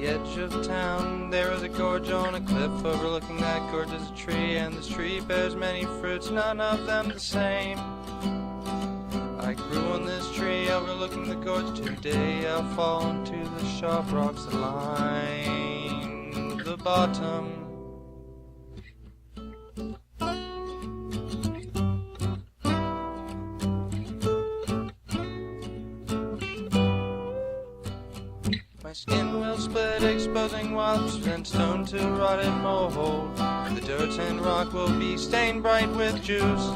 the edge of town, there is a gorge on a cliff overlooking that gorge is a tree, and this tree bears many fruits, none of them the same. I grew on this tree overlooking the gorge. Today I'll fall into the sharp rocks that line the bottom. My skin will split, exposing wasps and stone to rotted mold. The dirt and rock will be stained bright with juice.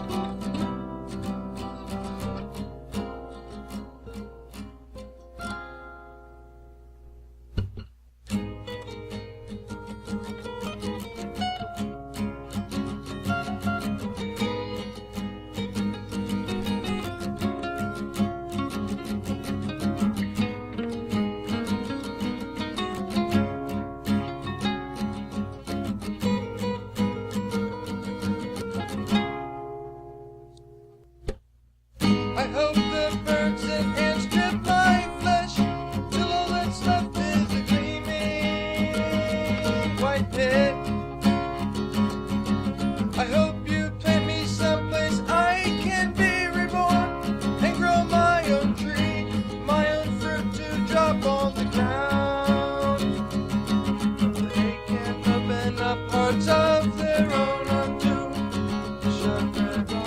I hope the birds and ants strip my flesh till all that's left is a gleaming white pit. I hope you plant me someplace I can be reborn and grow my own tree, my own fruit to drop on the ground. They can open up hearts of their own unto shut their doors.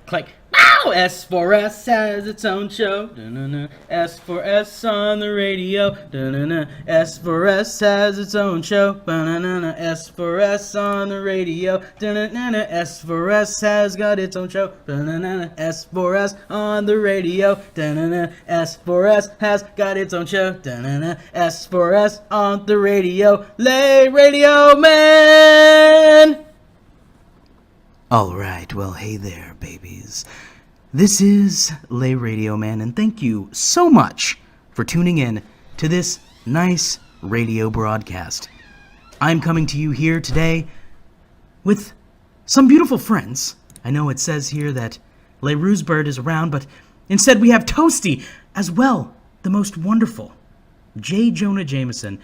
Click. Ow! S4S has its own show. Da-na-na. S4S on the radio. Da-na-na. S4S has its own show. Ba-na-na-na. S4S on the radio. Da-na-na-na. S4S has got its own show. Ba-na-na-na. S4S on the radio. Da-na-na. S4S has got its own show. Da-na-na. S4S on the radio. Lay Radio Man! Alright, well, hey there, babies. This is Lay Radioman, and thank you so much for tuning in to this nice radio broadcast. I'm coming to you here today with some beautiful friends. I know it says here that Ruse Bird is around, but instead we have Toasty as well. The most wonderful J Jonah Jameson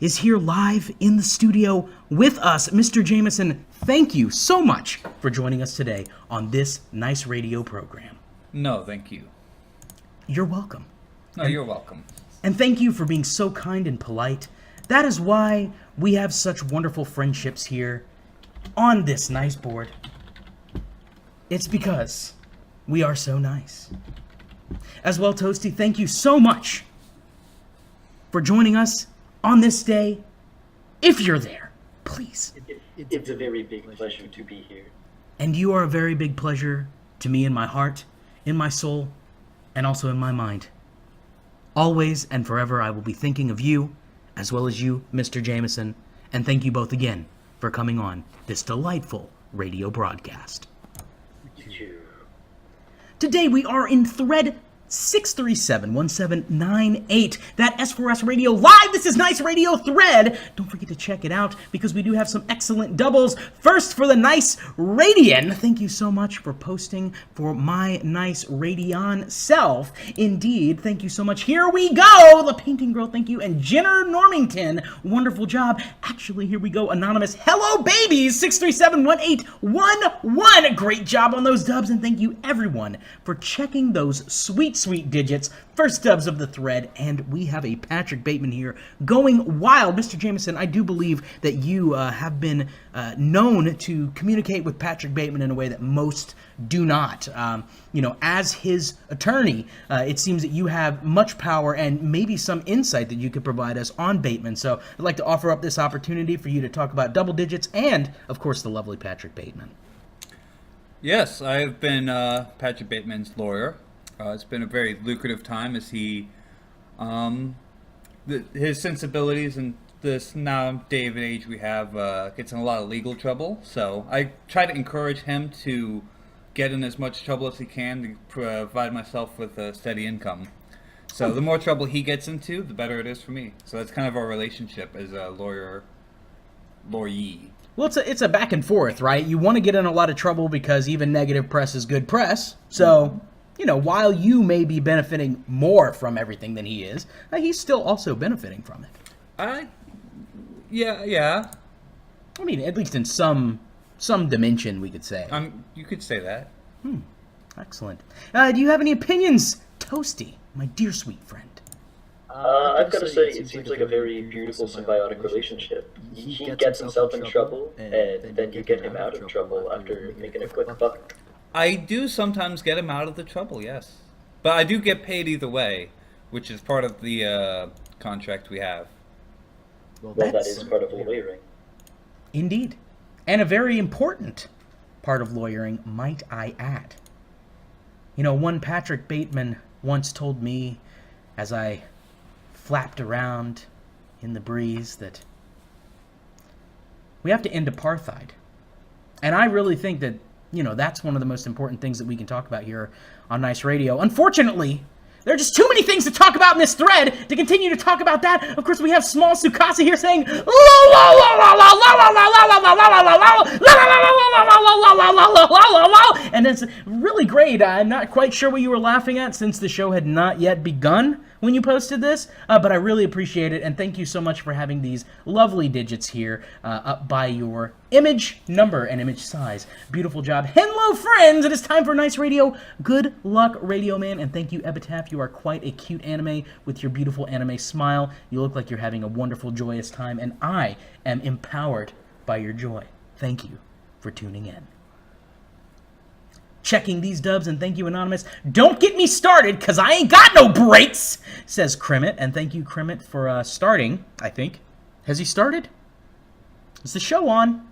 is here live in the studio with us. Mr. Jameson, thank you so much for joining us today on this nice radio program. No, thank you. You're welcome. No, you're welcome. And thank you for being so kind and polite. That is why we have such wonderful friendships here on this nice board. It's because we are so nice. As well, Toasty, thank you so much for joining us on this day. If you're there, please. It's a very big pleasure to be here. And you are a very big pleasure to me in my heart, in my soul, and also in my mind. Always and forever I will be thinking of you, as well as you, Mr. Jameson, and thank you both again for coming on this delightful radio broadcast. Today we are in thread 637-1798. That S4S Radio Live, This Is Nice Radio thread. Don't forget you to check it out because we do have some excellent doubles. First, for the Nice Radian, thank you so much for posting for my Nice Radion self. Indeed, thank you so much. Here we go! The Painting Girl, thank you. And Jenner Normington, wonderful job. Actually, here we go. Anonymous, hello babies, 6371811. Great job on those dubs, and thank you everyone for checking those sweet, sweet digits. First dubs of the thread, and we have a Patrick Bateman here going wild. Mr. Jameson, I do believe that you have been known to communicate with Patrick Bateman in a way that most do not. As his attorney, it seems that you have much power and maybe some insight that you could provide us on Bateman. So I'd like to offer up this opportunity for you to talk about double digits and, of course, the lovely Patrick Bateman. Yes, I've been Patrick Bateman's lawyer. It's been a very lucrative time as he, his sensibilities in this now day and age we have gets in a lot of legal trouble. So I try to encourage him to get in as much trouble as he can to provide myself with a steady income. So the more trouble he gets into, the better it is for me. So that's kind of our relationship as a lawyee. Well, it's a back and forth, right? You want to get in a lot of trouble because even negative press is good press. So, while you may be benefiting more from everything than he is, he's still also benefiting from it. Yeah. I mean, at least in some dimension, we could say. You could say that. Excellent. Do you have any opinions, Toasty, my dear sweet friend? I've got to say, it seems like a very beautiful symbiotic relationship. He gets himself in trouble, and then you get him out of trouble after making a quick buck. I do sometimes get him out of the trouble, yes. But I do get paid either way, which is part of the contract we have. Well, that is part of lawyering. Indeed. And a very important part of lawyering, might I add. One Patrick Bateman once told me, as I flapped around in the breeze, that we have to end apartheid. And I really think that, that's one of the most important things that we can talk about here on Nice Radio. Unfortunately, there are just too many things to talk about in this thread to continue to talk about that. Of course, we have Small Sukasa here saying, and it's really great. I'm not quite sure what you were laughing at since the show had not yet begun when you posted this, but I really appreciate it, and thank you so much for having these lovely digits here up by your image number and image size. Beautiful job. Hello, friends! It is time for Nice Radio. Good luck, Radioman, and thank you, Epitaph. You are quite a cute anime with your beautiful anime smile. You look like you're having a wonderful, joyous time, and I am empowered by your joy. Thank you for tuning in. Checking these dubs, and thank you, Anonymous. Don't get me started, because I ain't got no brakes, says Crimit. And thank you, Crimit, for starting, I think. Has he started? Is the show on?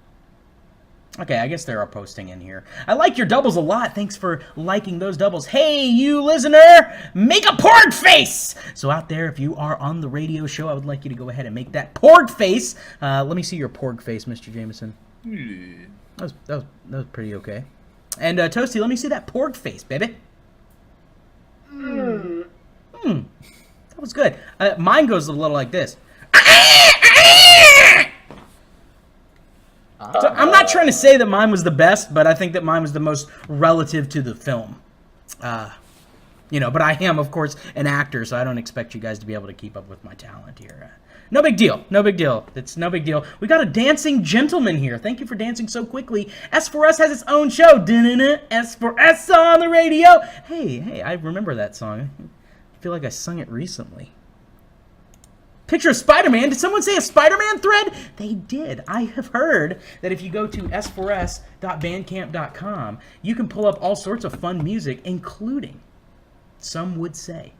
Okay, I guess they are posting in here. I like your doubles a lot. Thanks for liking those doubles. Hey, you listener, make a porg face! So out there, if you are on the radio show, I would like you to go ahead and make that porg face. Let me see your porg face, Mr. Jameson. That was pretty okay. And Toasty, let me see that porg face, baby. That was good. Mine goes a little like this. So I'm not trying to say that mine was the best, but I think that mine was the most relative to the film. But I am, of course, an actor, so I don't expect you guys to be able to keep up with my talent here. No big deal. No big deal. It's no big deal. We got a dancing gentleman here. Thank you for dancing so quickly. S4S has its own show. S4S on the radio. Hey, I remember that song. I feel like I sung it recently. Picture of Spider-Man. Did someone say a Spider-Man thread? They did. I have heard that if you go to s4s.bandcamp.com, you can pull up all sorts of fun music, including, some would say,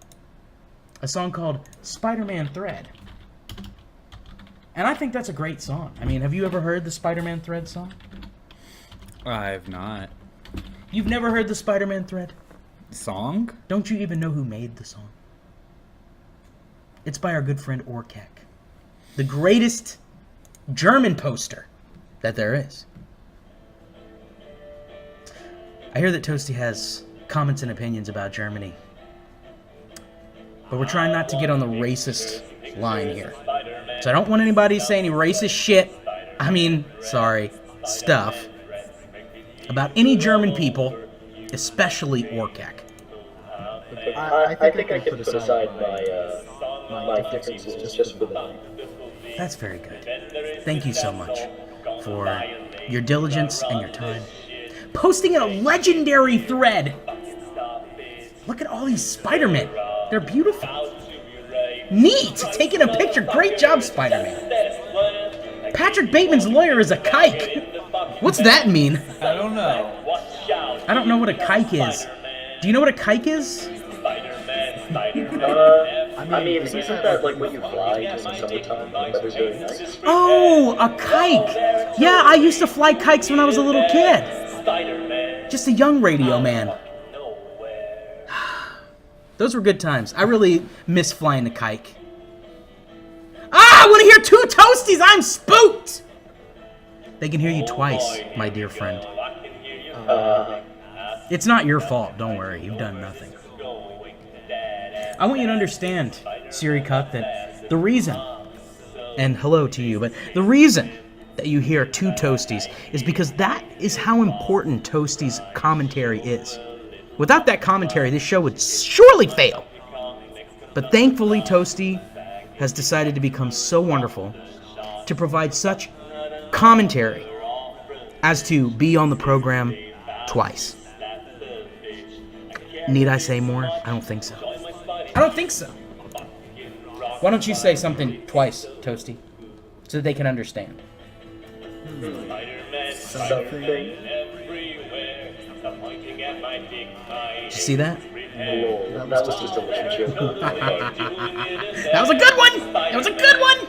a song called Spider-Man Thread. And I think that's a great song. I mean, have you ever heard the Spider-Man Thread song? I have not. You've never heard the Spider-Man Thread? Song? Don't you even know who made the song? It's by our good friend Orkek, the greatest German poster that there is. I hear that Toasty has comments and opinions about Germany, but we're trying not to get on the racist line here. So I don't want anybody to say any racist shit, stuff, about any German people, especially Orcak. I think I can put aside my differences just for that. That's very good. Thank you so much for your diligence and your time. Posting in a legendary thread. Look at all these Spider-Men. They're beautiful. Neat! Taking a picture. Great job, Spider-Man. Patrick Bateman's lawyer is a kike. What's that mean? I don't know. I don't know what a kike is. Do you know what a kike is? Isn't that like when you fly in summertime? That was very nice. Oh, a kike. Yeah, I used to fly kikes when I was a little kid. Just a young radio man. Those were good times. I really miss flying a kike. I want to hear two Toasties. I'm spooked. They can hear you twice, my dear friend. It's not your fault. Don't worry. You've done nothing. I want you to understand, Siri Cuck, that the reason, and hello to you, but the reason that you hear two Toasties is because that is how important Toasty's commentary is. Without that commentary, this show would surely fail. But thankfully, Toasty has decided to become so wonderful to provide such commentary as to be on the program twice. Need I say more? I don't think so. I don't think so. Why don't you say something twice, Toasty, so that they can understand? Something. Did you see that? That was just a little joke. That was a good one! That was a good one!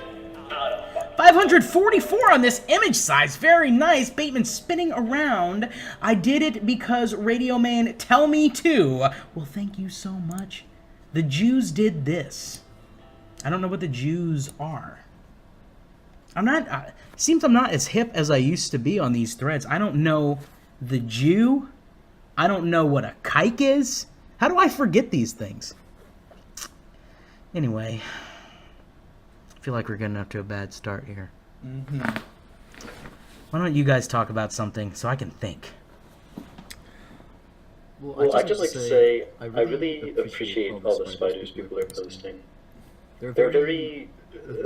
544 on this image size. Very nice. Bateman spinning around. I did it because Radioman tell me to. Well, thank you so much. The Jews did this. I don't know what the Jews are. Seems I'm not as hip as I used to be on these threads. I don't know the Jew. I don't know what a kike is. How do I forget these things? Anyway, I feel like we're getting up to a bad start here. Mm-hmm. Why don't you guys talk about something so I can think? Well, I'd just like to say, I really appreciate all the spiders people are posting. They're very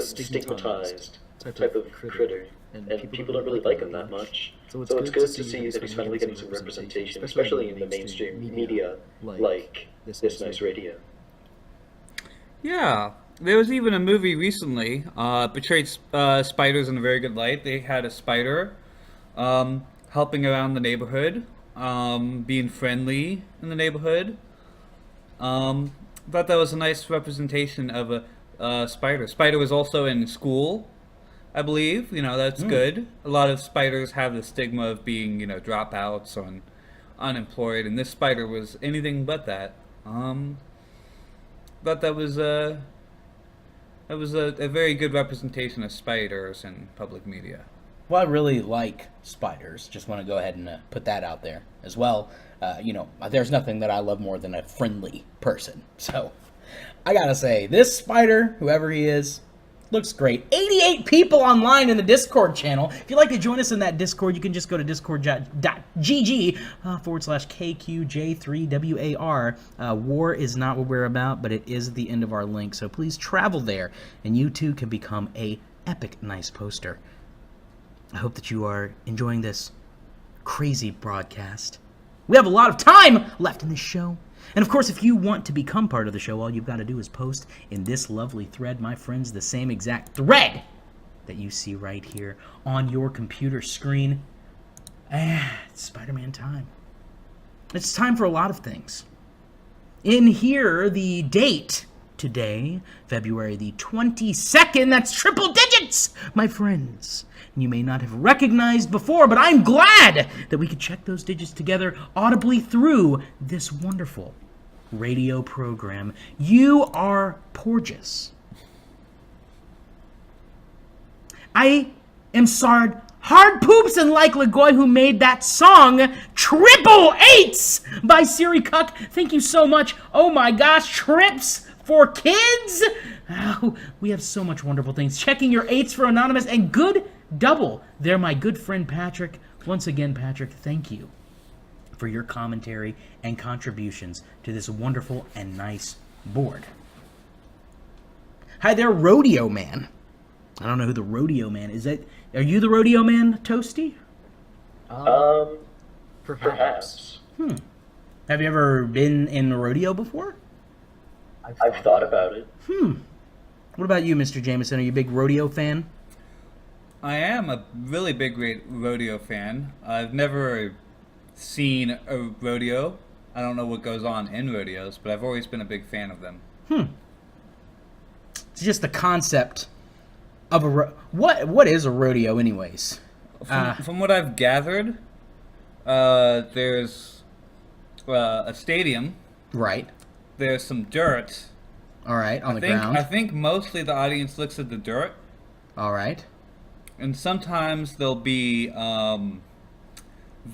stigmatized type of critter, and people don't really like him that much. So it's good to see that he's finally getting some representation, especially in the mainstream media, like this nice radio. Yeah, there was even a movie recently, portrayed spiders in a very good light. They had a spider helping around the neighborhood, being friendly in the neighborhood. Thought that was a nice representation of a spider. Spider was also in school, I believe. That's good. A lot of spiders have the stigma of being, dropouts or unemployed, and this spider was anything but that. Thought that was a very good representation of spiders in public media. Well, I really like spiders. Just want to go ahead and put that out there as well. There's nothing that I love more than a friendly person. So, I gotta say, this spider, whoever he is, looks great. 88 people online in the Discord channel. If you'd like to join us in that Discord, you can just go to discord.gg/KQJ3WAR. War is not what we're about, but it is the end of our link. So please travel there, and you too can become a epic nice poster. I hope that you are enjoying this crazy broadcast. We have a lot of time left in this show. And of course, if you want to become part of the show, all you've got to do is post in this lovely thread, my friends, the same exact thread that you see right here on your computer screen. It's Spider-Man time. It's time for a lot of things. In here, the date today, February the 22nd, that's triple digits, my friends. You may not have recognized before, but I'm glad that we could check those digits together audibly through this wonderful radio program. You are gorgeous. I am sorry. Hard poops and like Lagoy who made that song, Triple Eights by Siri Cuck. Thank you so much. Oh my gosh, trips for kids? Oh, we have so much wonderful things. Checking your 8s for Anonymous and good double. They're my good friend Patrick. Once again, Patrick, thank you for your commentary and contributions to this wonderful and nice board. Hi there, Rodeo Man. I don't know who the Rodeo Man is. Are you the Rodeo Man, Toasty? Perhaps. Have you ever been in a rodeo before? I've thought about it. What about you, Mr. Jameson? Are you a big rodeo fan? I am a really big rodeo fan. I've never seen a rodeo. I don't know what goes on in rodeos, but I've always been a big fan of them. It's just the concept of a what is a rodeo, anyways? From what I've gathered, there's a stadium. Right. There's some dirt. All right, on the ground. I think mostly the audience looks at the dirt. All right. And sometimes there'll be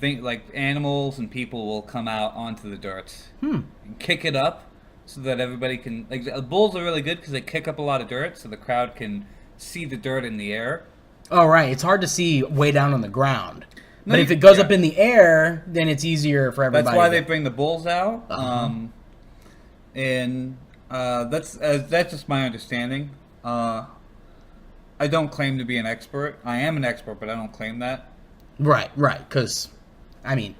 like animals and people will come out onto the dirt and kick it up so that everybody can. Like the bulls are really good because they kick up a lot of dirt, so the crowd can see the dirt in the air. Oh, right. It's hard to see way down on the ground. But if it goes up in the air, then it's easier for everybody. That's why they bring the bulls out. And that's just my understanding. I don't claim to be an expert. I am an expert, but I don't claim that. Right. Because, I mean,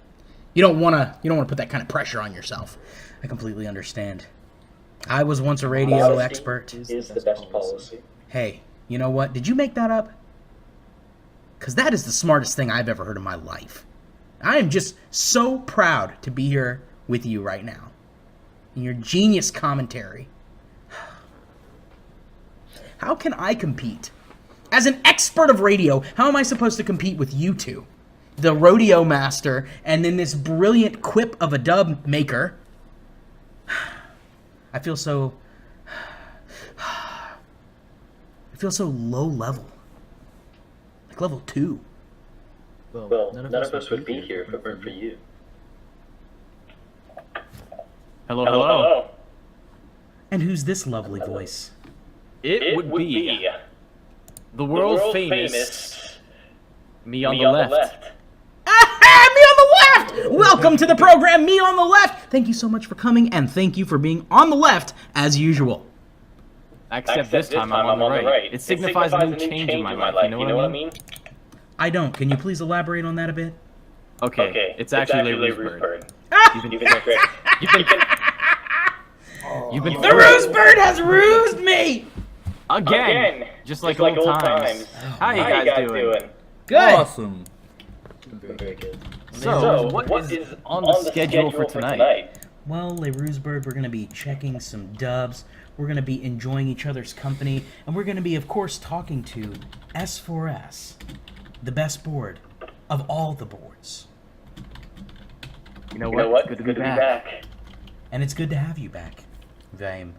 you don't want to put that kind of pressure on yourself. I completely understand. I was once a radio expert. Is the best policy. Hey, you know what? Did you make that up? Because that is the smartest thing I've ever heard in my life. I am just so proud to be here with you right now. In your genius commentary. How can I compete? As an expert of radio, how am I supposed to compete with you two? The rodeo master and then this brilliant quip of a dub maker. I feel so low level. Like level 2. Well, none of us would be here if it weren't for you. Hello. And who's this lovely voice? It would be the world famous me on the left. Me on the left! Welcome to the program, Me on the Left! Thank you so much for coming, and thank you for being on the left, as usual. Except this time I'm on the right. It signifies a new change in my life, you know what I mean? I don't. Can you please elaborate on that a bit? Okay, it's actually Ruse Bird. The Ruse Bird has rused me! Again! Just like old times. How you guys doing? Good. Awesome. Very good. So, what is on the schedule for tonight? Well, Ruse Bird, we're going to be checking some dubs. We're going to be enjoying each other's company. And we're going to be, of course, talking to S4S, the best board of all the boards. You know what? Good to be back. And it's good to have you back, if I'm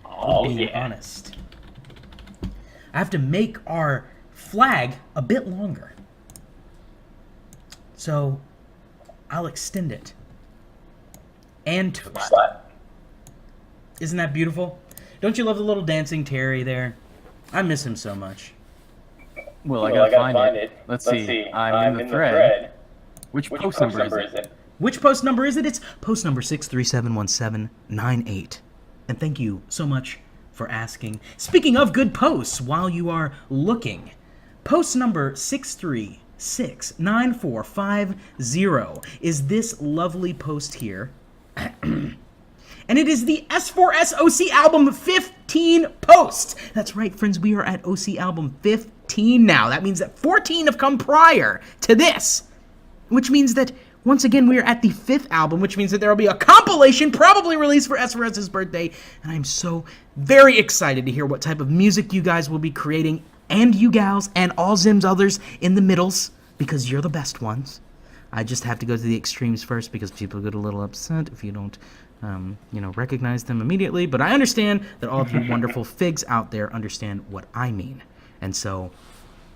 being honest. I have to make our flag a bit longer. So, I'll extend it. And toast. Isn't that beautiful? Don't you love the little dancing Terry there? I miss him so much. Well, I gotta find it. Let's see. I'm in the thread. Which post number is it? Which post number is it? It's post number 6371798. And thank you so much for asking. Speaking of good posts, while you are looking, post number 6369450 is this lovely post here. And it is the S4S OC album 15 post. That's right, friends, we are at OC album 15 now. That means that 14 have come prior to this, which means that once again, we are at the 5th album, which means that there will be a compilation probably released for S4S's birthday, and I'm so very excited to hear what type of music you guys will be creating, and you gals, and all Zims others in the middles, because you're the best ones. I just have to go to the extremes first, because people get a little upset if you don't, recognize them immediately, but I understand that all of you wonderful figs out there understand what I mean, and so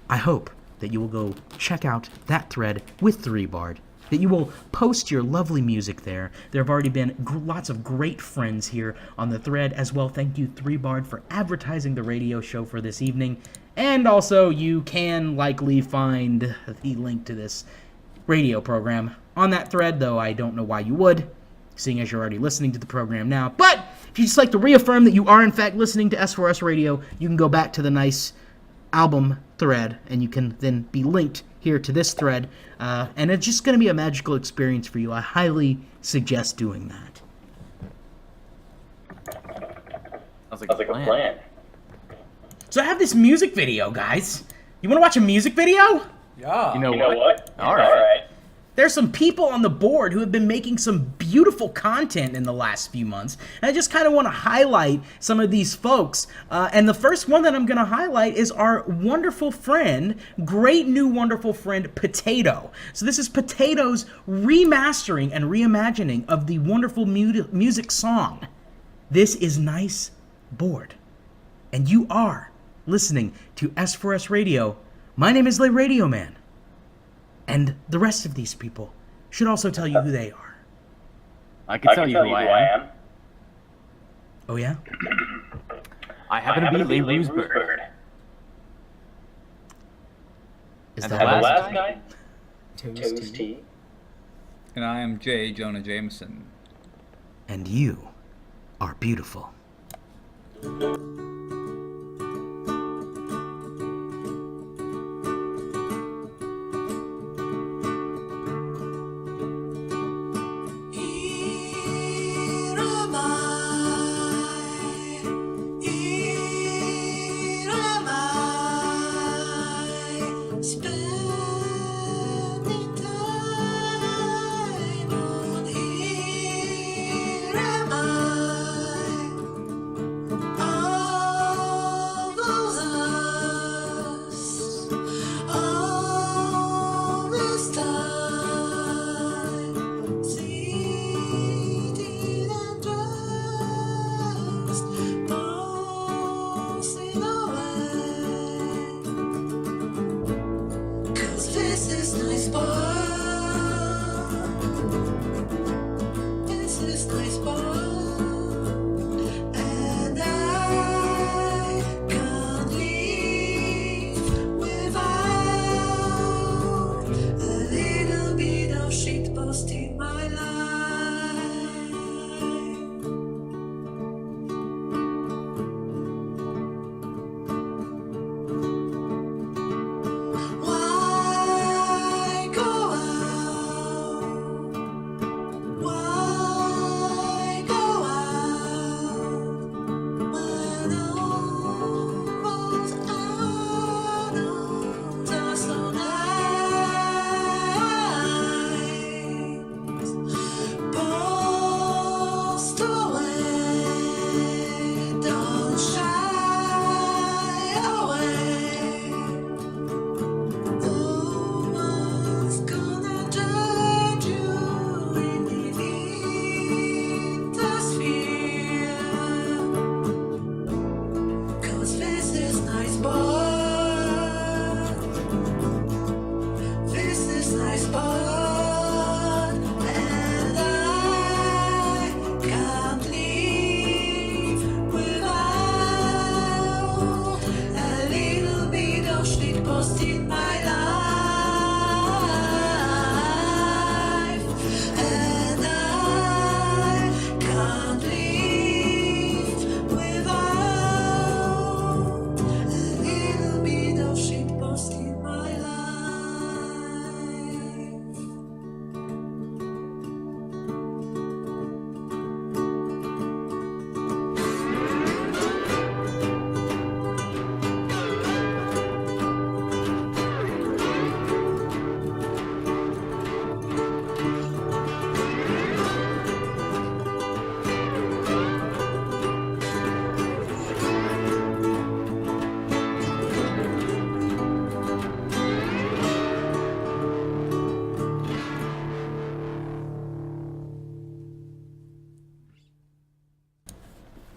I hope that you will go check out that thread with 3Bard that you will post your lovely music there. There have already been lots of great friends here on the thread as well. Thank you, 3Bard, for advertising the radio show for this evening. And also, you can likely find the link to this radio program on that thread, though I don't know why you would, seeing as you're already listening to the program now. But if you just like to reaffirm that you are in fact listening to S4S Radio, you can go back to the nice album thread, and you can then be linked here to this thread, and it's just going to be a magical experience for you. I highly suggest doing that. Sounds like a plan. So I have this music video, guys. You want to watch a music video? Yeah. You know what? All right. There's some people on the board who have been making some beautiful content in the last few months, and I just kind of want to highlight some of these folks. And the first one that I'm going to highlight is our wonderful friend, great new wonderful friend, Potato. So this is Potato's remastering and reimagining of the wonderful music song, This Is Nice Board. And you are listening to S4S Radio. My name is Radioman. And the rest of these people should also tell you who they are. I can tell you who I am. Oh, yeah? I happen to be Ruse Bird. Is And that the last last guy? Toasty. And I am J Jonah Jameson. And you are beautiful.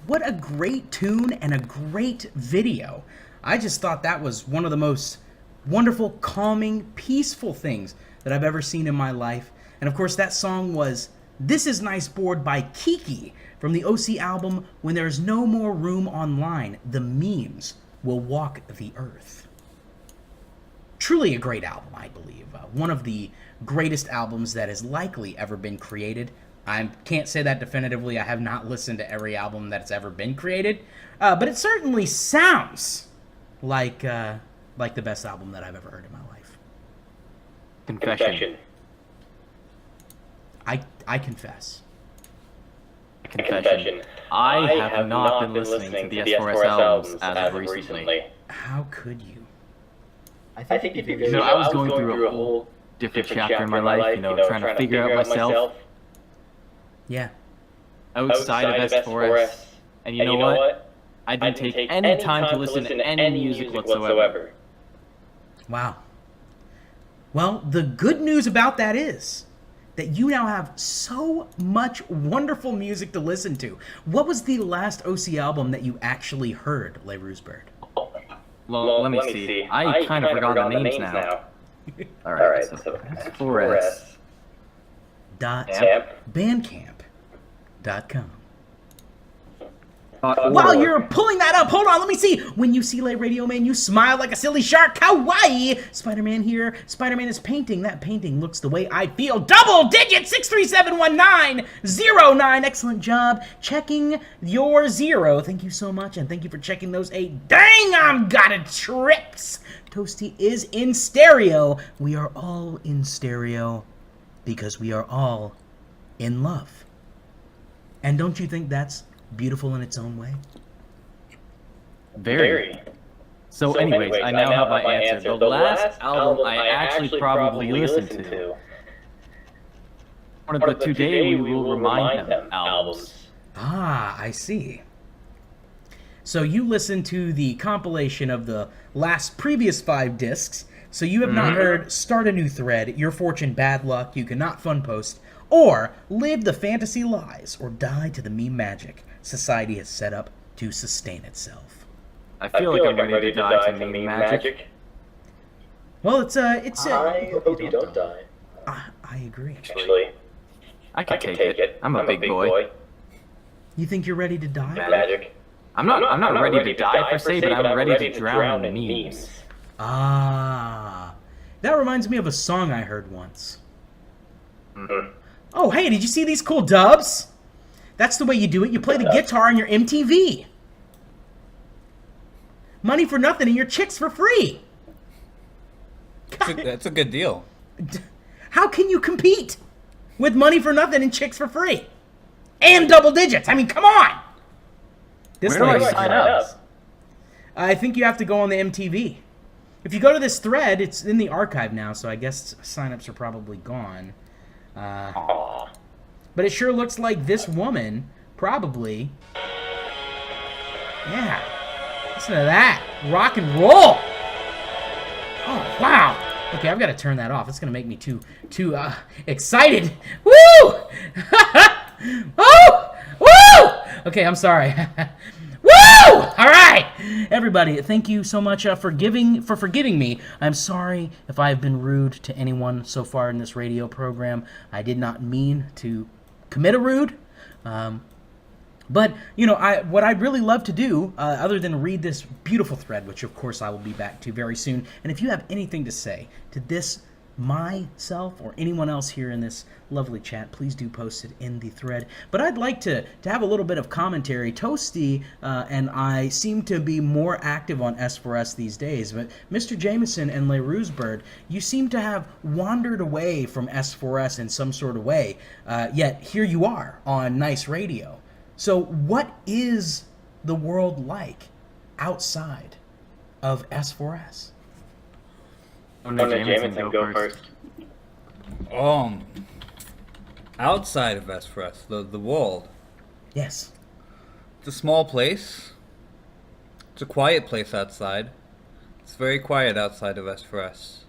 What a great tune and a great video. I just thought that was one of the most wonderful, calming, peaceful things that I've ever seen in my life. And of course, that song was This Is Nice Board by Kiki from the OC album When There's No More Room Online, The Memes Will Walk the Earth. Truly a great album, I believe. One of the greatest albums that has likely ever been created. I can't say that definitively. I have not listened to every album that's ever been created. But it certainly sounds like the best album that I've ever heard in my life. Confession. I confess. Confession. I have not been listening to the S4S albums as of recently. How could you? I think if you I was going through a whole different chapter in my life, trying to figure out myself. Yeah. Outside of S4S. And you know what? I didn't take any time to listen to any music whatsoever. Wow. Well, the good news about that is that you now have so much wonderful music to listen to. What was the last OC album that you actually heard, Ruse Bird? Well, let me see. I kind of forgot the names now. Alright, so S4S. Bandcamp.com. While you're pulling that up, hold on, let me see. When you see Radioman, you smile like a silly shark. Kawaii! Spider-Man here. Spider-Man is painting. That painting looks the way I feel. Double digit 6371909. Excellent job checking your 0. Thank you so much, and thank you for checking those 8. Dang, I'm got it trips. Toasty is in stereo. We are all in stereo because we are all in love. And don't you think that's beautiful in its own way? Very. So anyways, I now have my answer. The last album I actually probably listened to. One of the Today We Will Remind Them albums. Ah, I see. So you listened to the compilation of the previous 5 discs, so you have not heard Start a New Thread, Your Fortune, Bad Luck, You Cannot Fun Post, or Live the Fantasy Lies, or Die to the Meme Magic society has set up to sustain itself. I feel like I'm ready to die to meme magic. Well, it's I hope you don't die. I agree. Actually, I can take it. I'm a big boy. You think you're ready to die? Magic. I'm not ready to die per se, but I'm ready to drown in memes. Ah, that reminds me of a song I heard once. Mm-hmm. Oh, hey, did you see these cool dubs? That's the way you do it. You play the guitar on your MTV. Money for nothing and your chicks for free. That's a good deal. How can you compete with money for nothing and chicks for free? And double digits. I mean, come on. Where do I sign up? I think you have to go on the MTV. If you go to this thread, it's in the archive now, so I guess signups are probably gone. But it sure looks like this woman probably... Yeah. Listen to that. Rock and roll. Oh, wow. Okay, I've got to turn that off. It's going to make me too excited. Woo! Oh! Woo! Okay, I'm sorry. Woo! All right, everybody, thank you so much for forgiving me. I'm sorry if I have been rude to anyone so far in this radio program. I did not mean to commit a rude. But, what I'd really love to do, other than read this beautiful thread, which of course I will be back to very soon, and if you have anything to say to this, myself, or anyone else here in this lovely chat, please do post it in the thread. But I'd like to have a little bit of commentary. Toasty and I seem to be more active on S4S these days, but Mr. Jameson and Ruse Bird, you seem to have wandered away from S4S in some sort of way, yet here you are on Nice Radio. So what is the world like outside of S4S? Jameson, go first. Outside of S4S, the world. Yes. It's a small place. It's a quiet place outside. It's very quiet outside of S4S.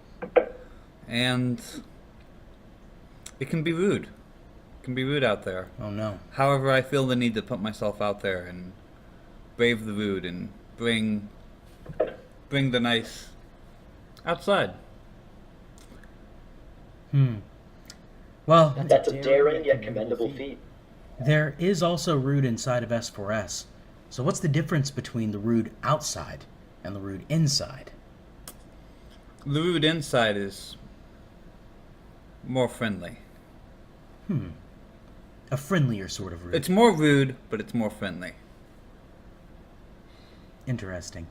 And it can be rude. It can be rude out there. Oh no. However, I feel the need to put myself out there and brave the rude and bring the nice outside. Well, That's a daring yet commendable feat. there is also rude inside of S4S. So what's the difference between the rude outside and the rude inside? The rude inside is more friendly. A friendlier sort of rude. It's more rude, but it's more friendly. Interesting.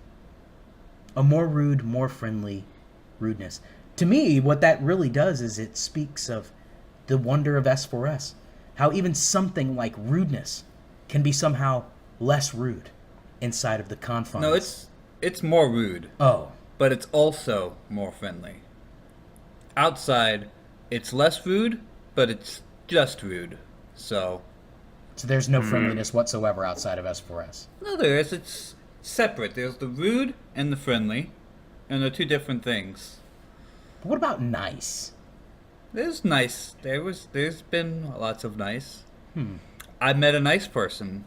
A more rude, more friendly rudeness. To me, what that really does is it speaks of the wonder of S4S. How even something like rudeness can be somehow less rude inside of the confines. No, it's more rude, Oh. but it's also more friendly. Outside, it's less rude, but it's just rude. So So there's no friendliness whatsoever outside of S4S. no, there is. It's separate. There's the rude and the friendly, and they're two different things. But what about nice? There's nice. There's been lots of nice. I met a nice person.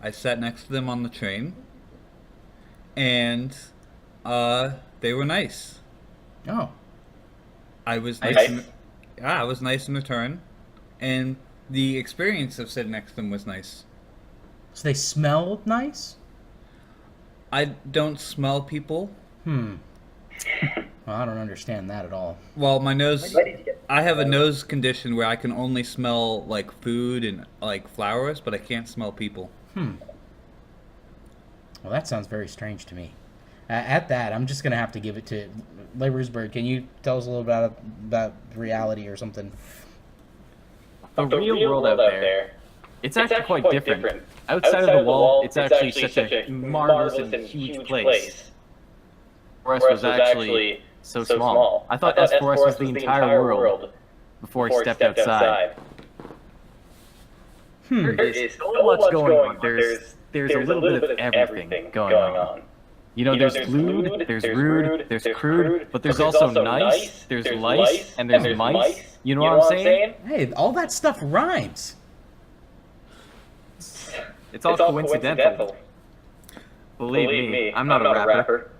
I sat next to them on the train, and they were nice. Oh. I was Nice? nice. I was nice in return, and the experience of sitting next to them was nice. So they smell nice? I don't smell people. Well, I don't understand that at all. Well, my nose. Why did you get- I have a nose condition where I can only smell like food and like flowers, but I can't smell people. Well, that sounds very strange to me. At that, I'm just going to have to give it to Ruse Bird. Can you tell us a little about reality or something? The real world out there, it's actually quite different. Outside of the wall, it's actually such a marvelous and huge place. S4S was actually so small. I thought S4S was the entire world before he stepped outside. There is so much going on. There's a little bit of everything going on. You know, there's lewd, there's rude, there's crude, but there's also nice, there's lice, and there's mice. You know what I'm saying? Hey, all that stuff rhymes. It's all coincidental. Believe me, I'm not a rapper.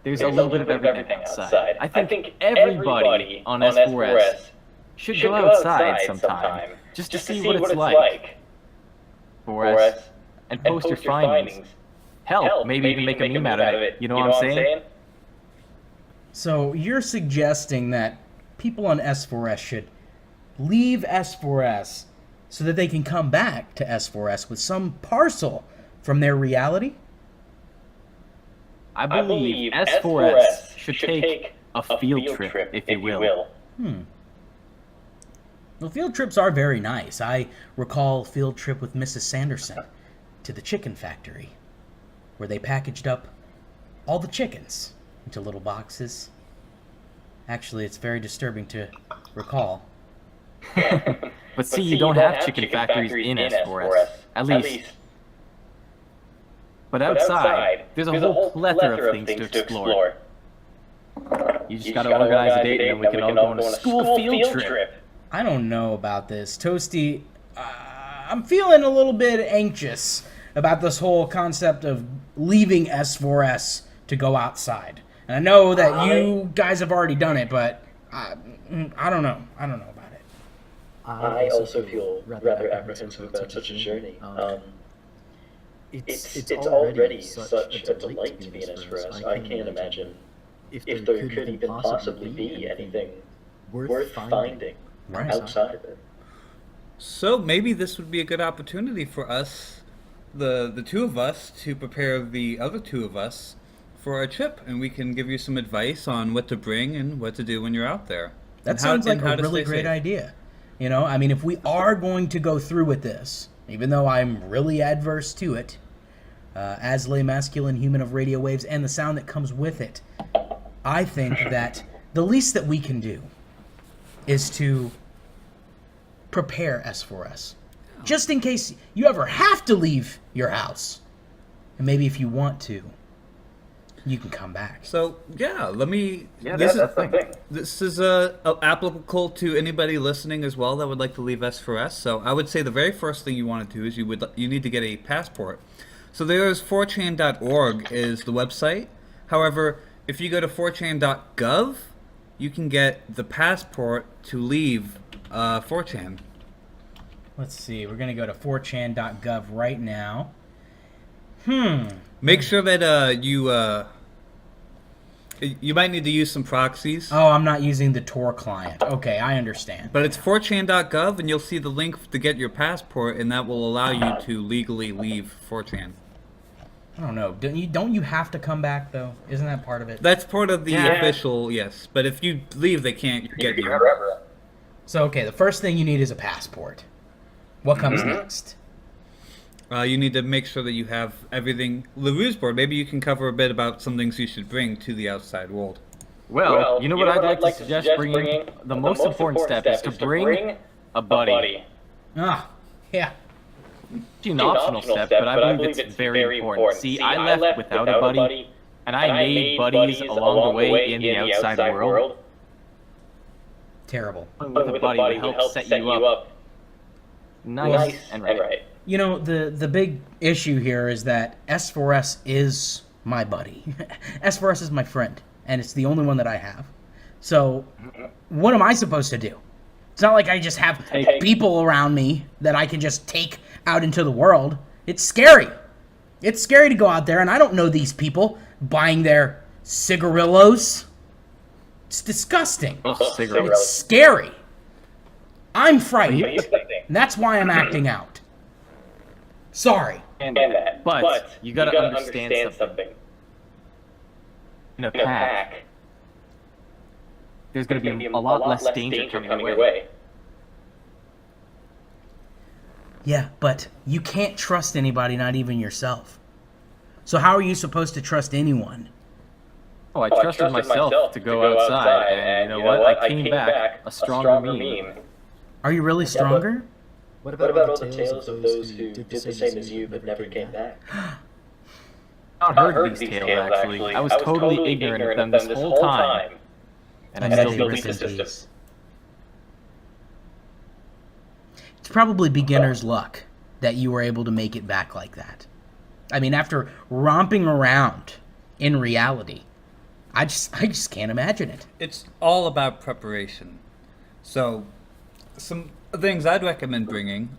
There's a little bit of everything outside. I think everybody on S4S should go outside sometime just to see what it's like for us and post your findings. Hell, maybe even make a meme out of it. You know what I'm saying? So you're suggesting that people on S4S should leave S4S so that they can come back to S4S with some parcel from their reality? I believe S4S should take a field trip, if you will. Well, field trips are very nice. I recall a field trip with Mrs. Sanderson to the chicken factory, where they packaged up all the chickens into little boxes. Actually, it's very disturbing to recall. But see, you don't have chicken factories in S4S, at least. But outside, there's a whole plethora of things to explore. You just gotta organize a date and then we can all go on a school field trip. I don't know about this. Toasty, I'm feeling a little bit anxious about this whole concept of leaving S4S to go outside. And I know that you guys have already done it, but I don't know. I don't know about it. I also feel rather apprehensive about such a journey. It's already such a delight to be in S4S. I can't imagine if there could even possibly be anything worth finding outside of it. So maybe this would be a good opportunity for us, the two of us, to prepare the other two of us for a trip, and we can give you some advice on what to bring and what to do when you're out there. That sounds like a really great idea. You know, I mean, if we are going to go through with this, even though I'm really adverse to it, as lay masculine human of radio waves and the sound that comes with it, I think that the least that we can do is to prepare S4S. Just in case you ever have to leave your house. And maybe if you want to, you can come back. So, yeah, let me... Yeah, this that's the thing. This is applicable to anybody listening as well that would like to leave S4S. So I would say the very first thing you want to do is you need to get a passport. So there's 4chan.org is the website. However, if you go to 4chan.gov, you can get the passport to leave 4chan. Let's see. We're going to go to 4chan.gov right now. Make sure that you might need to use some proxies. Oh, I'm not using the Tor client. Okay, I understand. But it's 4chan.gov, and you'll see the link to get your passport, and that will allow you to legally leave 4chan. I don't know. Don't you have to come back, though? Isn't that part of it? That's part of the official, yes. But if you leave, they can't get you. So, okay, the first thing you need is a passport. What comes next? You need to make sure that you have everything. The Ruse Bird, maybe you can cover a bit about some things you should bring to the outside world. Well, you know what I'd like to suggest bringing? The most important step is to bring a buddy. Ah, yeah. It's an optional step, but I believe it's very important. See, I left without a buddy, and I made buddies along the way in the outside world. Terrible. With a buddy would help set you up nice and right. You know, the big issue here is that S4S is my buddy. S4S is my friend, and it's the only one that I have. So, what am I supposed to do? It's not like I just have people around me that I can just take out into the world. It's scary. It's scary to go out there, and I don't know these people buying their cigarillos. It's disgusting. It's scary. I'm frightened. And that's why I'm acting out. Sorry. But you gotta understand something. In a pack, there's gonna be a lot less danger coming your way. Yeah, but you can't trust anybody, not even yourself. So how are you supposed to trust anyone? Oh, I trusted myself to go outside, and you know what? I came back a stronger meme. Are you really stronger? What about all the tales of those who did the same as you but never came back? I've not heard these tales, actually. I was totally ignorant of them this whole time. And I still beat the system. It's probably beginner's luck that you were able to make it back like that. I mean, after romping around in reality, I just can't imagine it. It's all about preparation. So, some things I'd recommend bringing.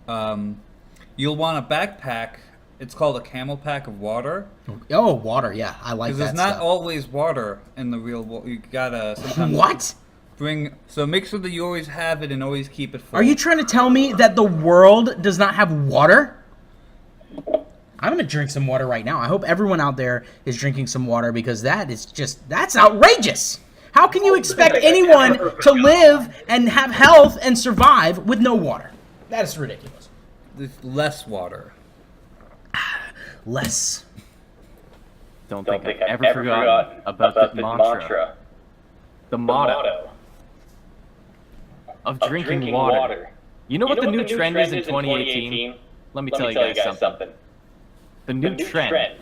You'll want a backpack. It's called a camel pack of water. Oh, water, yeah, I like that. Because there's not always water in the real world. You gotta sometimes What? So make sure that you always have it and always keep it full. Are you trying to tell me that the world does not have water? I'm gonna drink some water right now. I hope everyone out there is drinking some water, because that's outrageous. How can you expect anyone to live and have health and survive with no water? That is ridiculous. There's less water. Less. Don't think I've ever forgotten about the mantra. The motto of drinking water. You know what the new trend is in 2018? Let me tell you guys something. The new trend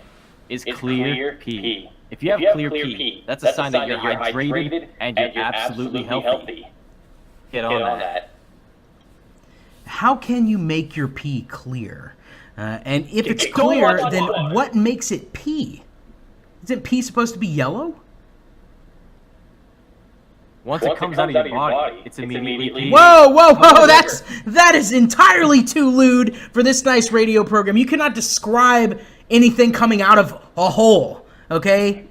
is clear pee. If you have clear pee, that's a sign that you're hydrated and you're absolutely healthy. Get on that. How can you make your pee clear? And if it's clear, then what makes it pee? Isn't pee supposed to be yellow? Once it comes out of your body, it's immediately pee. Whoa! That is entirely too lewd for this nice radio program. You cannot describe anything coming out of a hole, okay?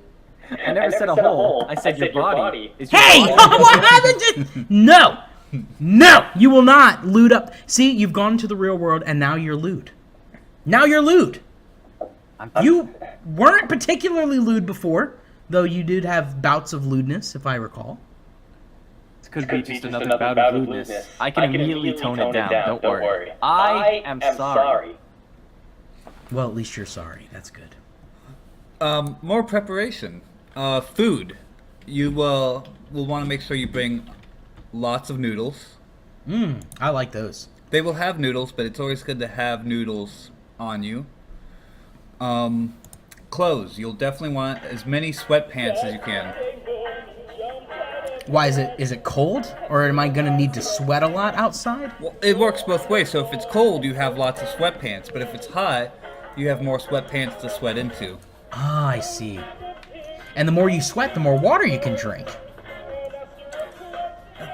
I never said a hole. I said your body. Hey! What happened? No, you will not lewd up. See, you've gone into the real world, and now you're lewd. You weren't particularly lewd before, though you did have bouts of lewdness, if I recall. This could be just another bout of lewdness. I can immediately tone it down, don't worry. I am sorry. Well, at least you're sorry. That's good. More preparation. Food. You will want to make sure you bring lots of noodles. I like those. They will have noodles, but it's always good to have noodles on you. Clothes. You'll definitely want as many sweatpants as you can. Why is it cold, or am I gonna need to sweat a lot outside? Well, it works both ways. So if it's cold, you have lots of sweatpants, but if it's hot, you have more sweatpants to sweat into. Ah, I see. And the more you sweat, the more water you can drink.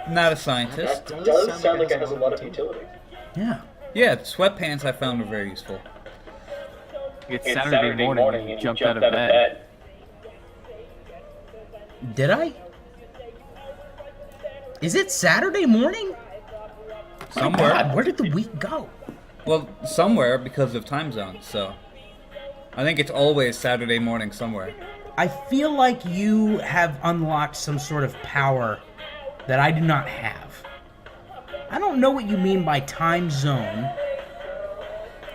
not a scientist. That does sound like it has a lot of utility. Yeah. Yeah, sweatpants I found were very useful. It's Saturday morning and you jumped out of bed. Did I? Is it Saturday morning? Somewhere. God, where did the week go? Well, somewhere because of time zones, so. I think it's always Saturday morning somewhere. I feel like you have unlocked some sort of power that I do not have. I don't know what you mean by time zone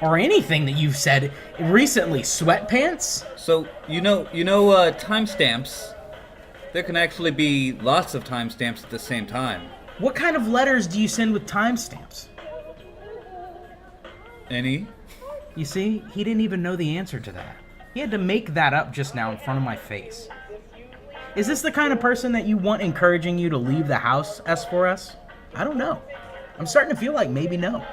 or anything that you've said recently. Sweatpants? So, timestamps, there can actually be lots of timestamps at the same time. What kind of letters do you send with timestamps? Any? You see, he didn't even know the answer to that. He had to make that up just now in front of my face. Is this the kind of person that you want encouraging you to leave the house, S4S? I don't know. I'm starting to feel like maybe no.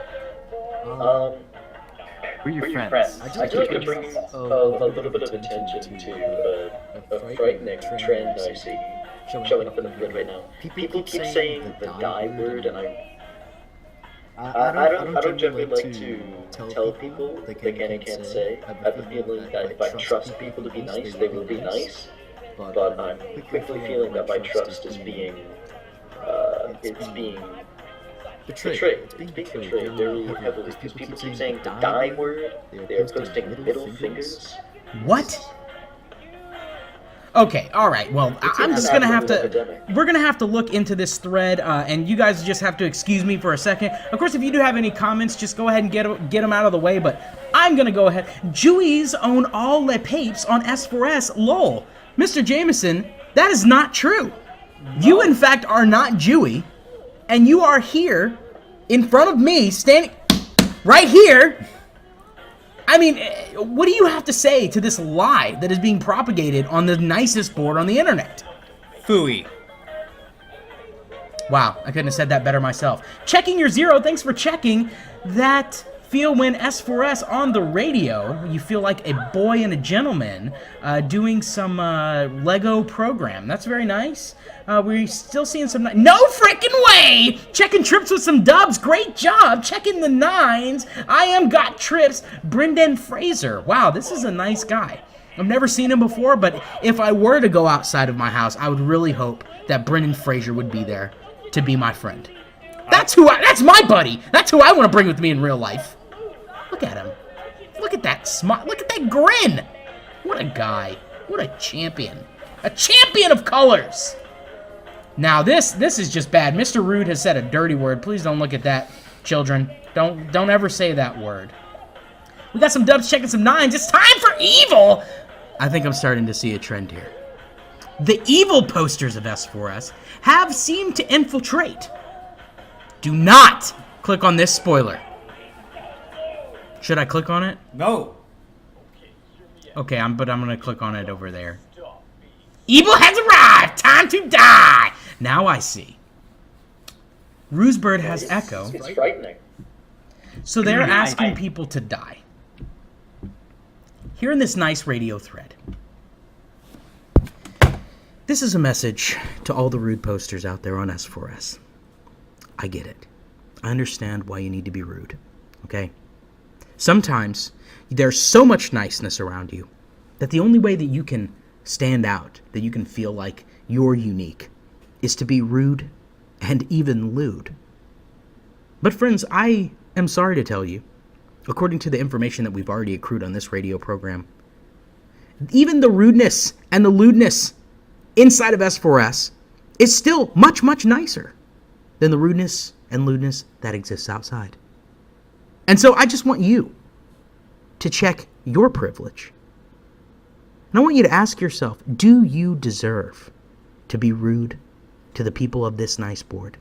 We're your friends. I just like to bring a little bit of attention to a frightening trend I see showing up in the grid right now. People keep saying the die word, and I don't generally like to tell people they can and can't say. I have a feeling that if I trust people to be nice, they will be nice. But I'm quickly feeling that my trust is being betrayed. It's being betrayed very heavily because people keep saying the die word. They're posting middle fingers. What? Okay, alright, well, I'm just gonna have to... We're gonna have to look into this thread, and you guys just have to excuse me for a second. Of course, if you do have any comments, just go ahead and get them out of the way, but I'm gonna go ahead. Jewies own all les papes on S4S, lol. Mr. Jameson, that is not true. You, in fact, are not Jewy, and you are here, in front of me, standing right here. I mean, what do you have to say to this lie that is being propagated on the nicest board on the internet? Phooey. Wow, I couldn't have said that better myself. Checking your zero, thanks for checking. That feel when S4S on the radio, you feel like a boy and a gentleman doing some Lego program. That's very nice. We're still seeing some... No freaking way! Checking trips with some dubs. Great job. Checking the nines. I am got trips. Brendan Fraser. Wow, this is a nice guy. I've never seen him before, but if I were to go outside of my house, I would really hope that Brendan Fraser would be there to be my friend. That's my buddy. That's who I want to bring with me in real life. Look at him. Look at that smile. Look at that grin. What a guy. What a champion. A champion of colors. Now this is just bad. Mr. Rude has said a dirty word. Please don't look at that, children. Don't ever say that word. We got some dubs checking some nines. It's time for evil. I think I'm starting to see a trend here. The evil posters of S4S have seemed to infiltrate. Do not click on this spoiler. Should I click on it? No. Okay, but I'm gonna click on it over there. Evil has arrived! Time to die! Now I see. Ruse Bird has echo. It's frightening. So they're asking people to die. Here in this nice radio thread. This is a message to all the rude posters out there on S4S. I get it. I understand why you need to be rude. Okay? Sometimes there's so much niceness around you that the only way that you can stand out, that you can feel like you're unique, is to be rude and even lewd. But friends, I am sorry to tell you, according to the information that we've already accrued on this radio program, even the rudeness and the lewdness inside of S4S is still much, much nicer than the rudeness and lewdness that exists outside. And so I just want you to check your privilege. And I want you to ask yourself, do you deserve to be rude to the people of this nice board?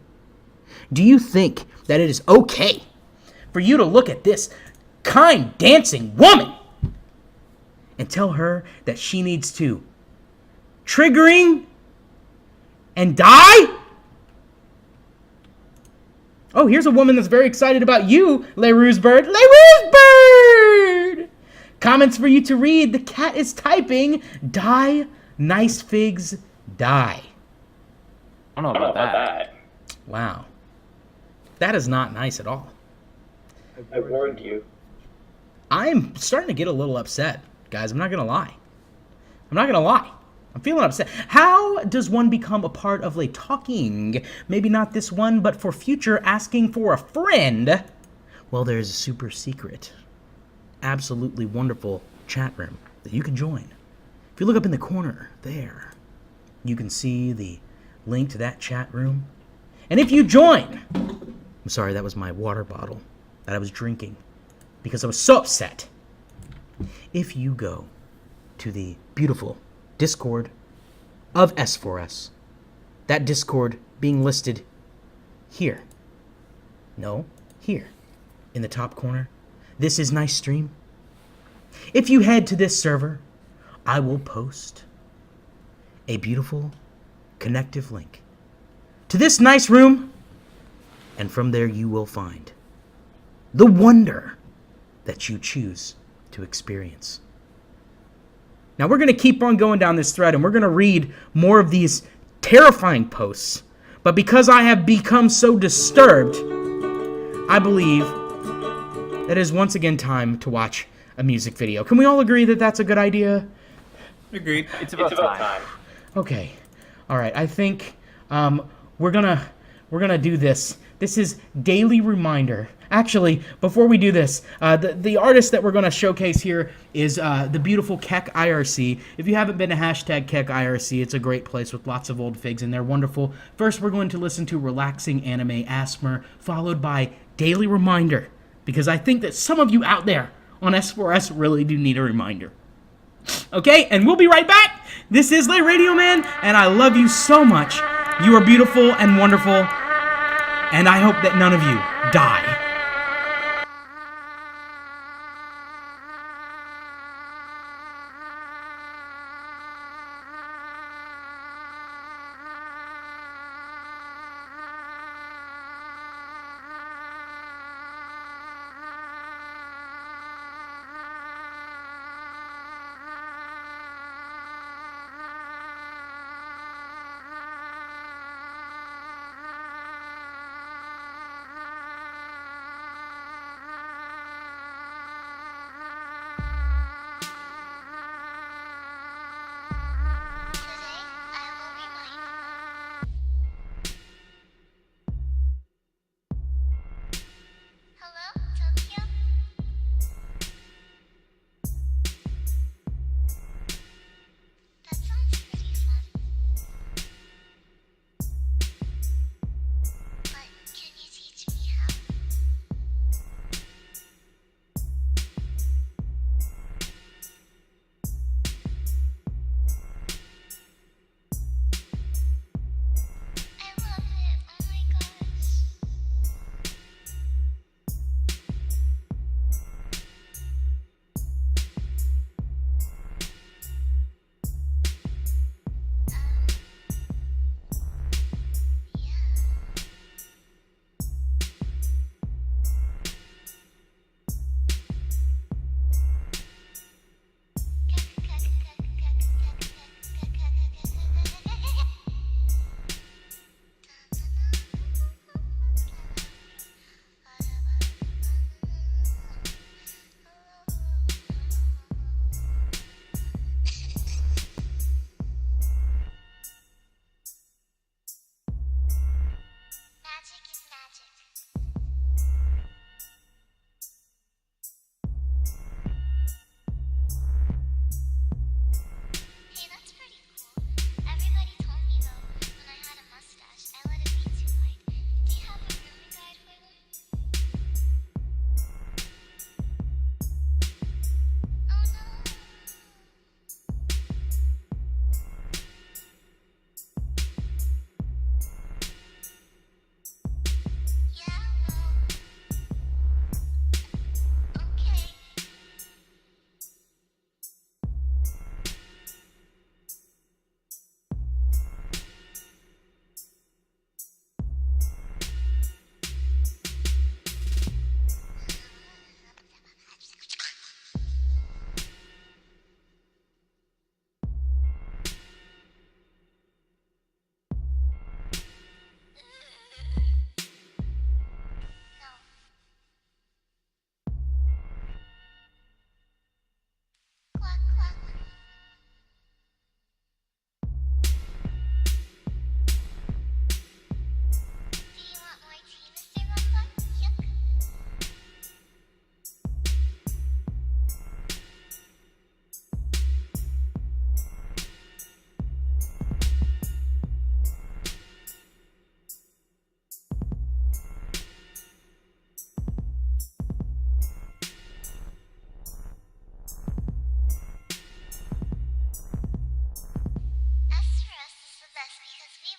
Do you think that it is okay for you to look at this kind, dancing woman and tell her that she needs to triggering and die? Oh, here's a woman that's very excited about you, Ruse Bird. Ruse Bird! Comments for you to read. The cat is typing. Die, nice figs, die. I don't know about that. Wow. That is not nice at all. I warned you. I'm starting to get a little upset, guys. I'm not going to lie. I'm feeling upset. How does one become a part of a talking? Maybe not this one, but for future asking for a friend. Well, there's a super secret, absolutely wonderful chat room that you can join. If you look up in the corner there, you can see the link to that chat room. And if you join, I'm sorry, that was my water bottle that I was drinking because I was so upset. If you go to the beautiful Discord of S4S, that Discord being listed here. No, here in the top corner. This is Nice Stream. If you head to this server, I will post a beautiful connective link to this nice room, and from there you will find the wonder that you choose to experience. Now we're going to keep on going down this thread, and we're going to read more of these terrifying posts, but because I have become so disturbed, I believe that it is once again time to watch a music video. Can we all agree that that's a good idea? Agreed. It's about time. Okay. All right. I think we're gonna do this. This is Daily Reminder. Actually, before we do this, the artist that we're going to showcase here is the beautiful Keck IRC. If you haven't been to hashtag Keck IRC, it's a great place with lots of old figs, and they're wonderful. First, we're going to listen to Relaxing Anime Asthma, followed by Daily Reminder, because I think that some of you out there on S4S really do need a reminder. Okay, and we'll be right back. This is Radioman, and I love you so much. You are beautiful and wonderful, and I hope that none of you die.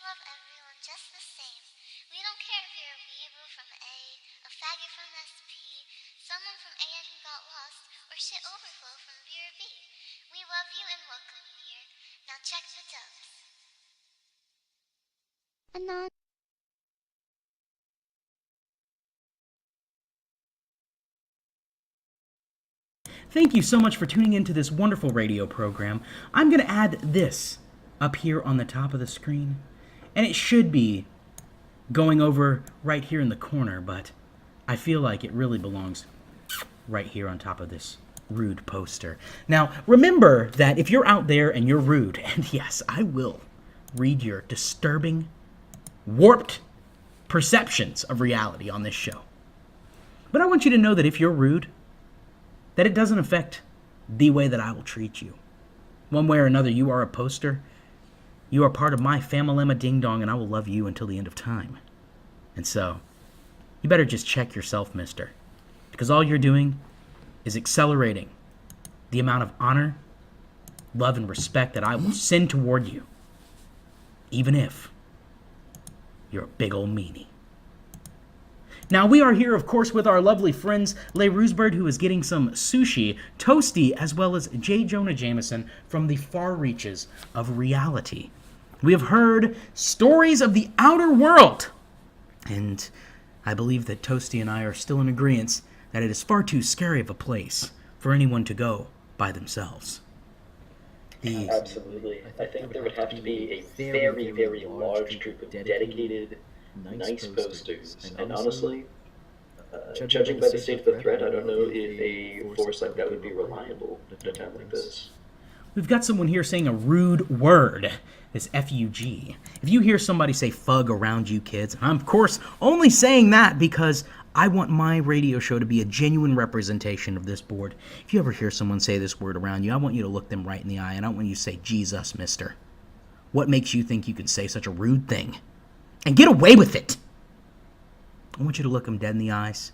love everyone just the same. We don't care if you're a weeaboo from A, a faggot from SP, someone from AN who got lost, or shit overflow from B or B. We love you and welcome you here. Now check the dubs. Anon. Thank you so much for tuning into this wonderful radio program. I'm going to add this up here on the top of the screen, and it should be going over right here in the corner, but I feel like it really belongs right here on top of this rude poster. Now, remember that if you're out there and you're rude, and yes, I will read your disturbing, warped perceptions of reality on this show. But I want you to know that if you're rude, that it doesn't affect the way that I will treat you. One way or another, you are a poster. You are part of my Famalema Ding Dong, and I will love you until the end of time. And so, you better just check yourself, mister. Because all you're doing is accelerating the amount of honor, love, and respect that I will send toward you. Even if you're a big old meanie. Now, we are here, of course, with our lovely friends, Ruse Bird, who is getting some sushi, Toasty, as well as J Jonah Jameson from the far reaches of reality. We have heard stories of the outer world, and I believe that Toasty and I are still in agreement that it is far too scary of a place for anyone to go by themselves. Absolutely. I think there would have to be a very, very large group of dedicated, nice posters. And honestly, judging by the state of the threat, I don't know if a force like that would be reliable at a time like this. We've got someone here saying a rude word. This F-U-G. If you hear somebody say fug around you kids, I'm of course only saying that because I want my radio show to be a genuine representation of this board. If you ever hear someone say this word around you, I want you to look them right in the eye, and I want you to say, Jesus, mister. What makes you think you can say such a rude thing? And get away with it! I want you to look them dead in the eyes.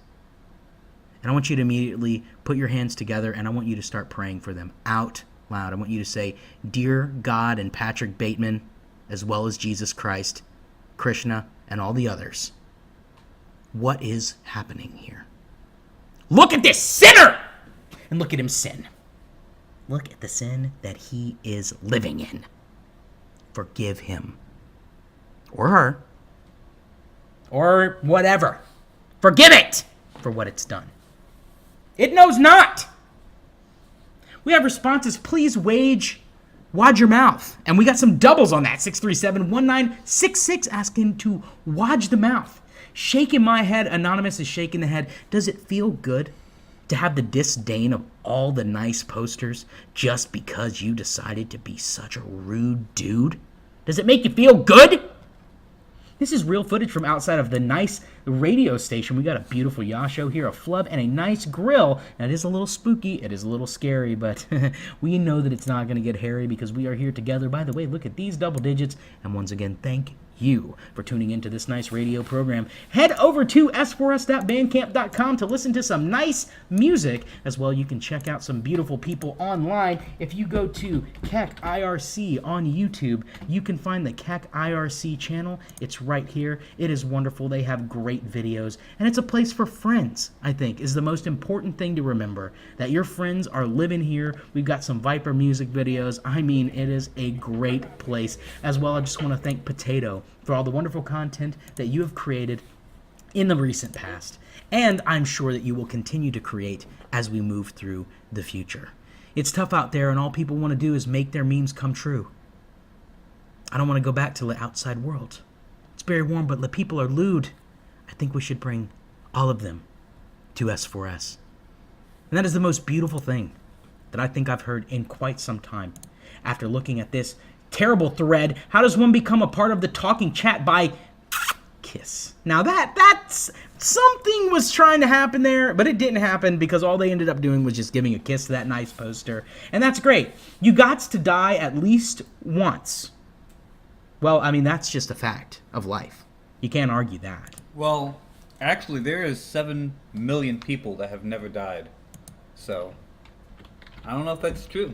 And I want you to immediately put your hands together, and I want you to start praying for them out loud. I want you to say, Dear God and Patrick Bateman, as well as Jesus Christ, Krishna, and all the others, what is happening here? Look at this sinner! And look at him sin. Look at the sin that he is living in. Forgive him. Or her. Or whatever. Forgive it for what it's done. It knows not. We have responses. Please wage your mouth. And we got some doubles on that. 637-1966 asking to wage the mouth. Shaking my head. Anonymous is shaking the head. Does it feel good to have the disdain of all the nice posters just because you decided to be such a rude dude? Does it make you feel good? This is real footage from outside of the nice radio station. We got a beautiful Yasho here, a flub, and a nice grill. Now, it is a little spooky. It is a little scary, but we know that it's not going to get hairy because we are here together. By the way, look at these double digits. And once again, thank you for tuning into this nice radio program. Head over to s4s.bandcamp.com to listen to some nice music. As well, you can check out some beautiful people online. If you go to KEK IRC on YouTube, you can find the KEK IRC channel. It's right here. It is wonderful. They have great videos, and it's a place for friends, I think, is the most important thing to remember, that your friends are living here. We've got some Viper music videos. I mean, it is a great place. As well, I just want to thank Potato for all the wonderful content that you have created in the recent past, and I'm sure that you will continue to create as we move through the future. It's tough out there, and all people want to do is make their memes come true. I don't want to go back to the outside world. It's very warm, but the people are lewd. I think we should bring all of them to S4S. And that is the most beautiful thing that I think I've heard in quite some time. After looking at this terrible thread, how does one become a part of the talking chat by kiss? Now that's something was trying to happen there, but it didn't happen because all they ended up doing was just giving a kiss to that nice poster. And that's great. You got to die at least once. Well, I mean, that's just a fact of life. You can't argue that. Well, actually, there is 7 million people that have never died. So, I don't know if that's true.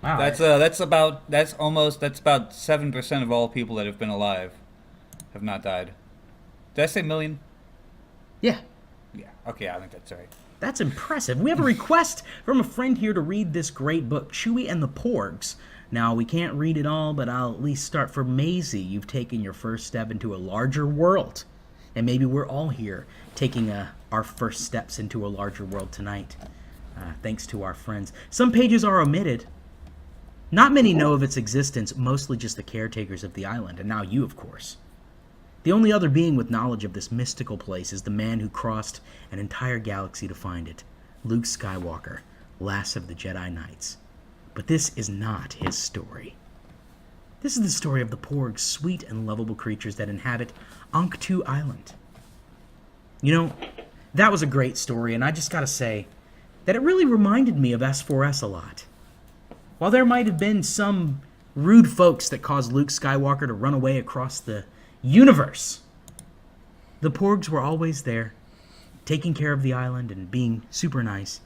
Wow. That's about 7% of all people that have been alive have not died. Did I say million? Yeah. Yeah. Okay, I think that's right. That's impressive. We have a request from a friend here to read this great book, Chewie and the Porgs. Now, we can't read it all, but I'll at least start for Maisie. You've taken your first step into a larger world. And maybe we're all here taking our first steps into a larger world tonight, thanks to our friends. Some pages are omitted. Not many know of its existence, mostly just the caretakers of the island, and now you, of course. The only other being with knowledge of this mystical place is the man who crossed an entire galaxy to find it, Luke Skywalker, last of the Jedi Knights. But this is not his story. This is the story of the Porgs, sweet and lovable creatures that inhabit Ankh-2 Island. You know, that was a great story, and I just gotta say that it really reminded me of S4S a lot. While there might have been some rude folks that caused Luke Skywalker to run away across the universe, the Porgs were always there, taking care of the island and being super nice.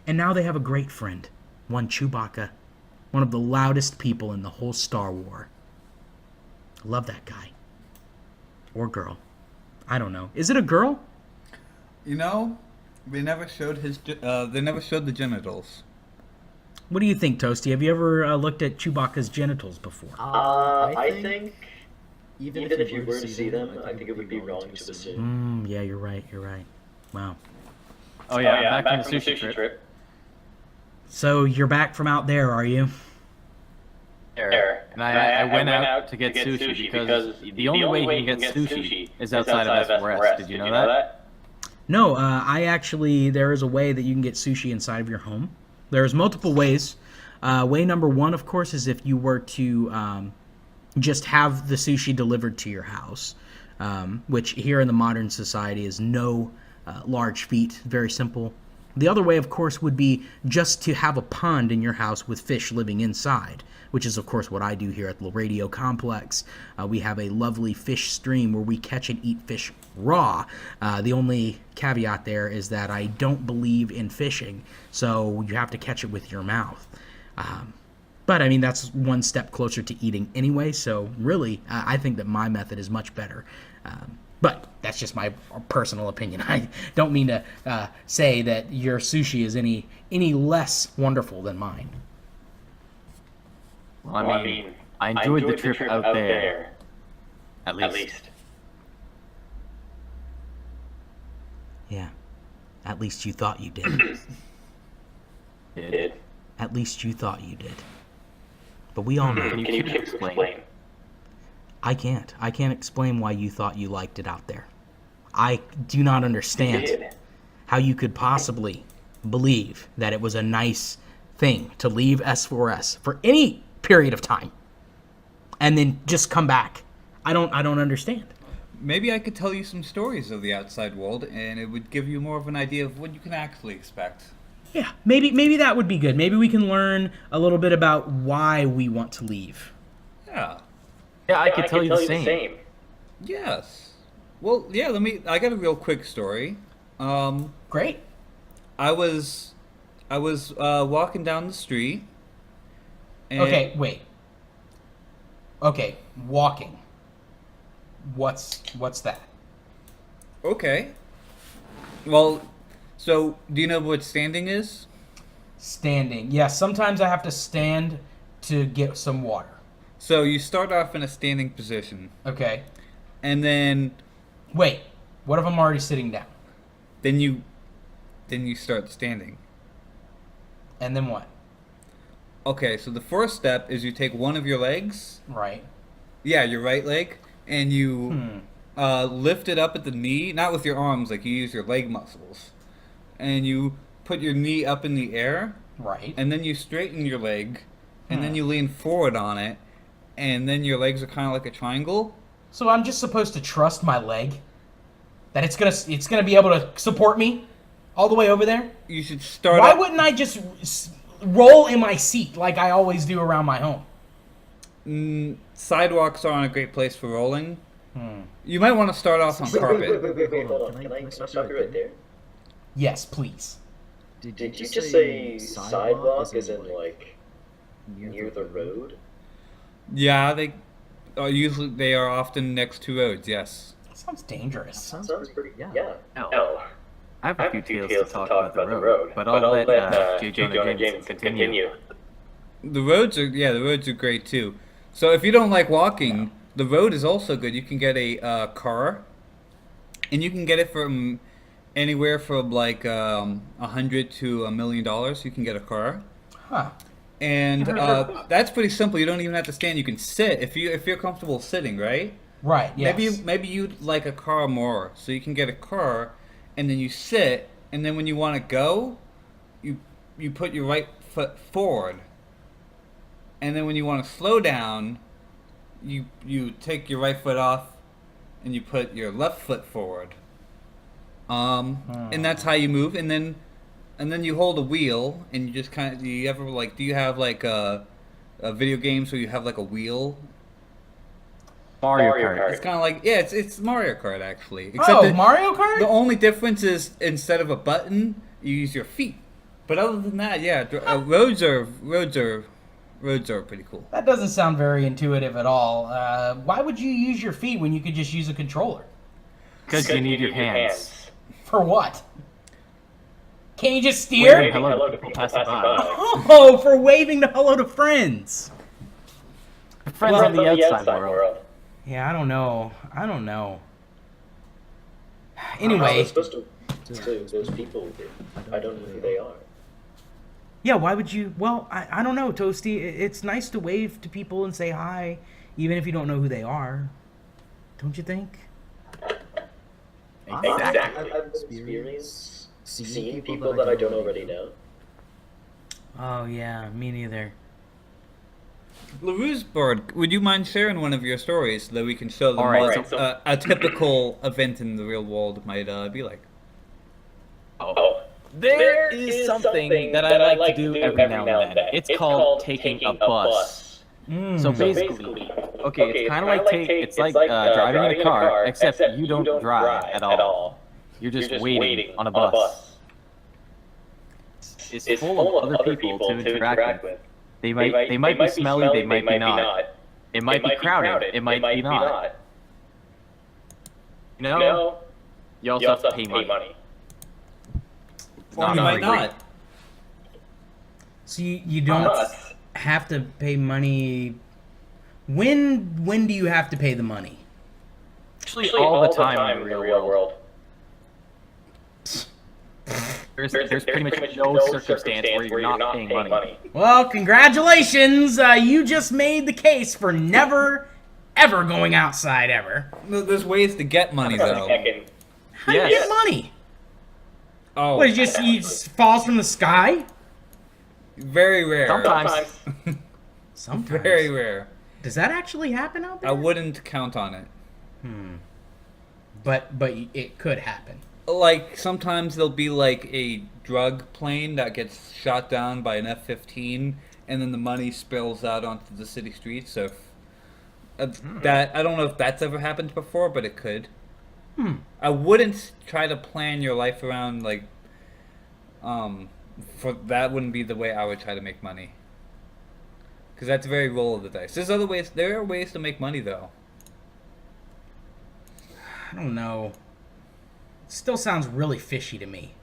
And now they have a great friend, one Chewbacca, one of the loudest people in the whole Star Wars. I love that guy. Or girl. I don't know. Is it a girl? You know, they never showed the genitals. What do you think, Toasty? Have you ever looked at Chewbacca's genitals before? I think even if you were to see them, I think it would be wrong to assume. Yeah, you're right. Wow. Oh yeah, I'm back from the sushi trip. So you're back from out there, are you? And I went out to get sushi because the only way you can get sushi is outside of S4S. Did you know that? No, there is a way that you can get sushi inside of your home. There's multiple ways. Way number one, of course, is if you were to just have the sushi delivered to your house, which here in the modern society is no large feat, very simple. The other way, of course, would be just to have a pond in your house with fish living inside, which is, of course, what I do here at the Radio Complex. We have a lovely fish stream where we catch and eat fish raw. The only caveat there is that I don't believe in fishing, so you have to catch it with your mouth. But, I mean, that's one step closer to eating anyway, so really, I think that my method is much better. But that's just my personal opinion. I don't mean to say that your sushi is any less wonderful than mine. Well, I mean, I enjoyed the trip out there. At least. Yeah. At least you thought you did. Did. At least you thought you did. But we all know. Can you explain? I can't. I can't explain why you thought you liked it out there. I do not understand how you could possibly believe that it was a nice thing to leave S4S for any period of time and then just come back. I don't understand. Maybe I could tell you some stories of the outside world, and it would give you more of an idea of what you can actually expect. Yeah, maybe that would be good. Maybe we can learn a little bit about why we want to leave. Yeah. Yeah, I could tell you the same. Yes. Well, yeah, I got a real quick story. Great. I was walking down the street. And Okay, wait. Okay, walking. What's that? Okay. Well, so do you know what standing is? Standing. Yeah, sometimes I have to stand to get some water. So you start off in a standing position, Okay. and then Wait, what if I'm already sitting down? then you start standing. And then what? Okay, so the first step is you take one of your legs, Right. yeah, your right leg, and you lift it up at the knee, not with your arms, like you use your leg muscles, and you put your knee up in the air, Right. and then you straighten your leg, and then you lean forward on it, and then your legs are kind of like a triangle. So I'm just supposed to trust my leg? That it's gonna be able to support me all the way over there? You should start. Why wouldn't I just roll in my seat like I always do around my home? Sidewalks aren't a great place for rolling. You might want to start off on carpet. Wait, hold on. Can I stop you right there? Yes, please. Did you just say sidewalk as in, like, near the road? Yeah, they are often next to roads. Yes. Sounds dangerous. Sounds pretty. Yeah. Oh. I have a few tales to talk about the road, but I'll let J Jonah Jameson continue. The roads are great too. So if you don't like walking, the road is also good. You can get a car, and you can get it from anywhere from like $100 to $1 million. You can get a car. Huh. And that's pretty simple. You don't even have to stand. You can sit if you're comfortable sitting, right? Right. Yes. Maybe you'd like a car more, so you can get a car, and then you sit, and then when you want to go, you put your right foot forward, and then when you want to slow down, you take your right foot off, and you put your left foot forward. And that's how you move, and then you hold a wheel, and you just kind of. Do you ever do you have like a video games where you have like a wheel? Mario Kart. It's kind of like it's Mario Kart actually. Except Mario Kart. The only difference is instead of a button, you use your feet. But other than that, roads are pretty cool. That doesn't sound very intuitive at all. Why would you use your feet when you could just use a controller? Because you need your hands. For what? Can't you just steer? Waving hello to people passing by. Oh, for waving to hello to friends. Friends on the outside world. Yeah, I don't know. Anyway. I'm supposed to those people. I don't know who they are. Yeah, why would you? Well, I don't know, Toasty. It's nice to wave to people and say hi, even if you don't know who they are. Don't you think? Exactly. I've experienced seeing people that I don't already know. Oh, yeah, me neither. Ruse Bird, would you mind sharing one of your stories so that we can show them what a typical event in the real world might be like? There is something that I like to do every now and then. It's called taking a bus. So basically, it's kind of like driving in a car, except you don't drive at all. You're just waiting on a bus. It's full of other people to interact with. They might be smelly, they might be not. It might be crowded, it might be not. You know, you also have to pay money. Or you might not. So you don't have to pay money. When do you have to pay the money? Actually, all the time in the real world. There's pretty much no circumstance where you're not paying money. Well, congratulations! You just made the case for never, ever going outside ever. There's ways to get money, though. How do you get money? Oh. What, it just falls from the sky? Very rare. Sometimes. Very rare. Does that actually happen out there? I wouldn't count on it. But it could happen. Like, sometimes there'll be like a drug plane that gets shot down by an F-15, and then the money spills out onto the city streets. So that I don't know if that's ever happened before, but it could. I wouldn't try to plan your life around for that wouldn't be the way I would try to make money. Because that's very roll of the dice. There are ways to make money though. I don't know. It still sounds really fishy to me.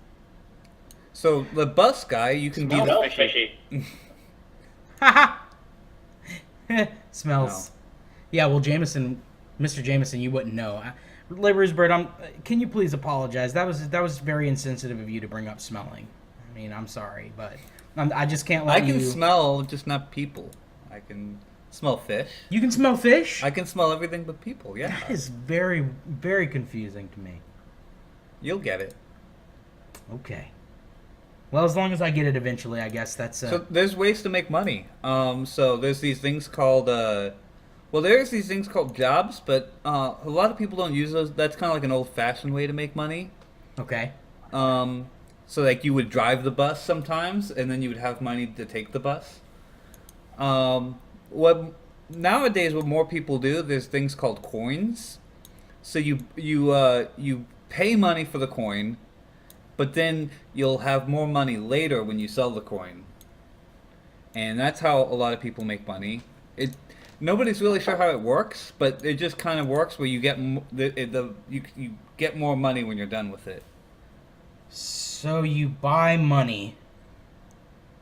So the bus guy, you can be the fishy. Haha. Smells. No. Yeah, well, Mr. Jameson, you wouldn't know. Ruse Bird, can you please apologize? That was very insensitive of you to bring up smelling. I mean, I'm sorry, but I just can't let you... I can smell, just not people. I can smell fish. You can smell fish? I can smell everything but people, yeah. That is very, very confusing to me. You'll get it. Okay. Well, as long as I get it eventually, I guess that's... So there's ways to make money. So there's these things called... there's these things called jobs, but a lot of people don't use those. That's kind of like an old-fashioned way to make money. Okay. So like you would drive the bus sometimes, and then you would have money to take the bus. Nowadays, what more people do, there's things called coins. So you pay money for the coin, but then you'll have more money later when you sell the coin. And that's how a lot of people make money. Nobody's really sure how it works, but it just kind of works where you get you get more money when you're done with it. So you buy money,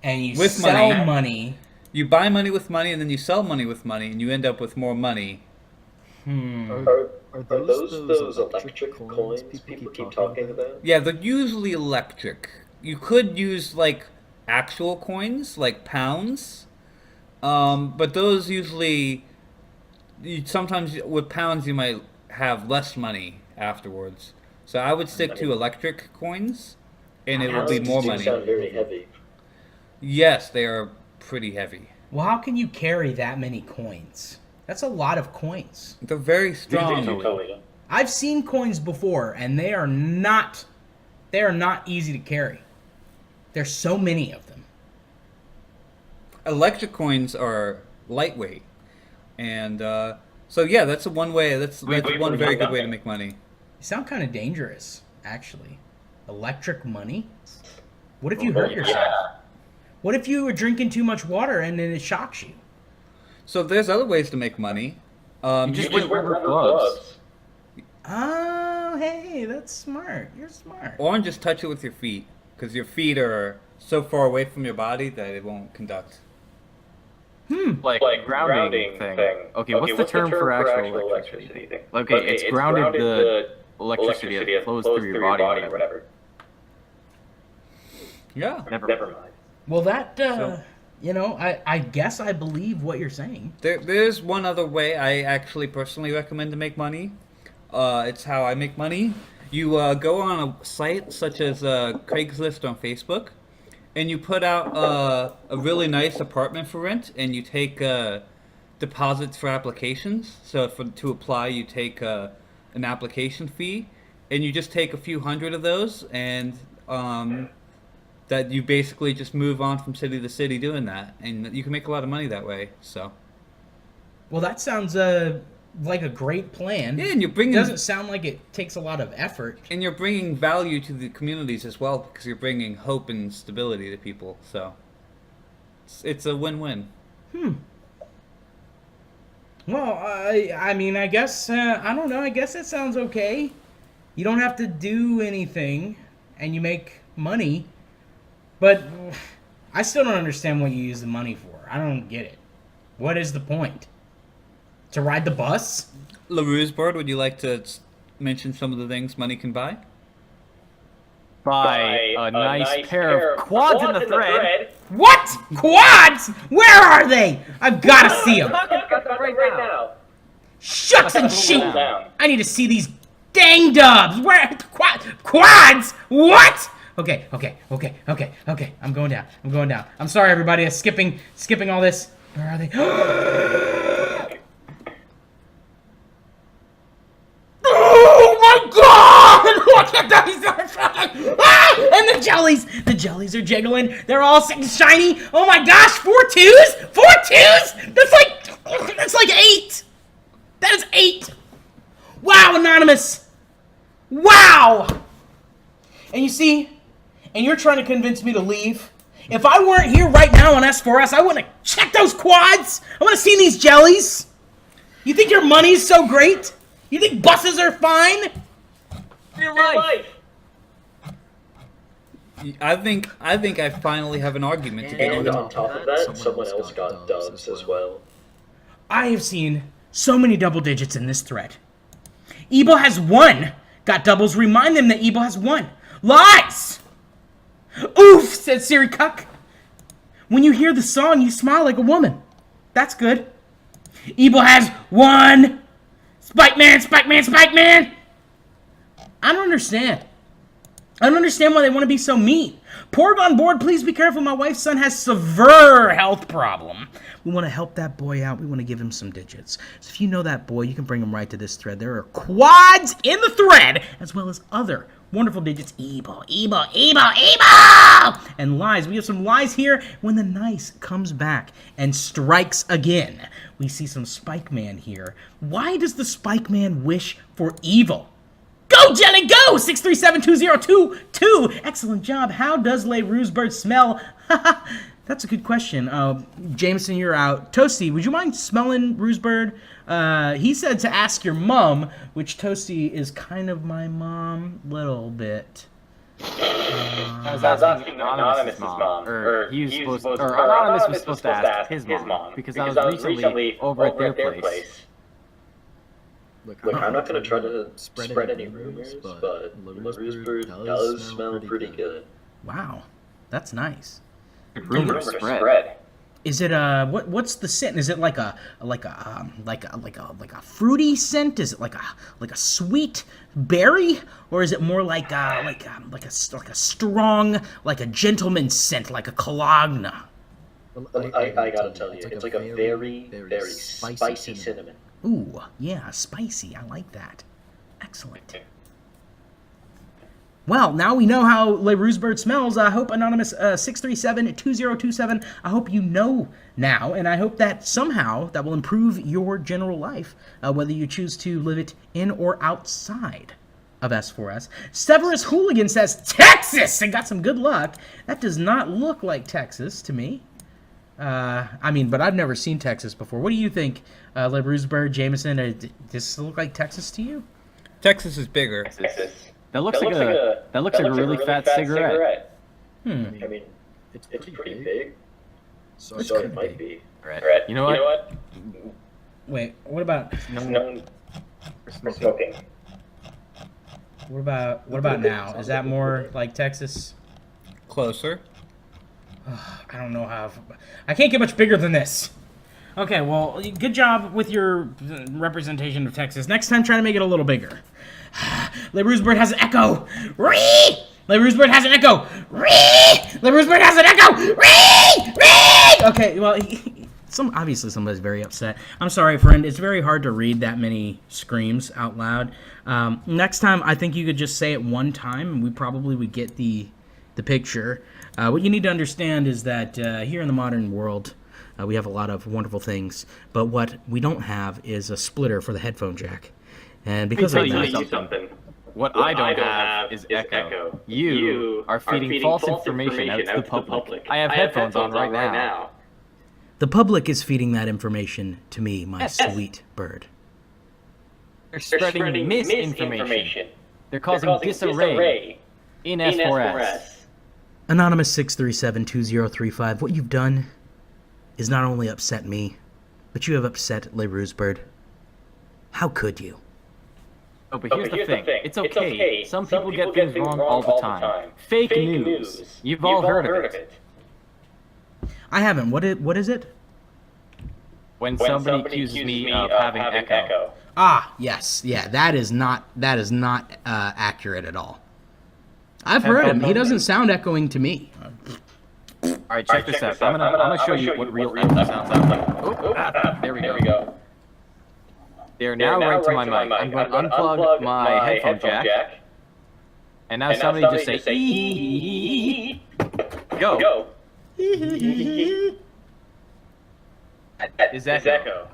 and you With sell money. You buy money with money, and then you sell money with money, and you end up with more money. Are those electric coins people keep talking about? Yeah, they're usually electric. You could use, like, actual coins, like pounds. But those usually... Sometimes with pounds you might have less money afterwards. So I would stick to electric coins, and it will be more money. Sound very heavy. Yes, they are pretty heavy. Well, how can you carry that many coins? That's a lot of coins. They're very strong. I've seen coins before, and they are not easy to carry. There's so many of them. Electric coins are lightweight, and so yeah, that's one way. That's one very good way to make money. You sound kind of dangerous, actually. Electric money? What if you hurt yourself? Yeah. What if you were drinking too much water and then it shocks you? So there's other ways to make money. You just wear rubber gloves. Oh, hey, that's smart. You're smart. Or just touch it with your feet, because your feet are so far away from your body that it won't conduct. Like grounding thing. Okay, what's the term for actual electricity? Okay, it's grounded the electricity that flows through your body or whatever. Yeah. Never mind. Well, that, I guess I believe what you're saying. There's one other way I actually personally recommend to make money. It's how I make money. You go on a site such as Craigslist on Facebook, and you put out a really nice apartment for rent, and you take deposits for applications. So to apply, you take an application fee, and you just take a few hundred of those, and that you basically just move on from city to city doing that, and you can make a lot of money that way. So, well, that sounds like a great plan. yeah, and you're bringing Doesn't sound like it takes a lot of effort. and you're bringing value to the communities as well, because you're bringing hope and stability to people. So, it's a win-win. Well, I mean, I guess I don't know. I guess that sounds okay. You don't have to do anything, and you make money. But I still don't understand what you use the money for. I don't get it. What is the point? To ride the bus? Ruse Bird, would you like to mention some of the things money can buy? Buy a nice pair of quads in the thread. What? Quads? Where are they? I've got to see them. Right now. Shucks and sheep. I need to see these dang dubs. Where? Quads? What? Okay. I'm going down. I'm sorry, everybody. I'm skipping all this. Where are they? Oh my God! Look at those! And the jellies! The jellies are jiggling. They're all shiny. Oh my gosh! 4 twos! 4 twos! That's like 8. That is 8. Wow, Anonymous. Wow. And you see, and you're trying to convince me to leave. If I weren't here right now on S4S, I wouldn't have checked those quads. I want to see these jellies. You think your money's so great? You think buses are fine? Your life. I think I finally have an argument to get And you. on top of that, someone else got dubs as well. I have seen so many double digits in this thread. Ebo has 1. Got doubles. Remind them that Ebo has 1. Lies! Oof, said Siri Cuck. When you hear the song, you smile like a woman. That's good. Ebo has 1. Spike man. I don't understand. I don't understand why they want to be so mean. Porg on board, please be careful. My wife's son has severe health problem. We want to help that boy out. We want to give him some digits. So if you know that boy, you can bring him right to this thread. There are quads in the thread, as well as other wonderful digits. Ebo. And lies. We have some lies here. When the nice comes back and strikes again, we see some Spike Man here. Why does the Spike Man wish for evil? Go, Jelly, go! 6372022. Excellent job. How does Ruse Bird smell? That's a good question. Jameson, you're out. Toasty, would you mind smelling Ruse Bird? He said to ask your mom, which Toasty is kind of my mom, little bit. I was asking Anonymous' mom. Or Anonymous was supposed to ask his mom. Because I was recently over at their place. Look, I'm not going to try to spread any rumors, but Ruse Bird does smell pretty good. Wow, that's nice. Rumor spread. Is it what's the scent? Is it like a fruity scent? Is it like a sweet berry, or is it more like a strong, like a gentleman's scent, like a cologne? I gotta tell you, it's like a very, very spicy cinnamon. Ooh, yeah, spicy. I like that. Excellent. Well, now we know how Le Ruse Bird smells. I hope Anonymous 637-2027, I hope you know now, and I hope that somehow that will improve your general life, whether you choose to live it in or outside of S4S. Severus Hooligan says, Texas! And got some good luck. That does not look like Texas to me. But I've never seen Texas before. What do you think, Le Ruse Bird, Jameson? Does this look like Texas to you? Texas is bigger. Texas. That looks like a really fat cigarette. I mean, it's pretty big. So it might be. You know what? Wait, what about known for smoking? What about now? Is that more like Texas? Closer. I don't know how. I can't get much bigger than this. Okay, well, good job with your representation of Texas. Next time, try to make it a little bigger. Le Ruse Bird has an echo. Ree! Le Ruse Bird has an echo. Ree! Le Ruse Bird has an echo. Ree! Ree! Okay, well, obviously somebody's very upset. I'm sorry, friend. It's very hard to read that many screams out loud. Next time, I think you could just say it one time, and we probably would get the picture. What you need to understand is that here in the modern world, we have a lot of wonderful things, but what we don't have is a splitter for the headphone jack. And because of that, what I don't have is echo. You are feeding false information out to the public. I have headphones on right now. The public is feeding that information to me, my sweet bird. They're spreading misinformation. They're causing disarray in S4S. Anonymous 637-2035, what you've done is not only upset me, but you have upset Le Ruse Bird. How could you? Oh, but here's the thing. It's okay. Some people get things wrong all the time. Fake news. You've all heard of it. I haven't. What is it? When somebody accuses me of having echo. Ah, yes. Yeah, that is not accurate at all. I've heard him. He doesn't sound echoing to me. All right, check this out. I'm gonna show you what real echo sounds like. There we go. They're now right to my mic. I'm going to unplug my headphone jack. And now somebody just say, "Eee." Go. That is echo.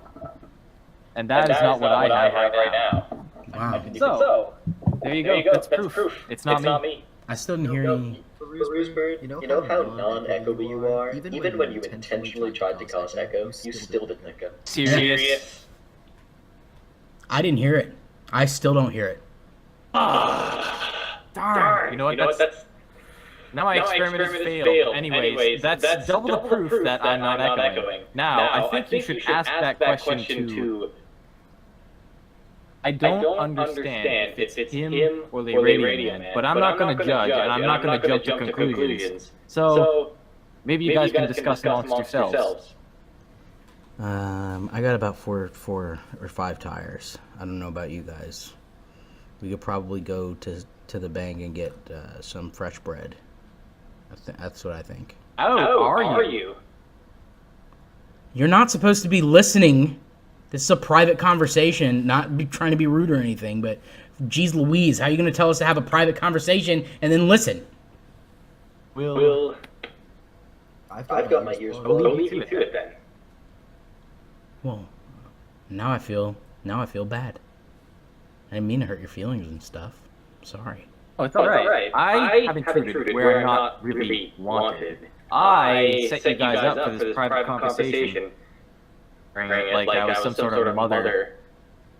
And that is not what I have right now. Wow. So, there you go. That's proof. It's not me. I still didn't hear any. Ruse Bird, you know how non-echoey you are? Even when you intentionally tried to cause echo, you still didn't echo. Serious? I didn't hear it. I still don't hear it. Darn. You know what? That's now my experiment has failed. Anyways, that's double the proof that I'm not echoing. Now, I think you should ask that question to... I don't understand if it's him or the Radioman, but I'm not going to judge, and I'm not going to jump to conclusions. So, maybe you guys can discuss amongst yourselves. I got about four or five tires. I don't know about you guys. We could probably go to the bank and get some fresh bread. That's what I think. Oh, are you? You're not supposed to be listening. This is a private conversation, not be trying to be rude or anything, but geez Louise, how are you going to tell us to have a private conversation and then listen? Will I've got my ears full. I'll leave you to it then. Well, now I feel bad. I didn't mean to hurt your feelings and stuff. I'm sorry. Oh, it's all right. I have intruded where I'm not really wanted. I set you guys up for this private conversation. Like I was some sort of mother.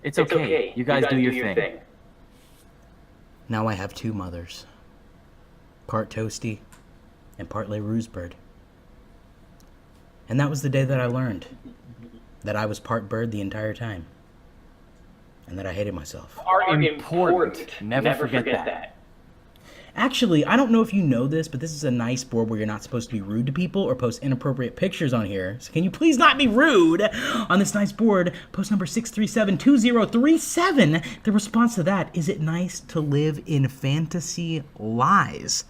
It's okay. You guys do your thing. Now I have two mothers. Part Toasty and partly Ruse Bird. And that was the day that I learned that I was part bird the entire time. And that I hated myself. Are important. Never forget that. Actually, I don't know if you know this, but this is a nice board where you're not supposed to be rude to people or post inappropriate pictures on here. So can you please not be rude on this nice board? Post number 6372037. The response to that, is it nice to live in fantasy lies?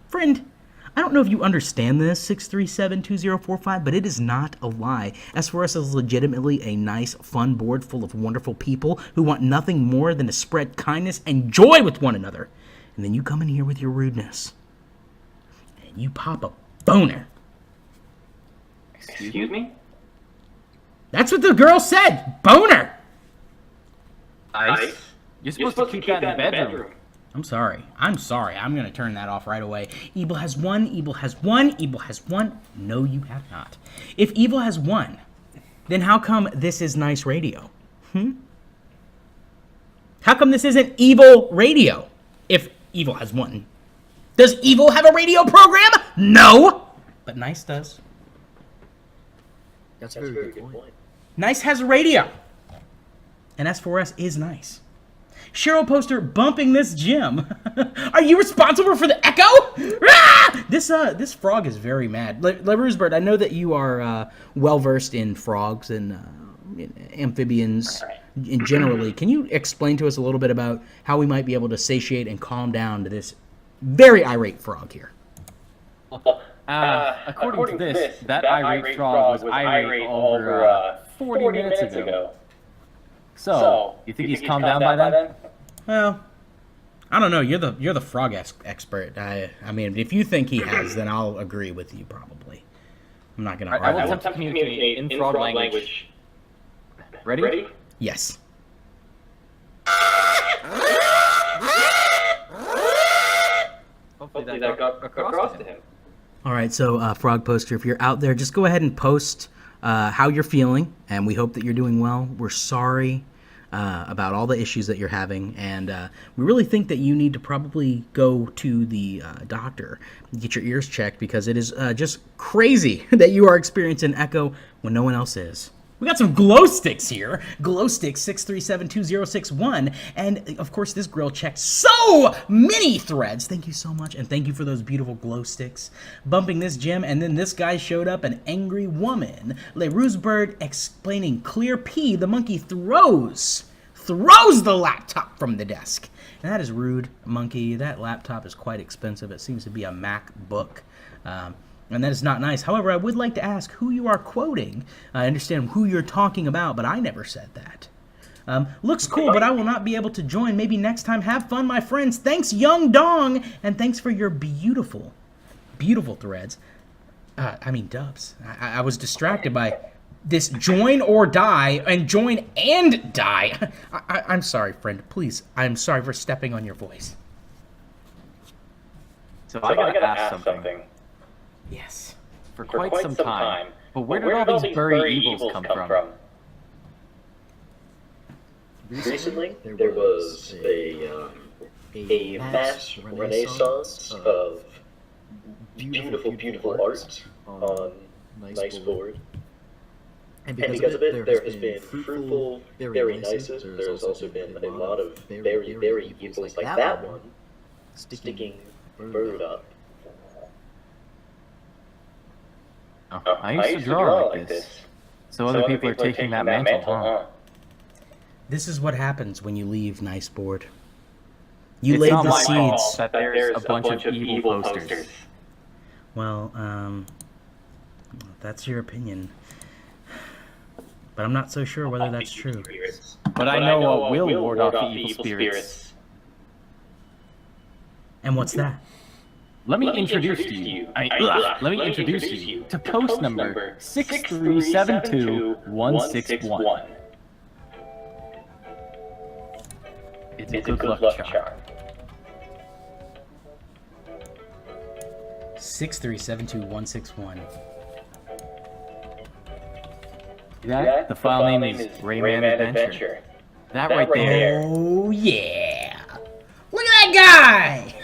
Friend, I don't know if you understand this, 6372045, but it is not a lie. S4S is legitimately a nice, fun board full of wonderful people who want nothing more than to spread kindness and joy with one another. And then you come in here with your rudeness. And you pop a boner. Excuse me? That's what the girl said! Boner! Nice. You're supposed to keep that in the bedroom. I'm sorry. I'm going to turn that off right away. Evil has won. Evil has won. Evil has won. No, you have not. If evil has won, then how come this is nice radio? How come this isn't evil radio? If evil has won. Does evil have a radio program? No! But nice does. That's a very good point. Nice has a radio. And S4S is nice. Cheryl Poster bumping this gym. Are you responsible for the echo? Ah! This frog is very mad. Ruse Bird, I know that you are well versed in frogs and amphibians generally. Can you explain to us a little bit about how we might be able to satiate and calm down to this very irate frog here? According to this, that irate frog was irate over 40 minutes ago. So, you think he's calmed down by then? Well, I don't know. You're the frog expert. I mean, if you think he has, then I'll agree with you probably. I'm not gonna argue. I will attempt to communicate in frog language. Ready? Yes. Hopefully that got across to him. All right, so Frog Poster, if you're out there, just go ahead and post how you're feeling, and we hope that you're doing well. We're sorry about all the issues that you're having, and we really think that you need to probably go to the doctor, get your ears checked, because it is just crazy that you are experiencing echo when no one else is. We got some glow sticks here. Glow sticks 6372061. And of course, this girl checked so many threads. Thank you so much. And thank you for those beautiful glow sticks. Bumping this gym. And then this guy showed up, an angry woman. Ruse Bird explaining clear P. The monkey throws the laptop from the desk. And that is rude, monkey. That laptop is quite expensive. It seems to be a MacBook. And that is not nice. However, I would like to ask who you are quoting. I understand who you're talking about, but I never said that. Looks cool, but I will not be able to join. Maybe next time. Have fun, my friends. Thanks, Young Dong. And thanks for your beautiful, beautiful threads. Dubs. I was distracted by this join or die, and join and die. I'm sorry, friend. Please, I'm sorry for stepping on your voice. So I gotta ask something. Yes. For quite some time. But where did all these buried evils come from? Recently, there was a mass renaissance of beautiful, beautiful art on Nice Board. And because of it, there has been fruitful, very nices. There's also been a lot of very, very evils like that one, sticking bird up. I used to draw like this. So other people are taking that mantle, huh? This is what happens when you leave Nice Board. You laid the seeds. That there's a bunch of evil posters. Well, that's your opinion. But I'm not so sure whether that's true. But I know what will ward off the evil spirits. And what's that? Let me introduce you to post number 6372161. It's a good luck charm. 6372161. That? The file name is Rayman Adventure. That right there. Oh, yeah. Look at that guy!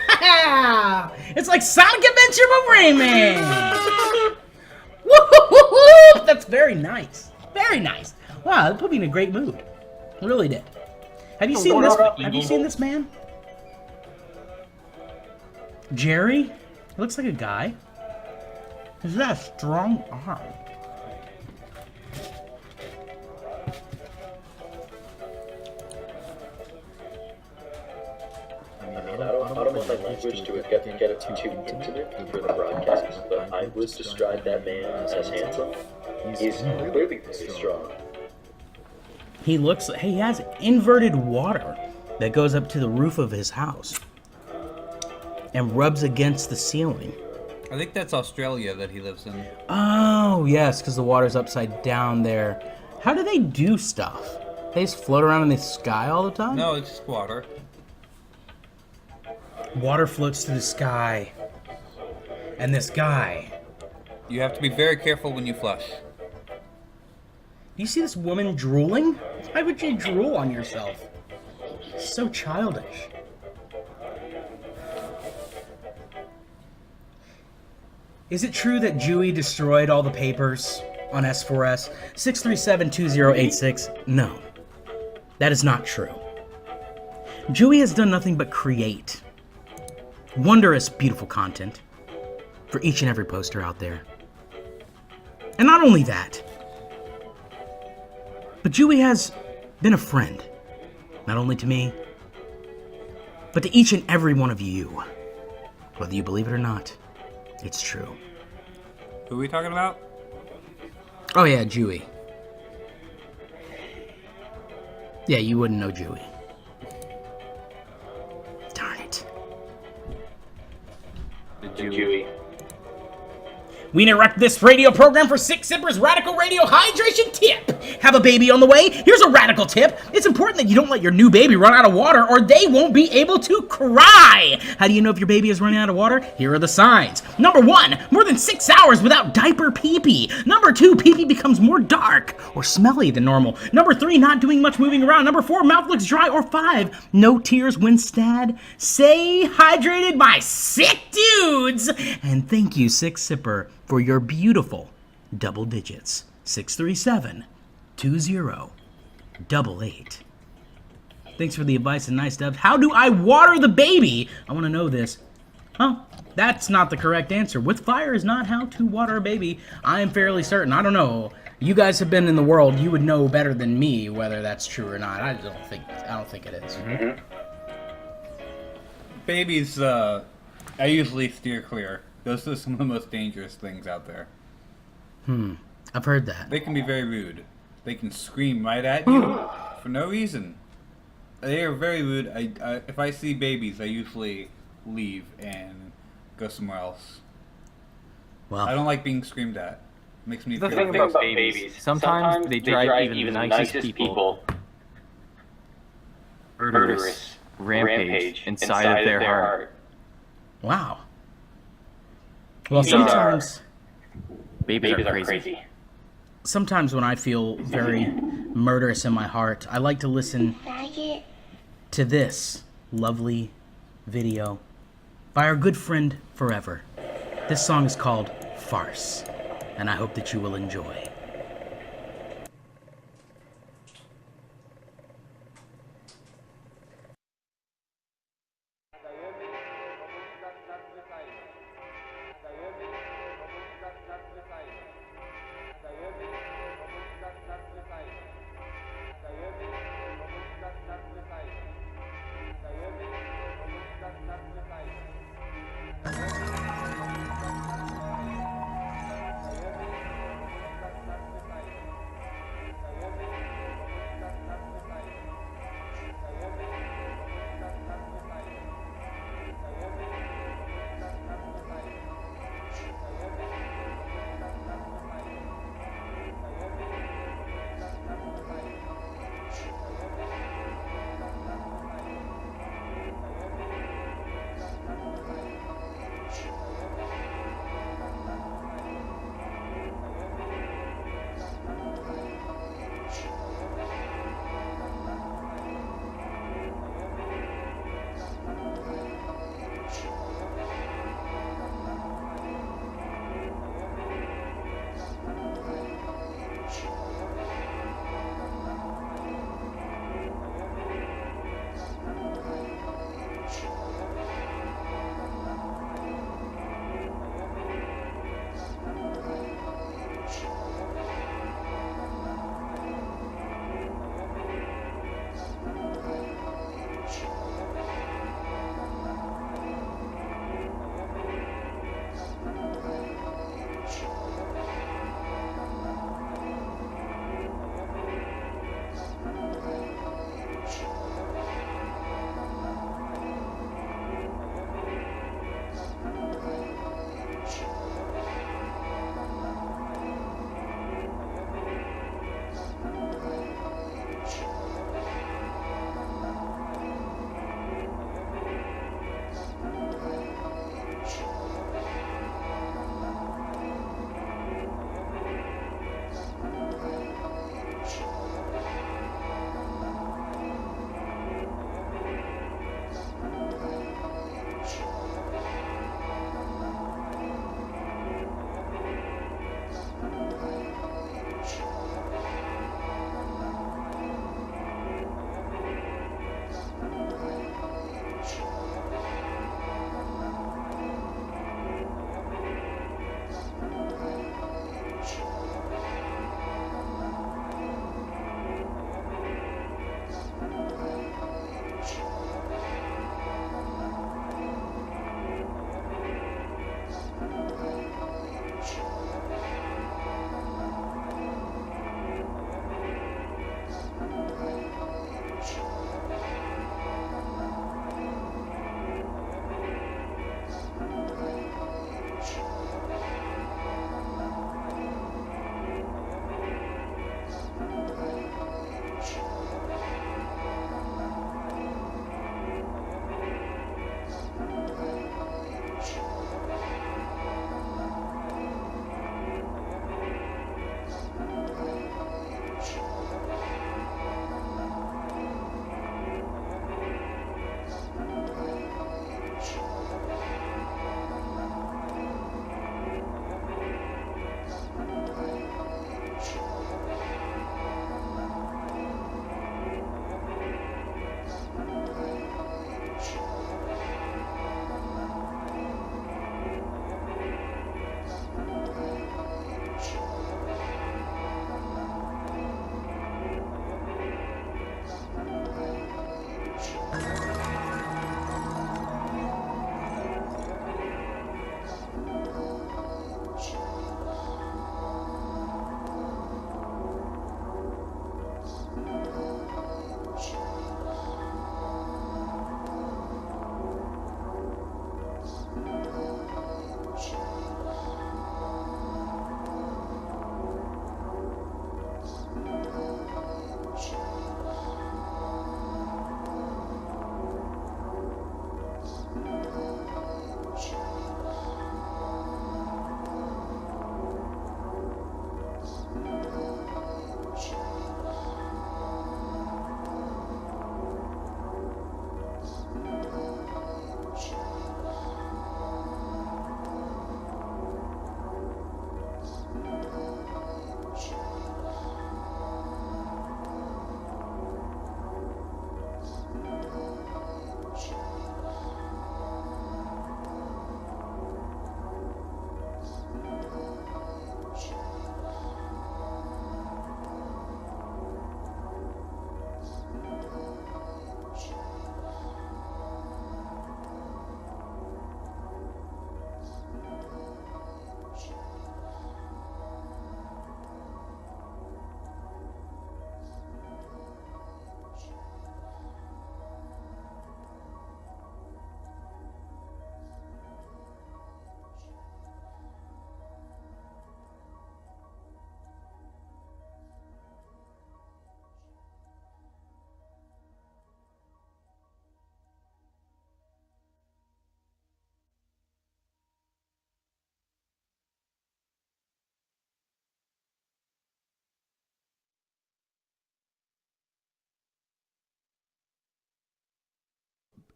It's like Sonic Adventure but Rayman! Woo-hoo-hoo-hoo! That's very nice. Very nice. Wow, that put me in a great mood. It really did. Have you seen this? Have you seen this man? Jerry? He looks like a guy. He's got a strong arm. I don't want my language to get it too intimate for the broadcast, but I would describe that man as handsome. He's clearly pretty strong. He looks, he has inverted water that goes up to the roof of his house and rubs against the ceiling. I think that's Australia that he lives in. Oh, yes, because the water's upside down there. How do they do stuff? They just float around in the sky all the time? No, it's just water. Water floats through the sky. And this guy. You have to be very careful when you flush. You see this woman drooling? Why would you drool on yourself? It's so childish. Is it true that Dewey destroyed all the papers on S4S? 6372086. No. That is not true. Dewey has done nothing but create wondrous, beautiful content for each and every poster out there. And not only that, but Dewey has been a friend, not only to me, but to each and every one of you. Whether you believe it or not, it's true. Who are we talking about? Oh yeah, Dewey. Yeah, you wouldn't know Dewey. Darn it. The Jewy. We interrupt this radio program for Six Sippers Radical Radio Hydration Tip. Have a baby on the way? Here's a radical tip. It's important that you don't let your new baby run out of water or they won't be able to cry. How do you know if your baby is running out of water? Here are the signs. Number 1, more than 6 hours without diaper pee-pee. Number 2, pee-pee becomes more dark or smelly than normal. Number 3, not doing much moving around. Number 4, mouth looks dry. Or 5, no tears when sad. Stay hydrated by sick dudes. And thank you, Six Sipper, for your beautiful double digits. 637-2088. Thanks for the advice and nice stuff. How do I water the baby? I want to know this. Huh? That's not the correct answer. With fire is not how to water a baby. I am fairly certain. I don't know. You guys have been in the world. You would know better than me whether that's true or not. I don't think it is. Mm-hmm. Babies, I usually steer clear. Those are some of the most dangerous things out there. I've heard that. They can be very rude. They can scream right at you for no reason. They are very rude. If I see babies, I usually leave and go somewhere else. Well, I don't like being screamed at. It makes me The feel thing about babies, sometimes they drive even the nicest people murderous rampage inside of their heart. wow. Well, sometimes Babies are crazy. sometimes when I feel very murderous in my heart, I like to listen to this lovely video by our good friend Forever. This song is called Farce, and I hope that you will enjoy.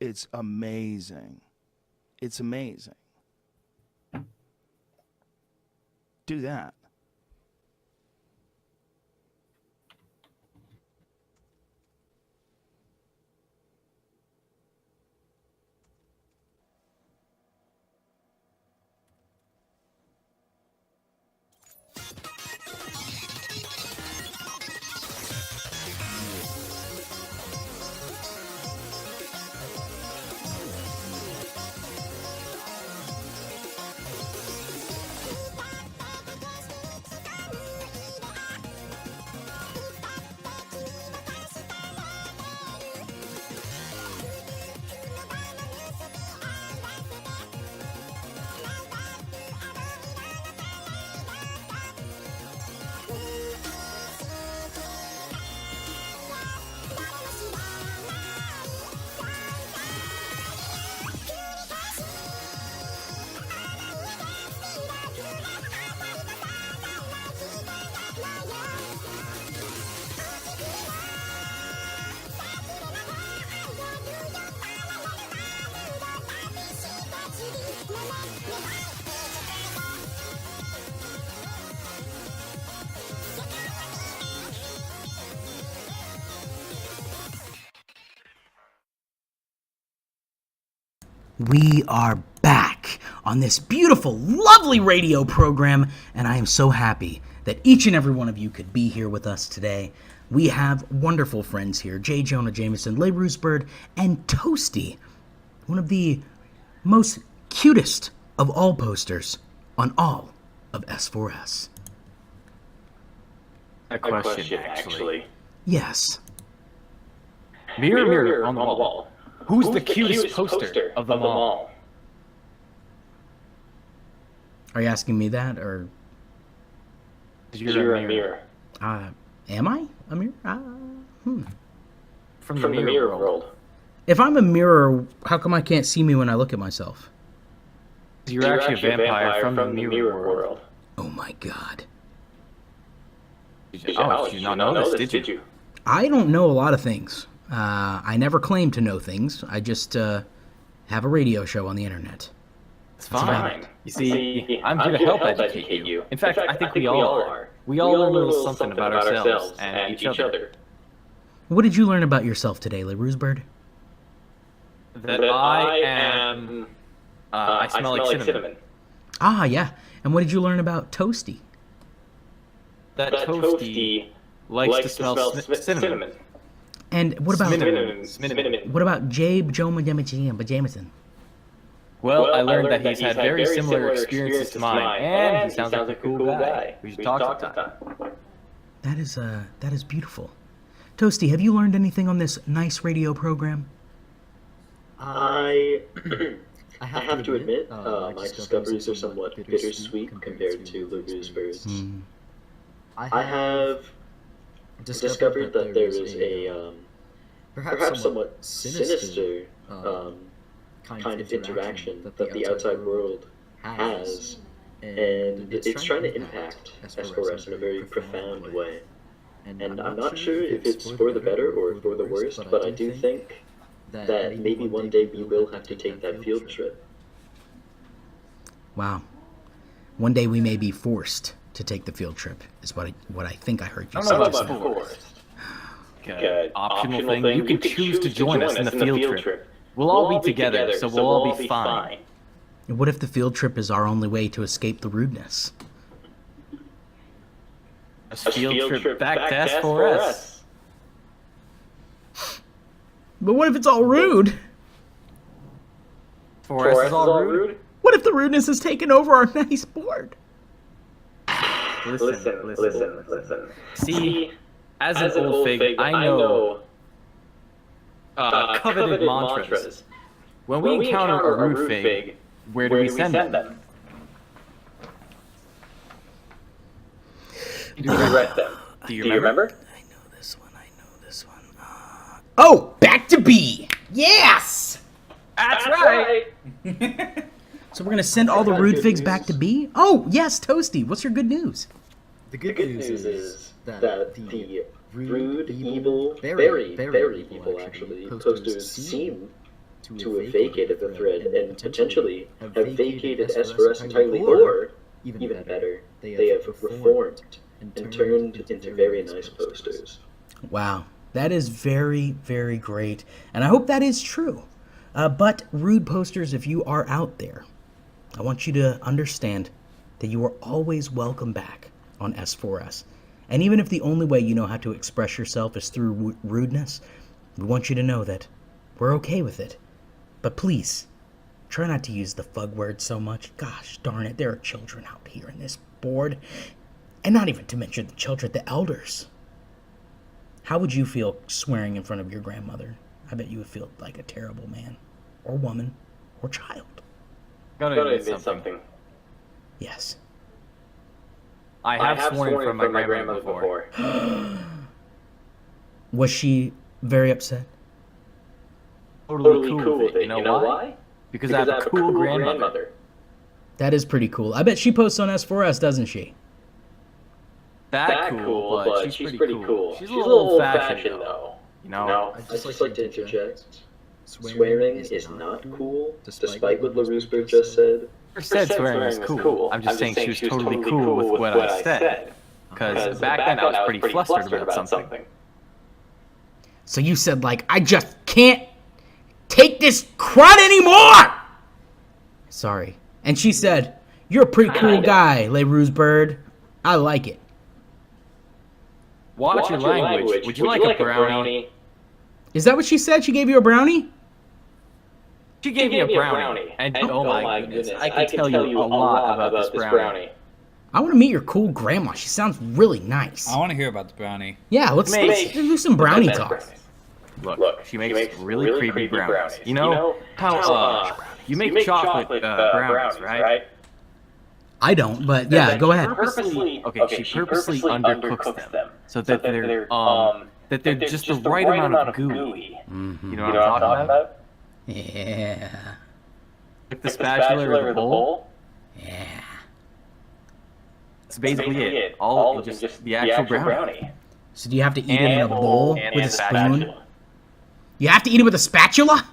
It's amazing. It's amazing. Do that. We are back on this beautiful, lovely radio program, and I am so happy that each and every one of you could be here with us today. We have wonderful friends here, J Jonah Jameson, Ruse Bird, and Toasty, one of the most cutest of all posters on all of S4S. A question, actually. Yes. Mirror, mirror on the wall. Who's the cutest poster of them all? Are you asking me that, or? You're a mirror. Am I a mirror? From the mirror world. If I'm a mirror, how come I can't see me when I look at myself? You're actually a vampire from the mirror world. Oh my god. Did you not know this, did you? I don't know a lot of things. I never claim to know things. I just have a radio show on the internet. It's fine. You see, I'm here to help educate you. In fact, I think we all are. We all learn a little something about ourselves and each other. What did you learn about yourself today, Ruse Bird? That I am... I smell like cinnamon. Ah, yeah. And what did you learn about Toasty? That Toasty likes to smell cinnamon. And what about Cinnamon. what about J Jonah Jameson? Well, I learned that he's had very similar experiences to mine, and he sounds like a cool guy. We should talk sometime. That is beautiful. Toasty, have you learned anything on this nice radio program? I have to admit, my discoveries are somewhat bittersweet compared to Ruse Bird's. I have discovered that there is a perhaps somewhat sinister kind of interaction that the outside world has, and it's trying to impact S4S in a very profound way. And I'm not sure if it's for the better or for the worse, but I do think that maybe one day we will have to take that field trip. Wow. One day we may be forced to take the field trip, is what I think I heard you say just now. Okay. Optional thing. You can choose to join us in the field trip. We'll all be together, so we'll all be fine. And what if the field trip is our only way to escape the rudeness? A field trip back to S4S. But what if it's all rude? 4S is all rude? What if the rudeness has taken over our nice board? Listen. See, as an old fig, I know coveted mantras. When we encounter a rude fig, where do we send them? Do we write them? Do you remember? I know this one. Oh, back to B! Yes! That's right! So we're going to send all the rude figs back to B? Oh, yes, Toasty. What's your good news? The good news is that the rude, evil, very, very evil, actually, posters seem to have vacated the thread and potentially have vacated S4S entirely, or, even better, they have reformed and turned into very nice posters. Wow, that is very, very great, and I hope that is true. But rude posters, if you are out there, I want you to understand that you are always welcome back on S4S. And even if the only way you know how to express yourself is through rudeness, we want you to know that we're okay with it. But please, try not to use the fug word so much. Gosh darn it, there are children out here in this board. And not even to mention the children, the elders. How would you feel swearing in front of your grandmother? I bet you would feel like a terrible man, or woman, or child. Gotta admit something. Yes. I have sworn in front of my grandmother before. Was she very upset? Totally cool with it. You know why? Because I have a cool grandmother. That is pretty cool. I bet she posts on S4S, doesn't she? That cool, but she's pretty cool. She's a little old-fashioned, though. You know? I'd just like to interject. Swearing is not cool, despite what Ruse Bird just said. I said swearing was cool. I'm just saying she was totally cool with what I said. Because back then I was pretty flustered about something. So you said, like, I just can't take this crud anymore! Sorry. And she said, you're a pretty cool guy, Ruse Bird. I like it. Watch your language. Would you like a brownie? Is that what she said? She gave you a brownie? She gave me a brownie. And oh my goodness, I can tell you a lot about this brownie. I want to meet your cool grandma. She sounds really nice. I want to hear about the brownie. Yeah, let's do some brownie talk. Look, she makes really creepy brownies. You know how you make chocolate brownies, right? I don't, but yeah, go ahead. She purposely undercooks them so that they're just the right amount of gooey. Mm-hmm. You know what I'm talking about? Yeah. Like the spatula or the bowl? Yeah. That's basically it. All of just the actual brownie. So do you have to eat it in a bowl with a spoon? You have to eat it with a spatula?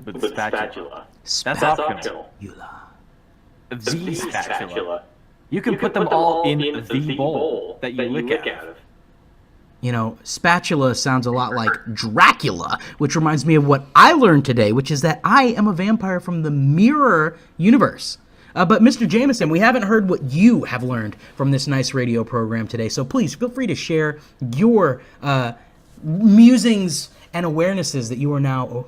With the spatula. That's optional. The spatula. You can put them all in the bowl that you lick out of. You know, spatula sounds a lot like Dracula, which reminds me of what I learned today, which is that I am a vampire from the Mirror universe. But Mr. Jameson, we haven't heard what you have learned from this nice radio program today, so please feel free to share your musings and awarenesses that you are now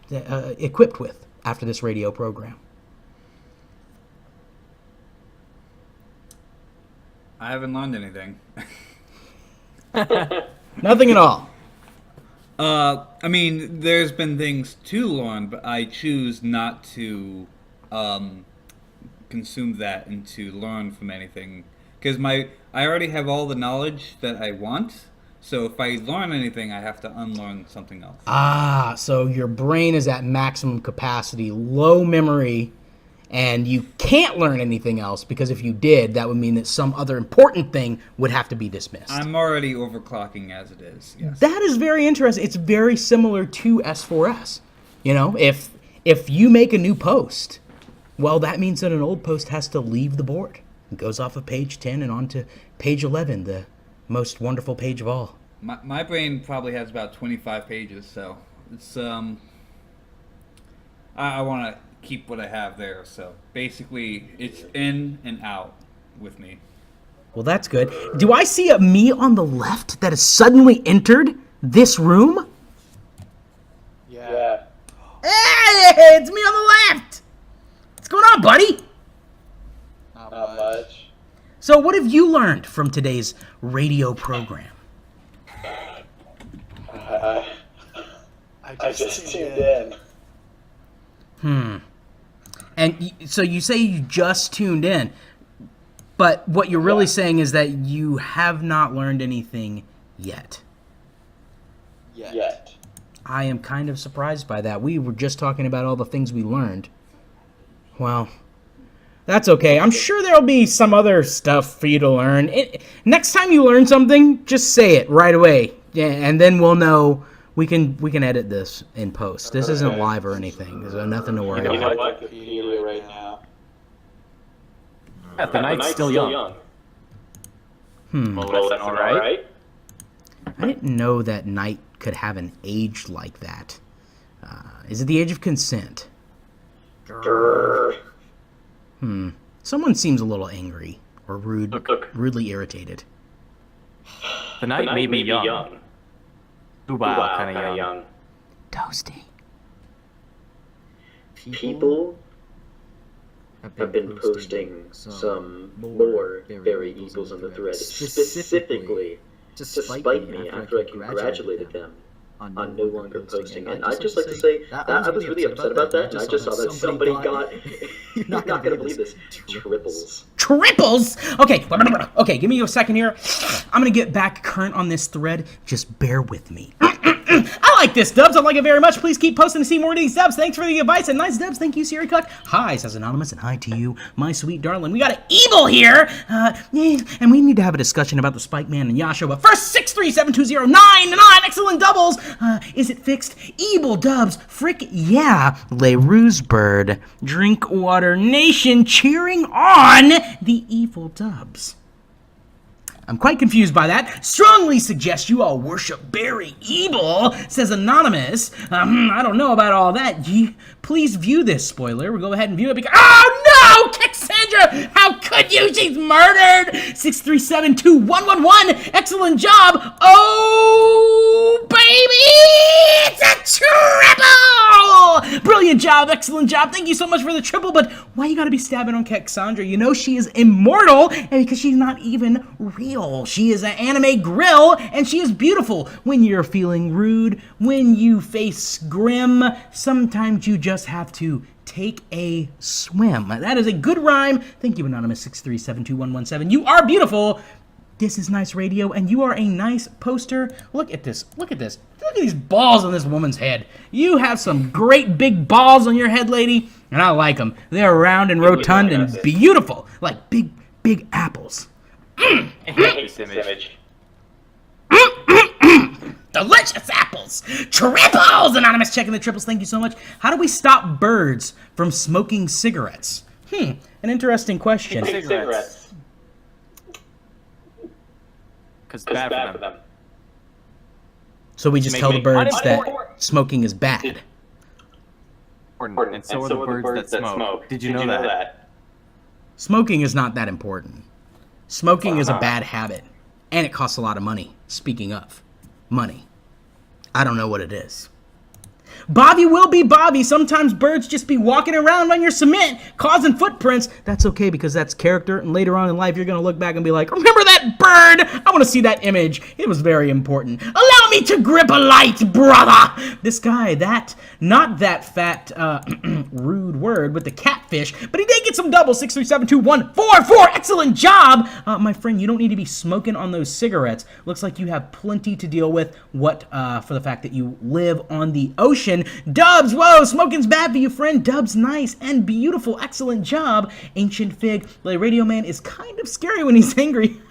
equipped with after this radio program. I haven't learned anything. Nothing at all. I mean, there's been things to learn, but I choose not to consume that and to learn from anything. Because I already have all the knowledge that I want, so if I learn anything, I have to unlearn something else. Ah, so your brain is at maximum capacity, low memory, and you can't learn anything else, because if you did, that would mean that some other important thing would have to be dismissed. I'm already overclocking as it is, yes. That is very interesting. It's very similar to S4S. You know, if you make a new post, well, that means that an old post has to leave the board. It goes off of page 10 and on to page 11, the most wonderful page of all. My brain probably has about 25 pages, so it's I want to keep what I have there, so basically it's in and out with me. Well, that's good. Do I see a me on the left that has suddenly entered this room? Yeah. Hey, it's me on the left! What's going on, buddy? Not much. So what have you learned from today's radio program? I just tuned in. And so you say you just tuned in, but what you're really saying is that you have not learned anything yet. Yet. I am kind of surprised by that. We were just talking about all the things we learned. Well, that's okay. I'm sure there'll be some other stuff for you to learn. Next time you learn something, just say it right away, and then we'll know We can edit this in post. This isn't live or anything. There's nothing to worry about. Wikipedia right now. Yeah, the night's still young. Well, that's all right. I didn't know that night could have an age like that. Is it the age of consent? Someone seems a little angry or rudely irritated. The night may be young. Wow, kind of young. Toasty. People have been posting some more very evils on the thread, specifically to spite me after I congratulated them on no longer posting. And I'd just like to say that I was really upset about that, and I just saw that somebody got, you're not going to believe this, triples. Triples? Okay, give me a second here. I'm going to get back current on this thread. Just bear with me. I like this, Dubs. I like it very much. Please keep posting to see more of these Dubs. Thanks for the advice and nice Dubs. Thank you, Siri Cook. Hi, says Anonymous, and hi to you, my sweet darling. We got an evil here, and we need to have a discussion about the Spike Man and Yasha. But first, 6372099, excellent doubles. Is it fixed? Evil Dubs. Frick yeah. Ruse Bird. Drink Water Nation cheering on the evil Dubs. I'm quite confused by that. Strongly suggest you all worship Barry Evil, says Anonymous. I don't know about all that. Please view this spoiler. We'll go ahead and view it because... Oh, no! Cassandra! How could you? She's murdered! 6372111. Excellent job. Oh, baby! It's a triple! Brilliant job. Excellent job. Thank you so much for the triple, but why you gotta be stabbing on Cassandra? You know she is immortal, and because she's not even real. She is an anime grill, and she is beautiful. When you're feeling rude, when you face grim, sometimes you just have to take a swim. That is a good rhyme. Thank you, Anonymous 6372117. You are beautiful. This is nice radio, and you are a nice poster. Look at this. Look at this. Look at these balls on this woman's head. You have some great big balls on your head, lady, and I like them. They're round and rotund and beautiful, like big, big apples. I hate this image. Delicious apples! Triples! Anonymous checking the triples, thank you so much. How do we stop birds from smoking cigarettes? An interesting question. Cigarettes. Because it's bad for them. So we just tell the birds that smoking is bad. And so are the birds that smoke. Did you know that? Smoking is not that important. Smoking is a bad habit, and it costs a lot of money. Speaking of money, I don't know what it is. Bobby will be Bobby. Sometimes birds just be walking around on your cement, causing footprints. That's okay because that's character, and later on in life, you're going to look back and be like, remember that bird? I want to see that image. It was very important. Allow me to grip a light, brother. This guy, not that fat, rude word with the catfish, but he did get some doubles. 6372144. Excellent job. My friend, you don't need to be smoking on those cigarettes. Looks like you have plenty to deal with for the fact that you live on the ocean. Dubs, whoa, smoking's bad for you, friend. Dubs, nice and beautiful. Excellent job. Ancient Fig. The Radioman is kind of scary when he's angry.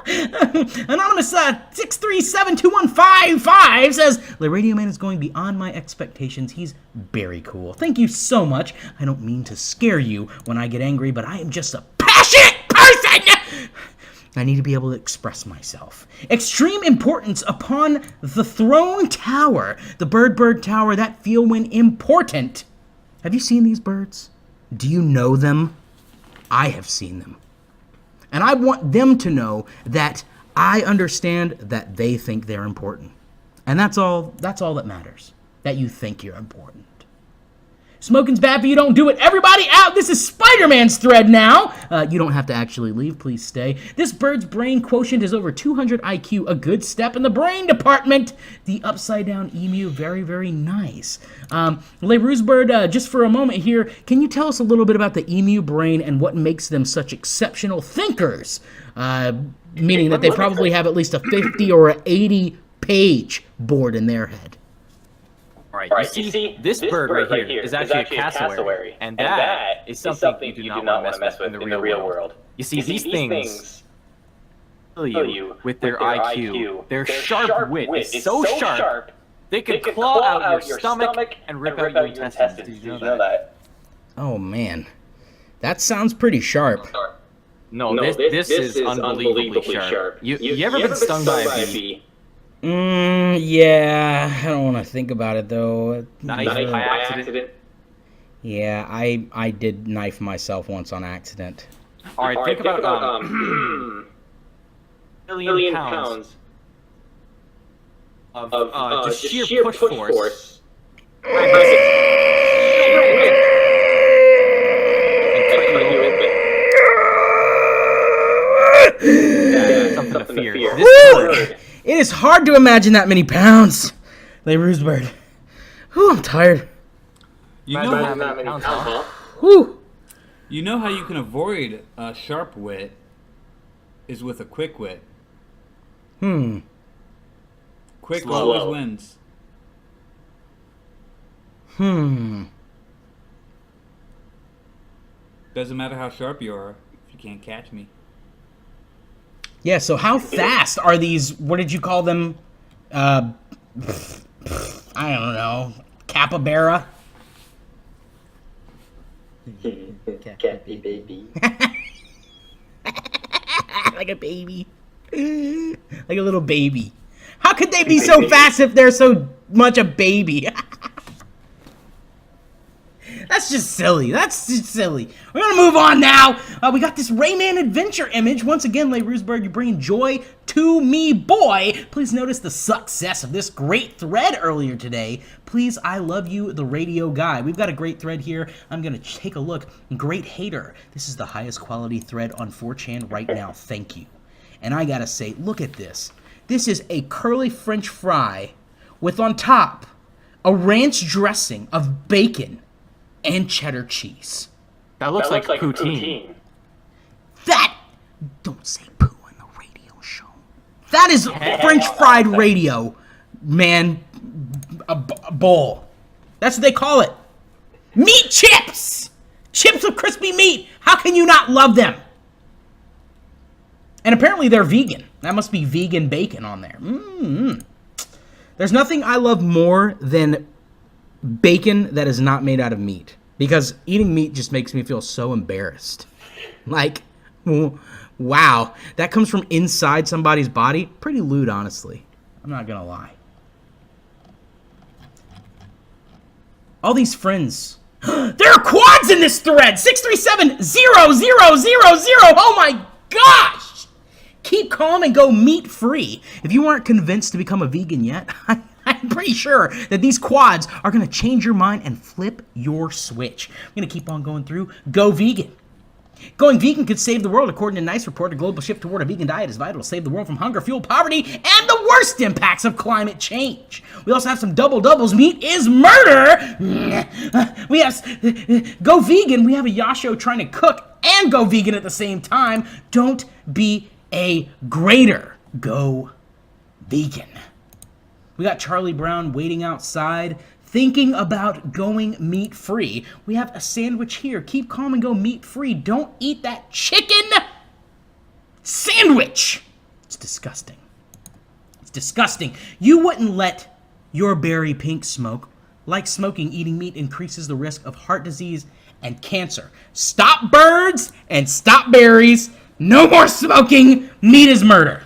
Anonymous 6372155 says, the Radioman is going beyond my expectations. He's very cool. Thank you so much. I don't mean to scare you when I get angry, but I am just a passionate person. I need to be able to express myself. Extreme importance upon the throne tower. The bird tower, that feel when important. Have you seen these birds? Do you know them? I have seen them. And I want them to know that I understand that they think they're important. And that's all that matters. That you think you're important. Smoking's bad for you, don't do it. Everybody out! This is Spider-Man's thread now! You don't have to actually leave, please stay. This bird's brain quotient is over 200 IQ, a good step in the brain department. The upside-down emu, very, very nice. Ruse Bird, just for a moment here, can you tell us a little bit about the emu brain and what makes them such exceptional thinkers? Meaning that they probably have at least a 50 or an 80 page board in their head. Right. You see, this bird right here is actually a cassowary, and that is something you do not want to mess with in the real world. You see, these things you with their IQ. Their sharp wit is so sharp, they could claw out your stomach and rip out your intestines. Did you know that? Oh, man. That sounds pretty sharp. No, this is unbelievably sharp. You ever been stung by a bee? Yeah. I don't want to think about it, though. Knife by accident? Yeah, I did knife myself once on accident. Alright, think about million pounds of just sheer push force. Something to fear. It is hard to imagine that many pounds. Ruse Bird. Whew, I'm tired. You know how many pounds, huh? Whew. You know how you can avoid a sharp wit is with a quick wit. Quick always wins. Doesn't matter how sharp you are if you can't catch me. Yeah, so how fast are these, what did you call them? I don't know. Capybara? Cappy baby. Like a baby. Like a little baby. How could they be so fast if they're so much a baby? That's just silly. That's just silly. We're going to move on now. We got this Rayman Adventure image. Once again, Ruse Bird, you're bringing joy to me, boy. Please notice the success of this great thread earlier today. Please, I love you, the radio guy. We've got a great thread here. I'm going to take a look. Great hater. This is the highest quality thread on 4chan right now. Thank you. And I got to say, look at this. This is a curly French fry with on top a ranch dressing of bacon and cheddar cheese. That looks like poutine. That, don't say poo in the radio show. That is French fried radio, man, a bowl. That's what they call it. Meat chips! Chips with crispy meat. How can you not love them? And apparently they're vegan. That must be vegan bacon on there. There's nothing I love more than bacon that is not made out of meat, because eating meat just makes me feel so embarrassed. Like, wow, that comes from inside somebody's body. Pretty lewd, honestly. I'm not gonna lie. All these friends. There are quads in this thread. 637-0000. Oh my gosh. Keep calm and go meat free. If you aren't convinced to become a vegan yet, I'm pretty sure that these quads are going to change your mind and flip your switch. I'm going to keep on going through. Go vegan. Going vegan could save the world. According to NICE report, a global shift toward a vegan diet is vital to save the world from hunger, fuel, poverty, and the worst impacts of climate change. We also have some double doubles. Meat is murder. We have go vegan. We have a Yasho trying to cook and go vegan at the same time. Don't be a grater. Go vegan. We got Charlie Brown waiting outside, thinking about going meat-free. We have a sandwich here. Keep calm and go meat-free. Don't eat that chicken sandwich. It's disgusting. It's disgusting. You wouldn't let your berry pink smoke. Like smoking, eating meat increases the risk of heart disease and cancer. Stop birds and stop berries. No more smoking. Meat is murder.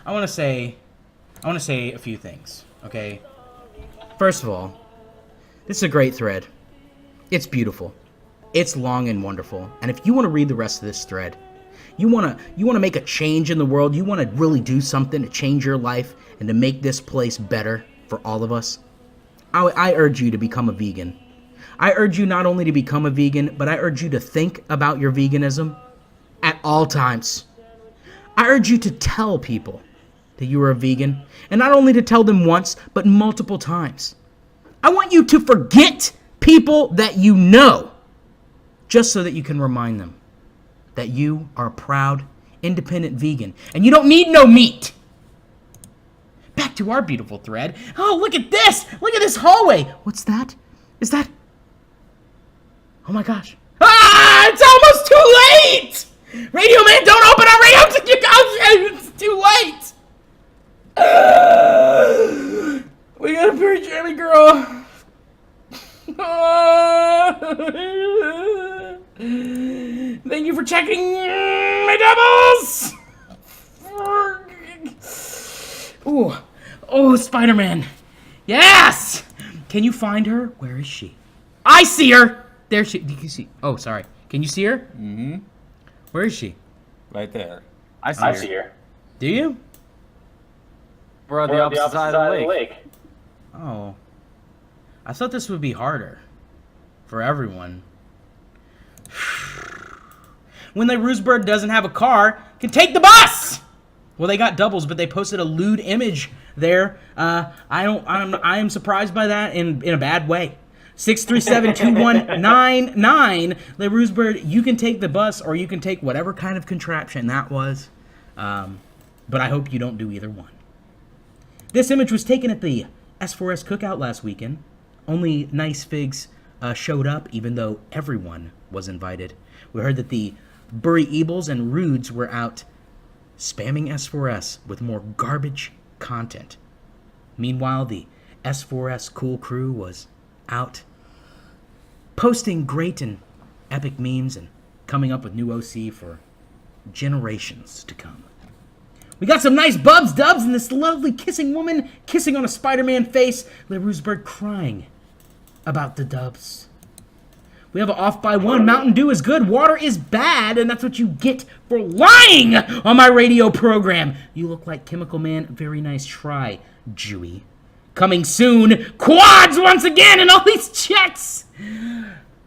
I want to say a few things, okay? First of all, this is a great thread. It's beautiful. It's long and wonderful. And if you want to read the rest of this thread, you want to make a change in the world, you want to really do something to change your life and to make this place better for all of us, I urge you to become a vegan. I urge you not only to become a vegan, but I urge you to think about your veganism at all times. I urge you to tell people that you are a vegan, and not only to tell them once, but multiple times. I want you to forget people that you know, just so that you can remind them that you are a proud, independent vegan, and you don't need no meat. Back to our beautiful thread. Oh, look at this! Look at this hallway! What's that? Is that... Oh my gosh. Ah! It's almost too late! Radio Man, don't open our radio till you go. It's too late. We got a very jammy girl. Thank you for checking my doubles. Ooh. Oh, Spider-Man. Yes. Can you find her? Where is she? I see her. There she. Do you see? Oh, sorry. Can you see her? Mm-hmm. Where is she? Right there. I see her. Do you? We're on the opposite side of the lake. Oh. I thought this would be harder. For everyone. When the Ruse Bird doesn't have a car, can take the bus! Well, they got doubles, but they posted a lewd image there. I am surprised by that in a bad way. 637-2199. Le Ruse Bird, you can take the bus or you can take whatever kind of contraption that was. But I hope you don't do either one. This image was taken at the S4S cookout last weekend. Only Nice Figs showed up, even though everyone was invited. We heard that the Bury Ebles and Rudes were out spamming S4S with more garbage content. Meanwhile, the S4S cool crew was out posting great and epic memes and coming up with new OC for generations to come. We got some nice bubs dubs and this lovely kissing woman kissing on a Spider-Man face. Le Ruse Bird crying about the dubs. We have an off by one. Mountain Dew is good. Water is bad. And that's what you get for lying on my radio program. You look like Chemical Man. Very nice try, Jewy. Coming soon. Quads once again and all these checks.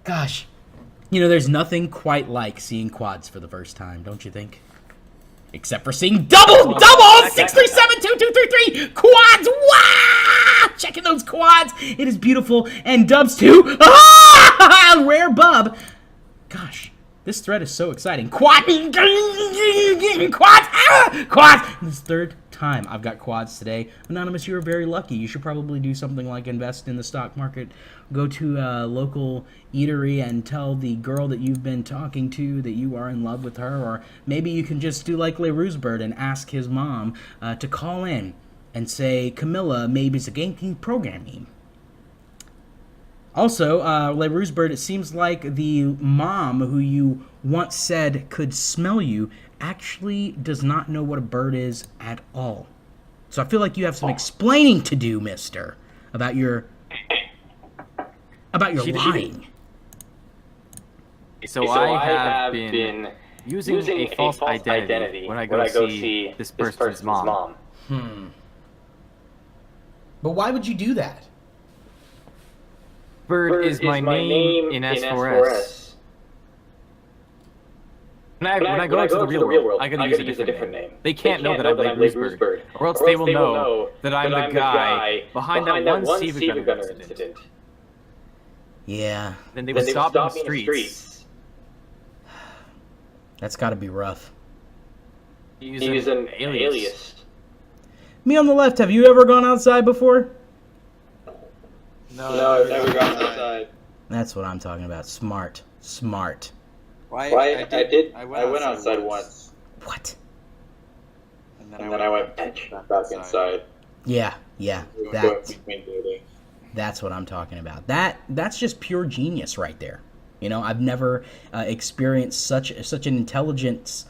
Gosh. You know, there's nothing quite like seeing quads for the first time, don't you think? Except for seeing doubles! 637-2233! Quads! Wow! Checking those quads. It is beautiful. And dubs too. Ah! Rare bub. Gosh, this thread is so exciting. Quad! Quads! Ah! Quads! This third time I've got quads today. Anonymous, you are very lucky. You should probably do something like invest in the stock market. Go to a local eatery and tell the girl that you've been talking to that you are in love with her. Or maybe you can just do like Le Ruse Bird and ask his mom to call in and say, Camilla, maybe it's a gaming programming. Also, Le Ruse Bird, it seems like the mom who you once said could smell you actually does not know what a bird is at all. So I feel like you have some explaining to do, mister, about your lying. So I have been using a false identity when I go see this person's mom. But why would you do that? Bird is my name in S4S. When I go into the real world, I gotta use a different name. They can't know that I'm Le Ruse Bird, or else they will know that I'm the guy behind that one Seaver Gunner incident. Yeah. Then they would stop in the streets. That's gotta be rough. Use an alias. Me on the left, have you ever gone outside before? No, I've never gone outside. That's what I'm talking about. Smart. I went outside once. What? And then I went back inside. Yeah. That's what I'm talking about. That's just pure genius right there. You know, I've never experienced such an intelligence,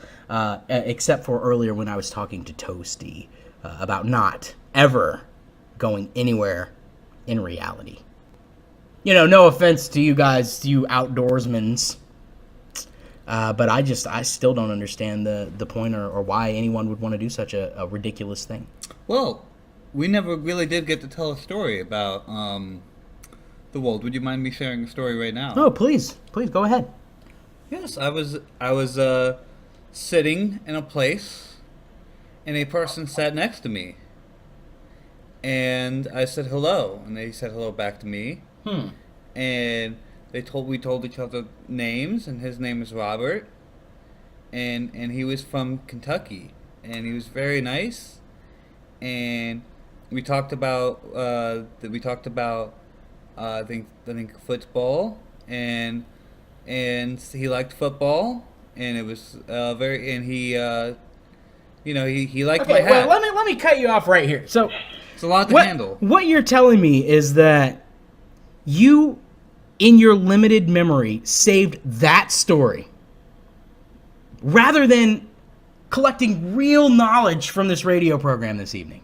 except for earlier when I was talking to Toasty about not ever going anywhere in reality. You know, no offense to you guys, you outdoorsmans, but I still don't understand the point or why anyone would want to do such a ridiculous thing. Well, we never really did get to tell a story about the world. Would you mind me sharing a story right now? Oh, please go ahead. Yes, I was sitting in a place, and a person sat next to me, and I said hello, and they said hello back to me. And we told each other names, and his name is Robert, and he was from Kentucky, and he was very nice, and we talked about I think football, and he liked football, and it was and he he liked my Okay, hat. well, let me cut you off right here. So It's a lot to handle. What you're telling me is that you, in your limited memory, saved that story rather than collecting real knowledge from this radio program this evening.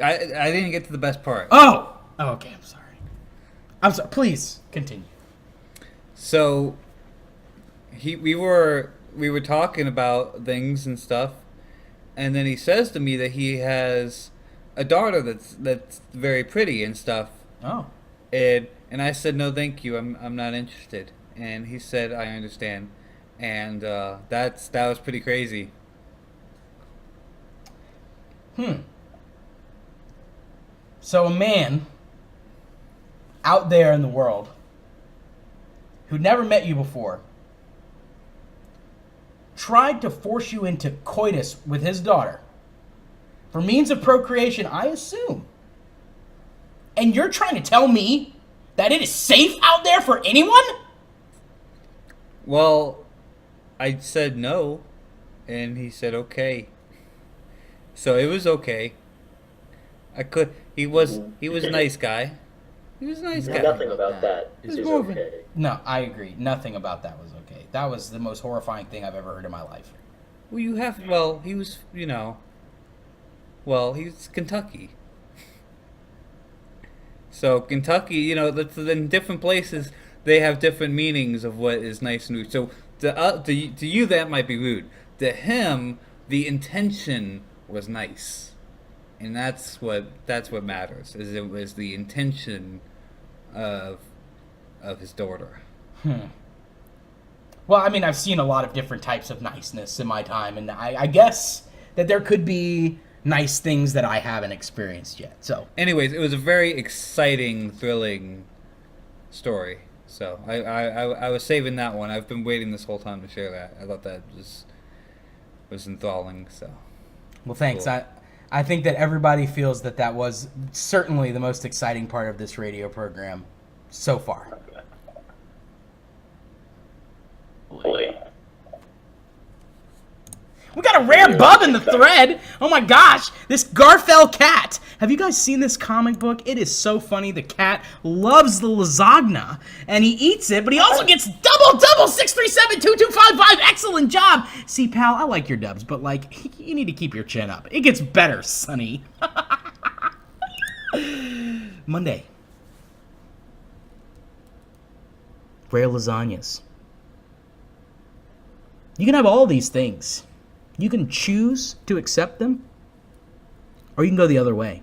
I didn't get to the best part. Oh, okay. I'm sorry. Please continue. So we were talking about things and stuff, and then he says to me that he has a daughter that's very pretty and stuff. Oh. And I said, no, thank you. I'm not interested. And he said, I understand. And that was pretty crazy. So a man out there in the world who'd never met you before tried to force you into coitus with his daughter for means of procreation, I assume. And you're trying to tell me that it is safe out there for anyone? Well, I said no, and he said okay. So it was okay. He was a nice guy. He was a nice guy. Nothing about that is okay. No, I agree. Nothing about that was okay. That was the most horrifying thing I've ever heard in my life. Well, he was, he's Kentucky. So Kentucky, in different places, they have different meanings of what is nice and rude. So to you, that might be rude. To him, the intention was nice. And that's what matters, is it was the intention of his daughter. Well, I mean, I've seen a lot of different types of niceness in my time, and I guess that there could be nice things that I haven't experienced yet. So, anyways, it was a very exciting, thrilling story. So I was saving that one. I've been waiting this whole time to share that. I thought that was enthralling. So, well, thanks. Cool. I think that everybody feels that was certainly the most exciting part of this radio program so far. We got a rare bub in the thread. Oh my gosh, this Garfell cat. Have you guys seen this comic book? It is so funny. The cat loves the lasagna, and he eats it, but he also gets double 637-2255. Excellent job. See, pal, I like your dubs, but you need to keep your chin up. It gets better, Sonny. Monday. Rare lasagnas. You can have all these things. You can choose to accept them, or you can go the other way.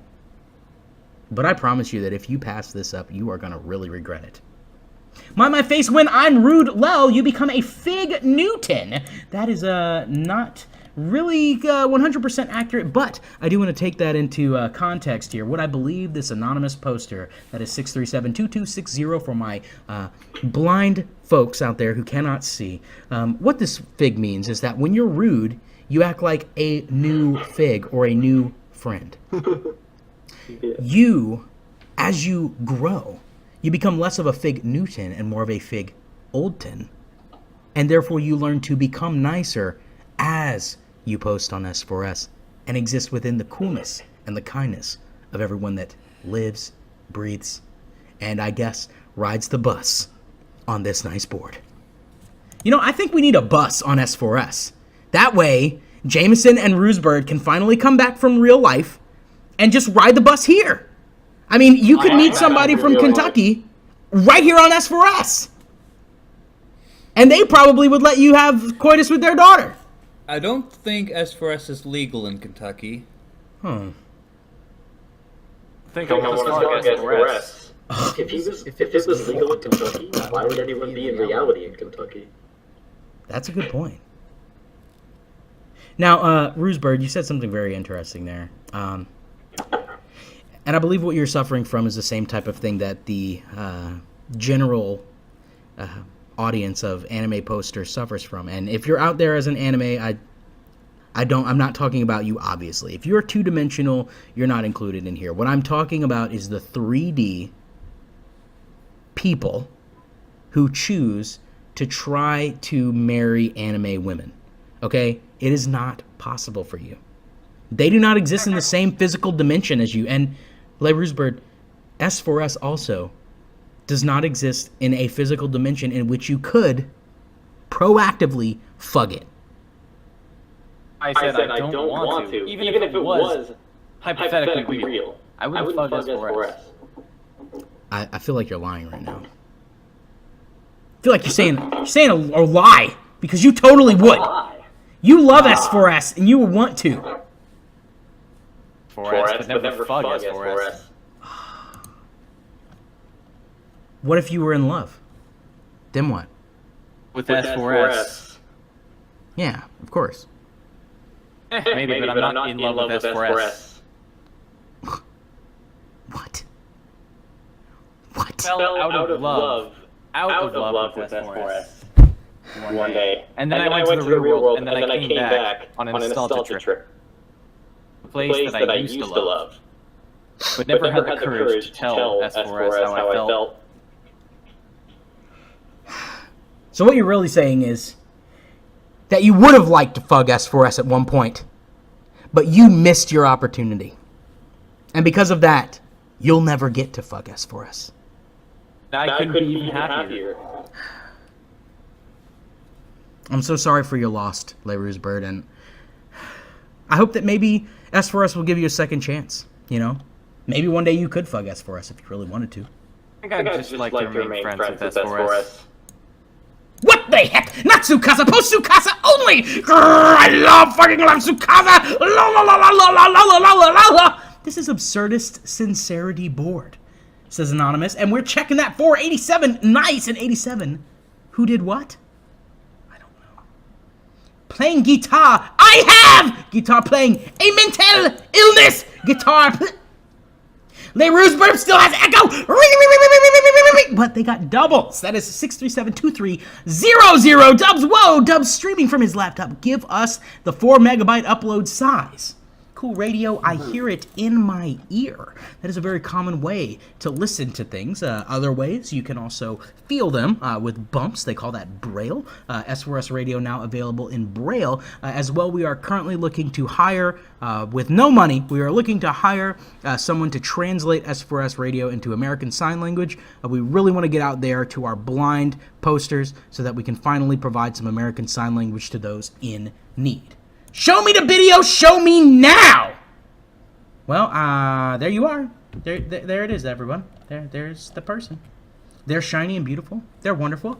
But I promise you that if you pass this up, you are going to really regret it. Mind my face, when I'm rude, lel, you become a Fig Newton. That is not really 100% accurate, but I do want to take that into context here. What I believe this anonymous poster, that is 637-2260 for my blind folks out there who cannot see, what this fig means is that when you're rude, you act like a new fig or a new friend. You, as you grow, you become less of a Fig Newton and more of a Fig Oldton. And therefore you learn to become nicer as you post on S4S and exist within the coolness and the kindness of everyone that lives, breathes, and I guess rides the bus on this nice board. I think we need a bus on S4S. That way, Jameson and Ruse Bird can finally come back from real life and just ride the bus here. I mean, you could meet somebody from Kentucky right here on S4S. And they probably would let you have coitus with their daughter. I don't think S4S is legal in Kentucky. I think I want to S4S. If it was legal in Kentucky, why would anyone be in reality in Kentucky? That's a good point. Now, Ruse Bird, you said something very interesting there. And I believe what you're suffering from is the same type of thing that the general audience of anime posters suffers from. And if you're out there as an anime, I'm not talking about you, obviously. If you're two-dimensional, you're not included in here. What I'm talking about is the 3D people who choose to try to marry anime women. Okay? It is not possible for you. They do not exist in the same physical dimension as you. And Ruse Bird, S4S also does not exist in a physical dimension in which you could proactively fug it. I said I don't want to. Even if it was hypothetically real. I wouldn't fug S4S. I feel like you're lying right now. I feel like you're saying a lie, because you totally would. You love S4S, and you would want to. 4S, but never fug S4S. What if you were in love? Then what? With S4S. Yeah, of course. Maybe, but I'm not in love with S4S. What? Fell out of love. Out of love with S4S. One day. And then I went to the real world, and then I came back on a nostalgia trip. A place that I used to love. But never had the courage to tell S4S how I felt. So what you're really saying is that you would have liked to fug S4S at one point, but you missed your opportunity. And because of that, you'll never get to fug S4S. I couldn't be even happier. I'm so sorry for your loss, Ruse Bird, and I hope that maybe S4S will give you a second chance, you know? Maybe one day you could fug S4S if you really wanted to. I think I'd just like to remain friends with S4S. What the heck? Not Tsukasa, post Tsukasa only! Grrr, I love Tsukasa! La la la la la la la la la la! This is Absurdist Sincerity Board, says Anonymous, and we're checking that 487. Nice, and 87. Who did what? I don't know. Playing guitar. I have guitar playing. A mental illness. Guitar. Ruse Bird still has echo. But they got doubles. That is 6372300 dubs. Whoa, dubs streaming from his laptop. Give us the 4 megabyte upload size. Cool radio, I hear it in my ear. That is a very common way to listen to things. Other ways, you can also feel them with bumps. They call that Braille. S4S radio now available in Braille. As well, we are currently looking to hire, with no money, we are looking to hire someone to translate S4S radio into American Sign Language. We really want to get out there to our blind posters so that we can finally provide some American Sign Language to those in need. Show me the bideo, show me now! Well, there you are. There it is, everyone. There's the person. They're shiny and beautiful. They're wonderful.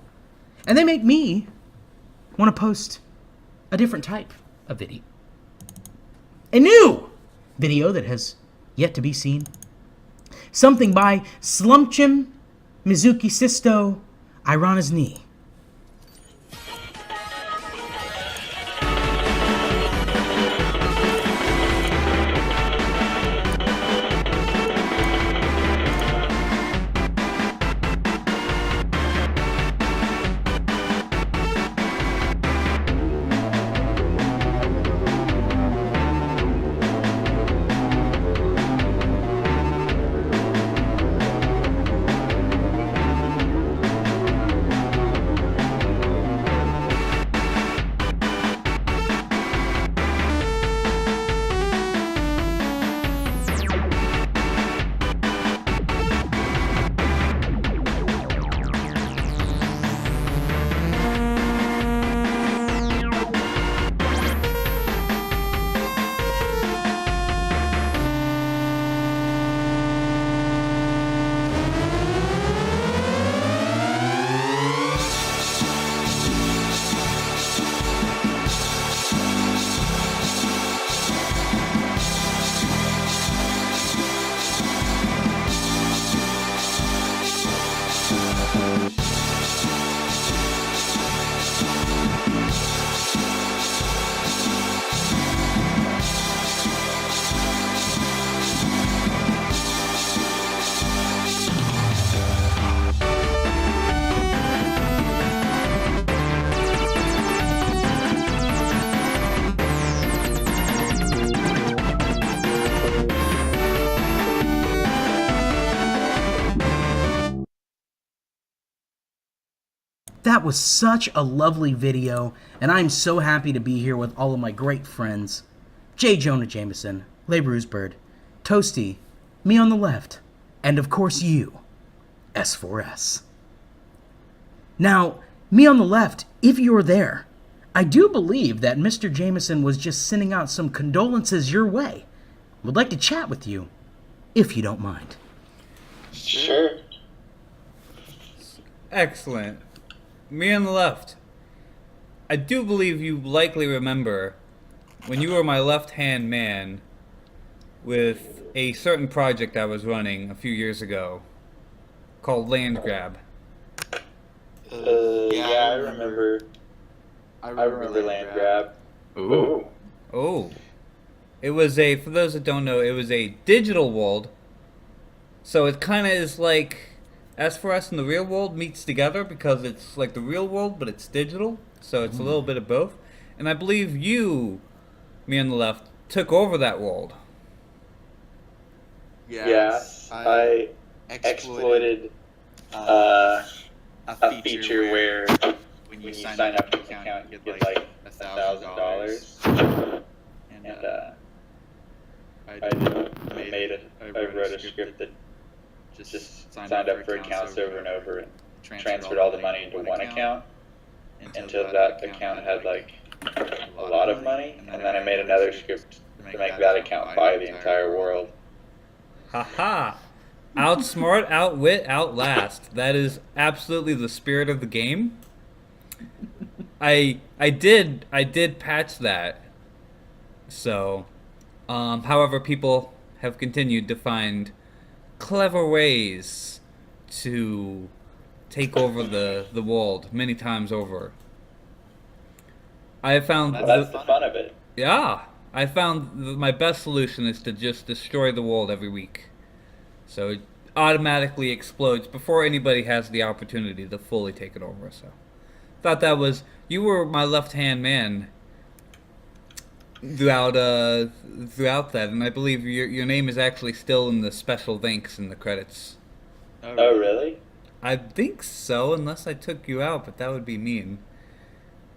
And they make me want to post a different type of video. A new video that has yet to be seen. Something by Slumpchim Mizuki Sisto Irana's Knee. that was such a lovely video, and I'm so happy to be here with all of my great friends. J Jonah Jameson, Ruse Bird, Toasty, me on the left, and of course you, S4S. Now, me on the left, if you're there, I do believe that Mr. Jameson was just sending out some condolences your way. Would like to chat with you, if you don't mind. Sure. Excellent. Me on the left. I do believe you likely remember when you were my left-hand man with a certain project I was running a few years ago called Land Grab. Yeah, I remember. I remember Land Grab. Ooh. Oh. It was for those that don't know, it was a digital world. So it kind of is like S4S and the real world meets together because it's like the real world, but it's digital. So it's a little bit of both. And I believe you, me on the left, took over that world. Yeah, I exploited a feature where when you sign up for an account, you get like $1,000. And I wrote a script that just signed up for accounts over and over and transferred all the money into one account until that account had like a lot of money, and then I made another script to make that account buy the entire world. Haha! Outsmart, outwit, outlast. That is absolutely the spirit of the game. I did patch that. So, however, people have continued to find clever ways to take over the world many times over. I have found that's the fun of it. Yeah, I found my best solution is to just destroy the world every week. So it automatically explodes before anybody has the opportunity to fully take it over. So thought that was, you were my left-hand man throughout that, and I believe your name is actually still in the special thanks in the credits. Oh, really? I think so, unless I took you out, but that would be mean.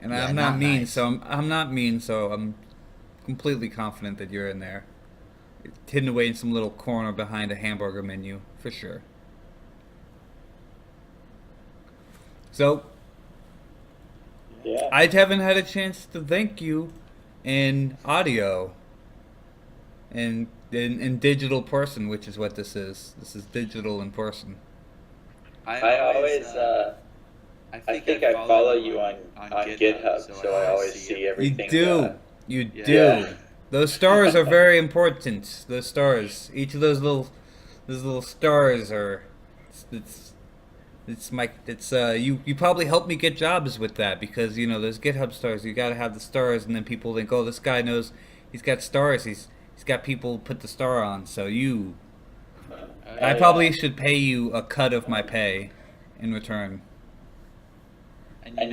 And Yeah, I'm not mean, nice. so I'm not mean, so I'm completely confident that you're in there, hidden away in some little corner behind a hamburger menu, for sure. So, Yeah. I haven't had a chance to thank you in audio, in digital person, which is what this is. This is digital in person. I always, I think I follow you on GitHub, so I always see everything. You do. Yeah. Those stars are very important. Those stars. Each of those little stars are. You probably helped me get jobs with that because those GitHub stars. You got to have the stars, and then people think, oh, this guy knows he's got stars. He's got people put the star on. So I probably should pay you a cut of my pay in return. And the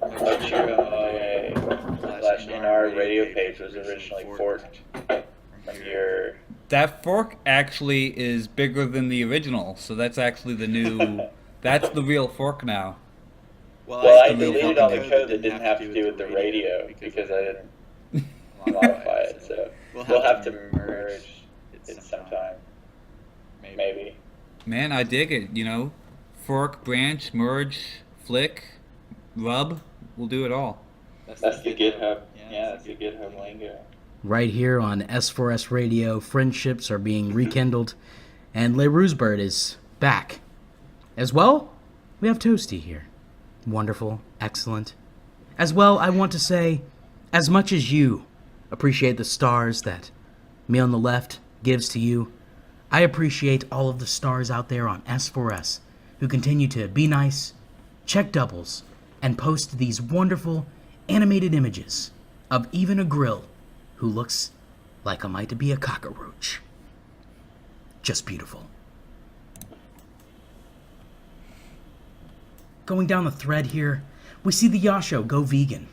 MHWA/NR radio page was originally forked from your. That fork actually is bigger than the original, so that's actually the new. That's the real fork now. Well, I deleted all the code that didn't have to do with the radio because I didn't modify it. So we'll have to merge it sometime. Maybe. Man, I dig it. Fork, branch, merge, flick, rub. We'll do it all. That's the GitHub. Yeah, that's the GitHub lingo. Right here on S4S Radio, friendships are being rekindled, and Ruse Bird is back. As well, we have Toasty here. Wonderful, excellent. As well, I want to say, as much as you appreciate the stars that me on the left gives to you, I appreciate all of the stars out there on S4S who continue to be nice, check doubles, and post these wonderful animated images of even a grill who looks like a might be a cockroach. Just beautiful. Going down the thread here, we see the Yasho go vegan.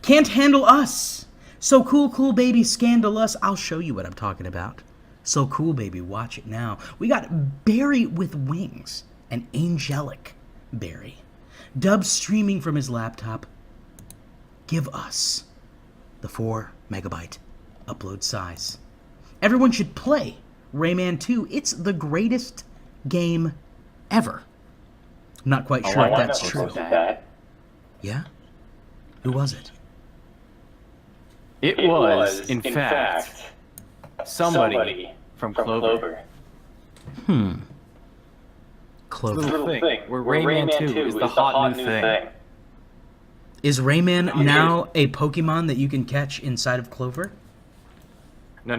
Can't handle us! So cool baby, scandalous. I'll show you what I'm talking about. So cool baby, watch it now. We got Berry with wings and angelic Barry. Dub streaming from his laptop. Give us the 4 megabyte upload size. Everyone should play Rayman 2. It's the greatest game ever. I'm not quite sure if that's true. Yeah? Who was it? It was, in fact, somebody from Clover. Clover. Little thing, where Rayman 2 is the hot new thing. Is Rayman now a Pokemon that you can catch inside of Clover? No.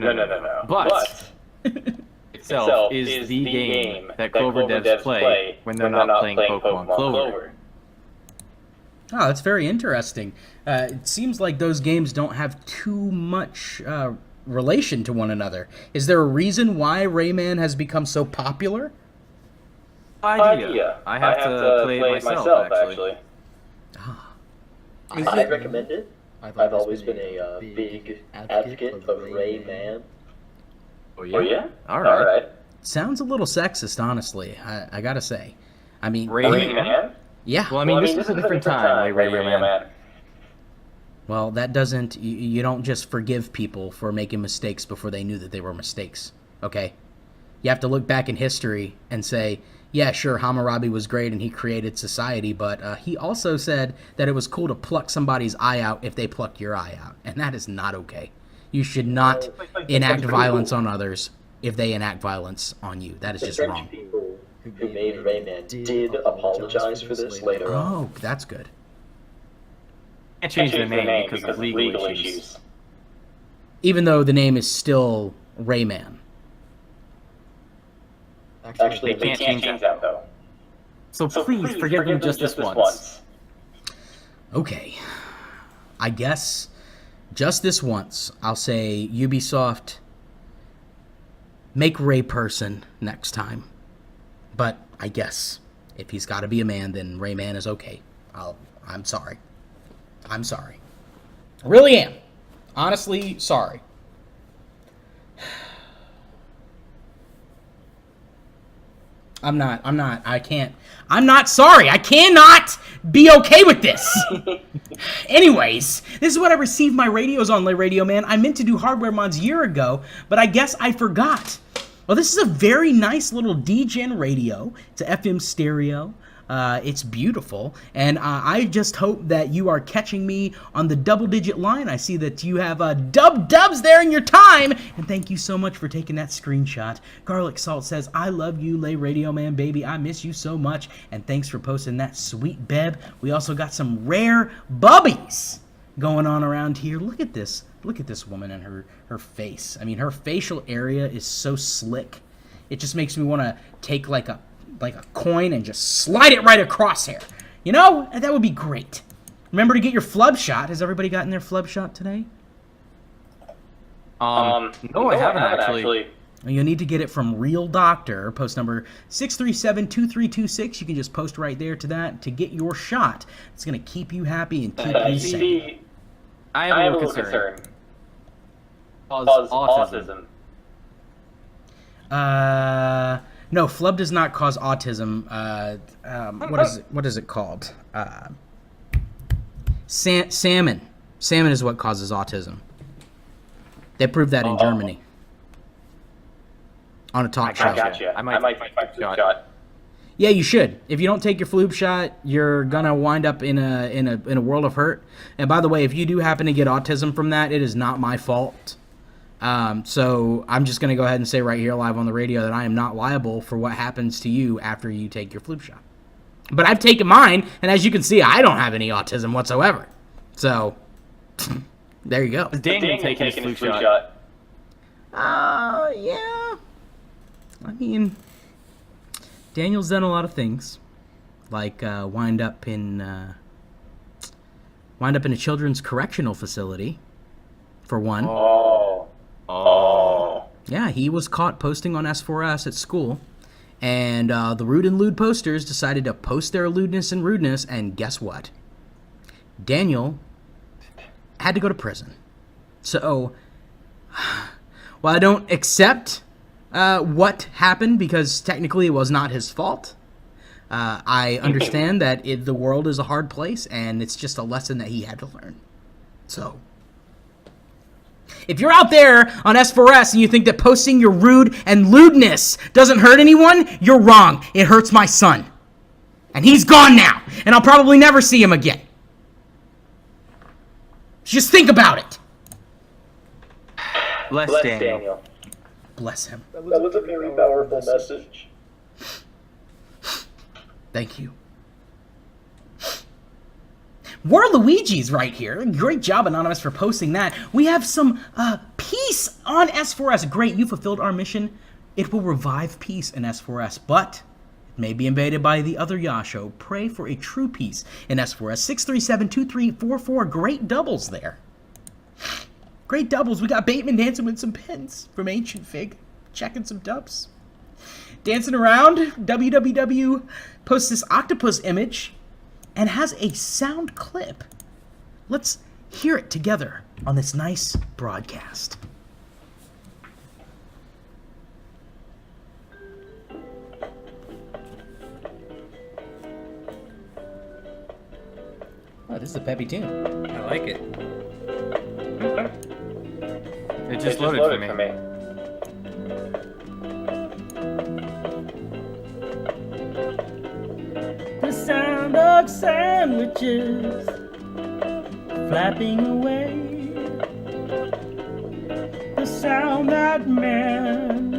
But itself is the game that Clover devs play when they're not playing Pokemon Clover. Oh, that's very interesting. It seems like those games don't have too much relation to one another. Is there a reason why Rayman has become so popular? Idea. I have to play it myself, actually. I recommend it. I've always been a big advocate of Rayman. Oh yeah? Alright. Sounds a little sexist, honestly. I gotta say. I mean, Rayman? Yeah. Well, I mean, this is a different time, like Radioman. Well, that doesn't... You don't just forgive people for making mistakes before they knew that they were mistakes, okay? You have to look back in history and say, yeah, sure, Hammurabi was great and he created society, but he also said that it was cool to pluck somebody's eye out if they plucked your eye out, and that is not okay. You should not enact violence on others if they enact violence on you. That is just wrong. People who made Rayman did apologize for this later on. Oh, that's good. Can't change the name because of legal issues. Even though the name is still Rayman. Actually, They can't change that, though. So please, forgive them just this once. Okay. I guess just this once, I'll say Ubisoft, make Ray person next time. But I guess if he's got to be a man, then Rayman is okay. I'm sorry. I'm sorry. I really am. Honestly, sorry. I'm not sorry. I cannot be okay with this. Anyways, this is what I received my radios on, Radioman. I meant to do hardware mods a year ago, but I guess I forgot. Well, this is a very nice little D-Gen radio. It's an FM stereo. It's beautiful, and I just hope that you are catching me on the double-digit line. I see that you have dubs there in your time, and thank you so much for taking that screenshot. Garlic Salt says, I love you, Radioman, baby. I miss you so much, and thanks for posting that sweet beb. We also got some rare bubbies going on around here. Look at this. Look at this woman and her face. I mean, her facial area is so slick. It just makes me want to take like a coin and just slide it right across here. You know? That would be great. Remember to get your flub shot. Has everybody gotten their flub shot today? No, I haven't actually. Well, you'll need to get it from Real Doctor, post number 637-2326. You can just post right there to that to get your shot. It's going to keep you happy and keep you sane. I have a little concern. Cause autism. No, flub does not cause autism. What is it called? Salmon. Salmon is what causes autism. They proved that in Germany. On a talk show. Gotcha. I might take the shot. Yeah, you should. If you don't take your flub shot, you're gonna wind up in a world of hurt. And by the way, if you do happen to get autism from that, it is not my fault. So I'm just going to go ahead and say right here live on the radio that I am not liable for what happens to you after you take your flu shot. But I've taken mine, and as you can see, I don't have any autism whatsoever. So, there you go. Is Daniel taking his flu shot? Yeah. I mean, Daniel's done a lot of things, like wind up in a children's correctional facility, for one. Yeah, he was caught posting on S4S at school, and the Rude and Lewd posters decided to post their lewdness and rudeness, and guess what? Daniel had to go to prison. So, while I don't accept what happened, because technically it was not his fault, I understand that the world is a hard place, and it's just a lesson that he had to learn. So, if you're out there on S4S and you think that posting your rude and lewdness doesn't hurt anyone, you're wrong. It hurts my son. And he's gone now, and I'll probably never see him again. Just think about it. Bless Daniel. Bless him. That was a very powerful message. Thank you. Waluigi's right here. Great job, Anonymous, for posting that. We have some peace on S4S. Great, you fulfilled our mission. It will revive peace in S4S, but it may be invaded by the other Yasho. Pray for a true peace in S4S. 637-2344. Great doubles there. Great doubles. We got Bateman dancing with some pins from Ancient Fig. Checking some dubs. Dancing around. WWW posts this octopus image and has a sound clip. Let's hear it together on this nice broadcast. Oh, this is a peppy tune. I like it. It just loaded for me. The sound of sandwiches flapping away. The sound that man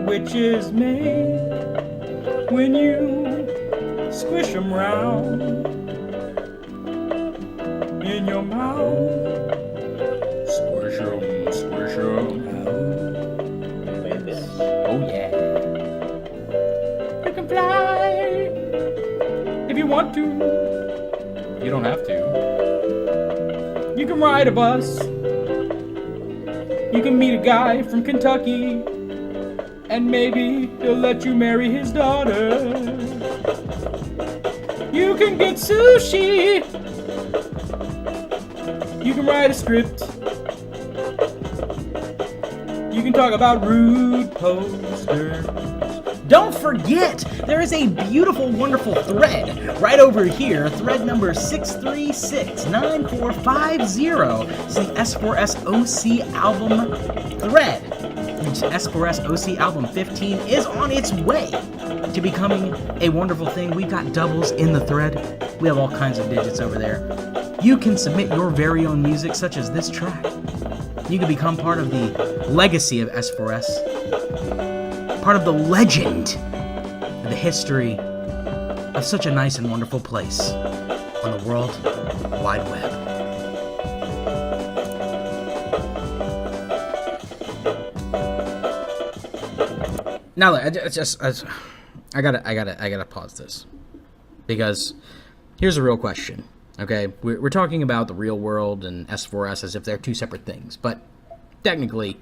witches make when you squish 'em round in your mouth. Squish 'em, squish 'em. Oh yeah. You can fly if you want to. You don't have to. You can ride a bus. You can meet a guy from Kentucky, and maybe he'll let you marry his daughter. You can get sushi. You can write a script. You can talk about rude posters. Don't forget, there is a beautiful, wonderful thread right over here. Thread number 6369450. It's the S4S OC album thread. S4S OC album 15 is on its way to becoming a wonderful thing. We've got doubles in the thread. We have all kinds of digits over there. You can submit your very own music, such as this track. You can become part of the legacy of S4S. Part of the legend of the history of such a nice and wonderful place on the World Wide Web. Now, I gotta pause this, because here's a real question. Okay, we're talking about the real world and S4S as if they're two separate things, but technically,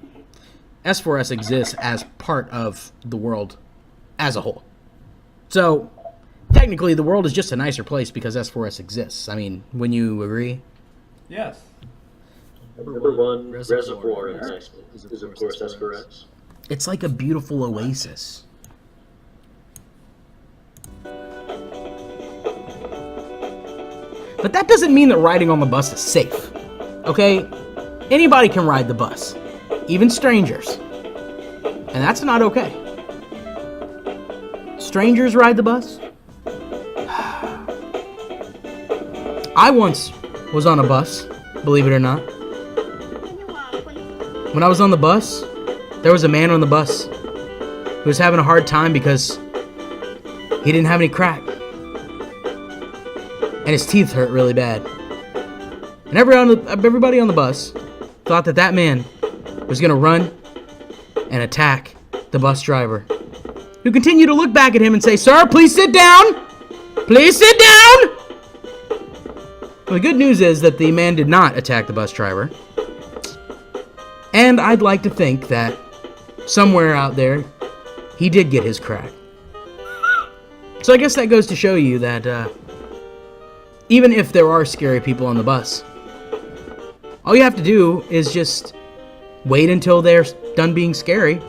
S4S exists as part of the world as a whole. So, technically, the world is just a nicer place because S4S exists. I mean, wouldn't you agree? Yes. Number one reservoir in high school is, of course, S4S. It's like a beautiful oasis. But that doesn't mean that riding on the bus is safe. Okay? Anybody can ride the bus. Even strangers. And that's not okay. Strangers ride the bus? I once was on a bus, believe it or not. When I was on the bus, there was a man on the bus who was having a hard time because he didn't have any crack. And his teeth hurt really bad. And everybody on the bus thought that man was going to run and attack the bus driver, who continued to look back at him and say, "Sir, please sit down! Please sit down!" Well, the good news is that the man did not attack the bus driver. And I'd like to think that somewhere out there, he did get his crack. So I guess that goes to show you that even if there are scary people on the bus, all you have to do is just wait until they're done being scary,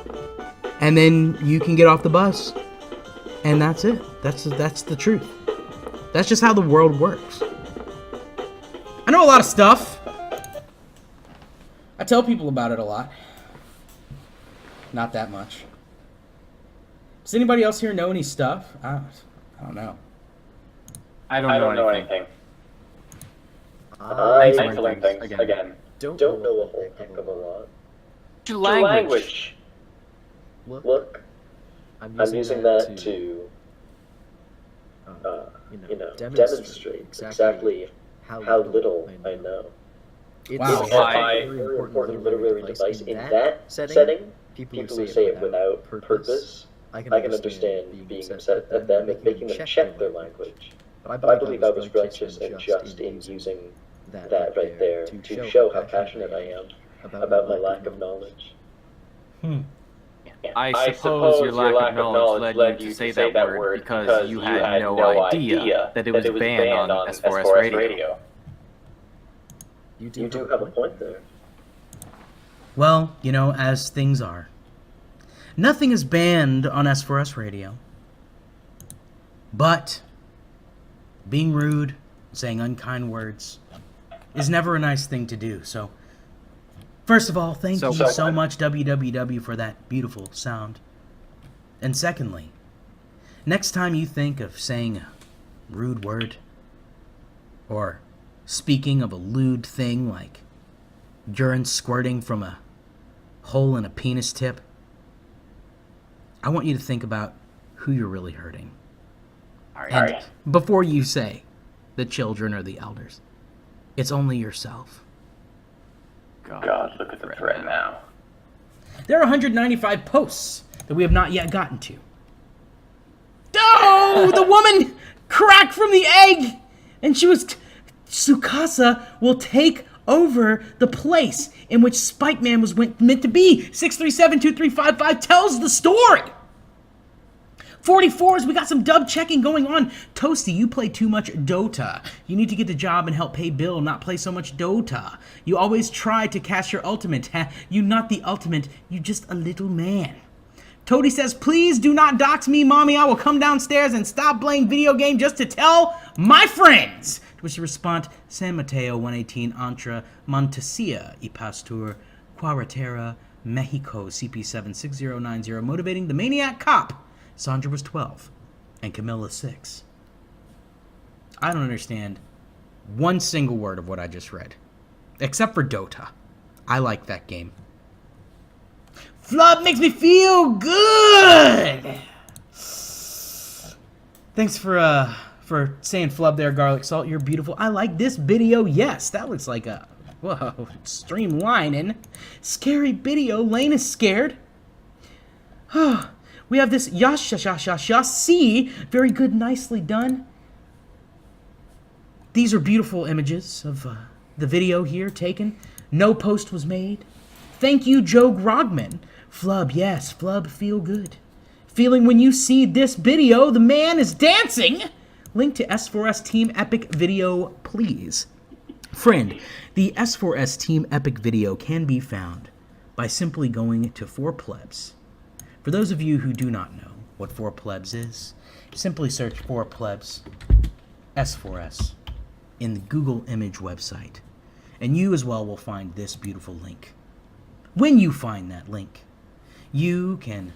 and then you can get off the bus And that's it. That's the truth. That's just how the world works. I know a lot of stuff. I tell people about it a lot. Not that much. Does anybody else here know any stuff? I don't know. I don't know anything. I learn things again. Don't know a whole heck of a lot. Language. Look, I'm using that to, demonstrate exactly how little I know. Wow. It's a very important literary device. In that setting, people who say it without purpose, I can understand being upset at them and making them check their language. But I believe I was righteous and just in using that right there to show how passionate I am about my lack of knowledge. I suppose your lack of knowledge led you to say that word because you had no idea that it was banned on S4S radio. You do have a point there. Well, as things are. Nothing is banned on S4S radio. But being rude, saying unkind words, is never a nice thing to do. So, first of all, thank you so much, WWW, for that beautiful sound. And secondly, next time you think of saying a rude word, or speaking of a lewd thing like urine squirting from a hole in a penis tip, I want you to think about who you're really hurting. And before you say the children or the elders, it's only yourself. God, look at the threat now. There are 195 posts that we have not yet gotten to. Oh, the woman cracked from the egg! And she was... Tsukasa will take over the place in which Spike Man was meant to be. 637-2355 tells the story. 44s, we got some dub checking going on. Toasty, you play too much Dota. You need to get a job and help pay bill, not play so much Dota. You always try to cast your ultimate. You not the ultimate, you just a little man. Toady says, please do not dox me, mommy. I will come downstairs and stop playing video game just to tell my friends. To which you respond, San Mateo 118 Antra Montesia y Pastor Cuaretera Mexico CP76090 motivating the maniac cop. Sandra was 12 and Camilla 6. I don't understand one single word of what I just read. Except for Dota. I like that game. Flub makes me feel good! Thanks for saying flub there, Garlic Salt. You're beautiful. I like this video. Yes, that looks like a... Whoa, streamlining. Scary video. Lane is scared. We have this Yassi. Very good, nicely done. These are beautiful images of the video here taken. No post was made. Thank you, Joe Grogman. Flub, yes, Flub, feel good. Feeling when you see this video, the man is dancing. Link to S4S Team Epic video, please. Friend, the S4S Team Epic video can be found by simply going to 4Plebs. For those of you who do not know what 4Plebs is, simply search 4Plebs S4S in the Google image website, and you as well will find this beautiful link. When you find that link, you can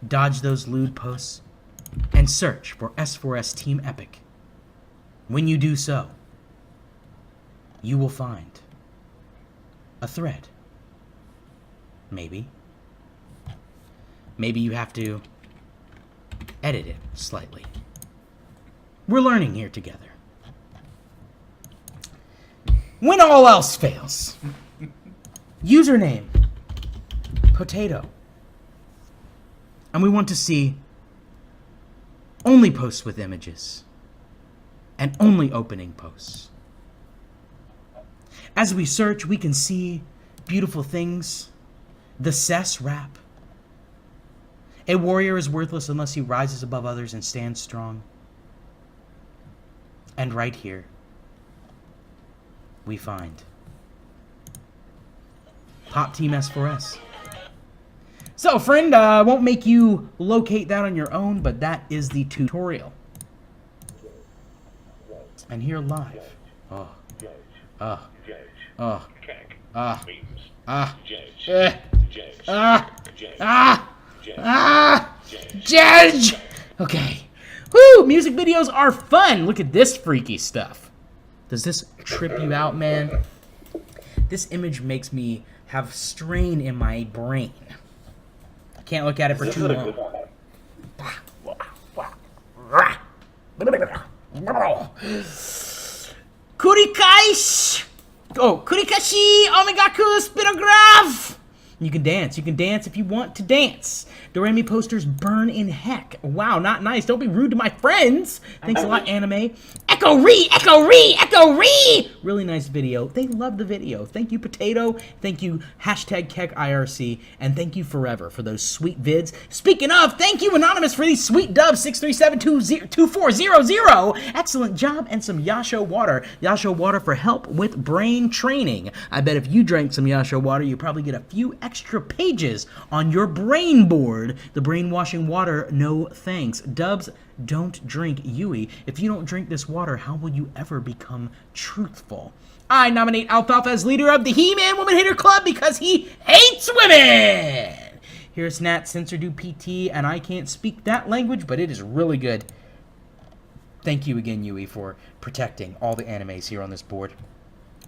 dodge those lewd posts and search for S4S Team Epic. When you do so, you will find a thread. Maybe. Maybe you have to edit it slightly. We're learning here together. When all else fails, username, potato. And we want to see only posts with images and only opening posts. As we search, we can see beautiful things. The sthis rap. A warrior is worthless unless he rises above others and stands strong. And right here, we find Pop Team S4S. So, friend, I won't make you locate that on your own, but that is the tutorial. And here live. Judge! Okay. Woo! Music videos are fun! Look at this freaky stuff. Does this trip you out, man? This image makes me have strain in my brain. I can't look at it for too long. Kurikaish! Oh, Kurikashi! Omegaku Spirograph! You can dance. You can dance if you want to dance. Doremi posters burn in heck. Wow, not nice. Don't be rude to my friends. Thanks a lot, anime. Echo Re! Echo Re! Echo Re! Really nice video. They love the video. Thank you, Potato. Thank you, hashtag KeckIRC. And thank you forever for those sweet vids. Speaking of, thank you, Anonymous, for these sweet dubs. 637-2400. Excellent job. And some Yasho water. Yasho water for help with brain training. I bet if you drank some Yasho water, you probably get a few extra pages on your brain board. The brainwashing water, no thanks. Dubs, don't drink Yui. If you don't drink this water, how will you ever become truthful? I nominate Alfalfa as leader of the He-Man Woman Hater Club because he hates women! Here's Nat Censor Do PT, and I can't speak that language, but it is really good. Thank you again, Yui, for protecting all the animes here on this board.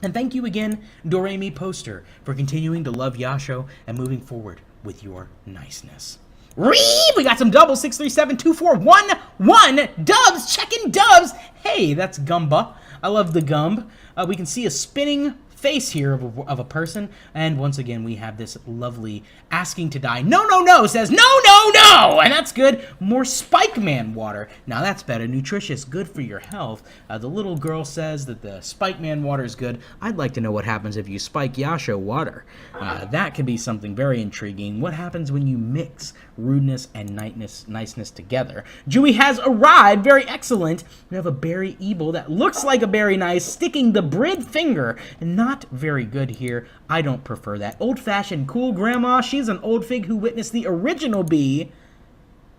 And thank you again, Doremi Poster, for continuing to love Yasho and moving forward with your niceness. We got some doubles, 637-2411. Dubs, checking dubs. Hey, that's Gumba. I love the Gumb. We can see a spinning face here of a person. And once again, we have this lovely asking to die. No, no, no, says no, no, no. And that's good. More Spike Man water. Now that's better. Nutritious, good for your health. The little girl says that the Spike Man water is good. I'd like to know what happens if you spike Yasho water. That could be something very intriguing. What happens when you mix rudeness and niceness together? Dewey has arrived. Very excellent. We have a berry evil that looks like a berry nice, sticking the brid finger. Not very good here. I don't prefer that. Old-fashioned cool grandma. She's an old fig who witnessed the original bee.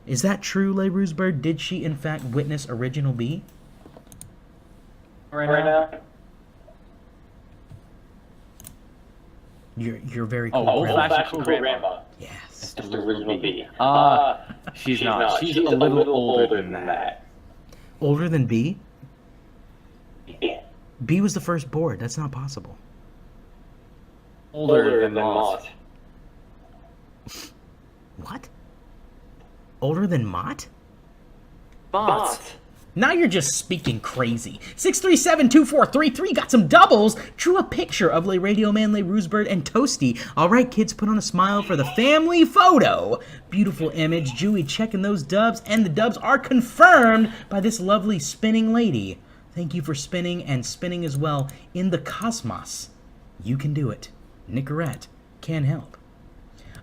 Is that true, Ruse Bird? Did she, in fact, witness original bee? Right now? You're very cool. Old-fashioned cool grandma. Yes. Just the original bee. She's not. She's a little older than that. Older than B? Yeah. B was the first board. That's not possible. Older than Mott. What? Older than Mott? Mott. Now you're just speaking crazy. 637-2433 got some doubles. Drew a picture of Radioman, Ruse Bird, and Toasty. All right, kids, put on a smile for the family photo. Beautiful image. Dewey checking those dubs, and the dubs are confirmed by this lovely spinning lady. Thank you for spinning, and spinning as well in the cosmos. You can do it. Nicorette can help.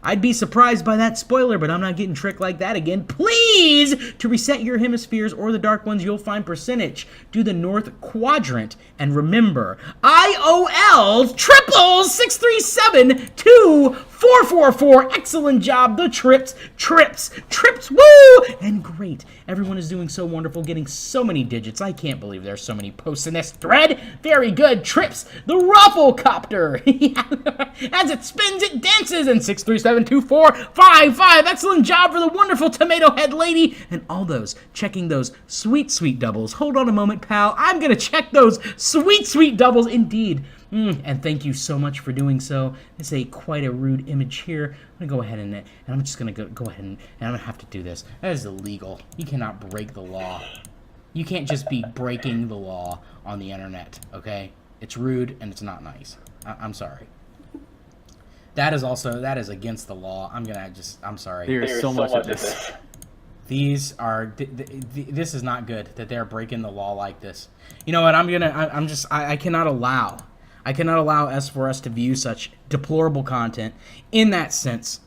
I'd be surprised by that spoiler, but I'm not getting tricked like that again. Please, to reset your hemispheres or the dark ones, you'll find percentage. Do the north quadrant, and remember, IOL triples 637-2444. Excellent job. The trips, woo! And great. Everyone is doing so wonderful, getting so many digits. I can't believe there's so many posts in this thread. Very good. Trips, the Rufflecopter. As it spins, it dances. And 637-2455. Excellent job for the wonderful tomato head lady. And all those checking those sweet, sweet doubles. Hold on a moment, pal. I'm going to check those sweet, sweet doubles indeed. And thank you so much for doing so. It's quite a rude image here. I'm going to go ahead and I'm just going to go ahead and I'm going to have to do this. That is illegal. You cannot break the law. You can't just be breaking the law on the internet, okay? It's rude and it's not nice. I'm sorry. That is against the law. I'm sorry. There's so much of this. These are, this is not good that they're breaking the law like this. You know what, I cannot allow S4S to view such deplorable content. In that sense,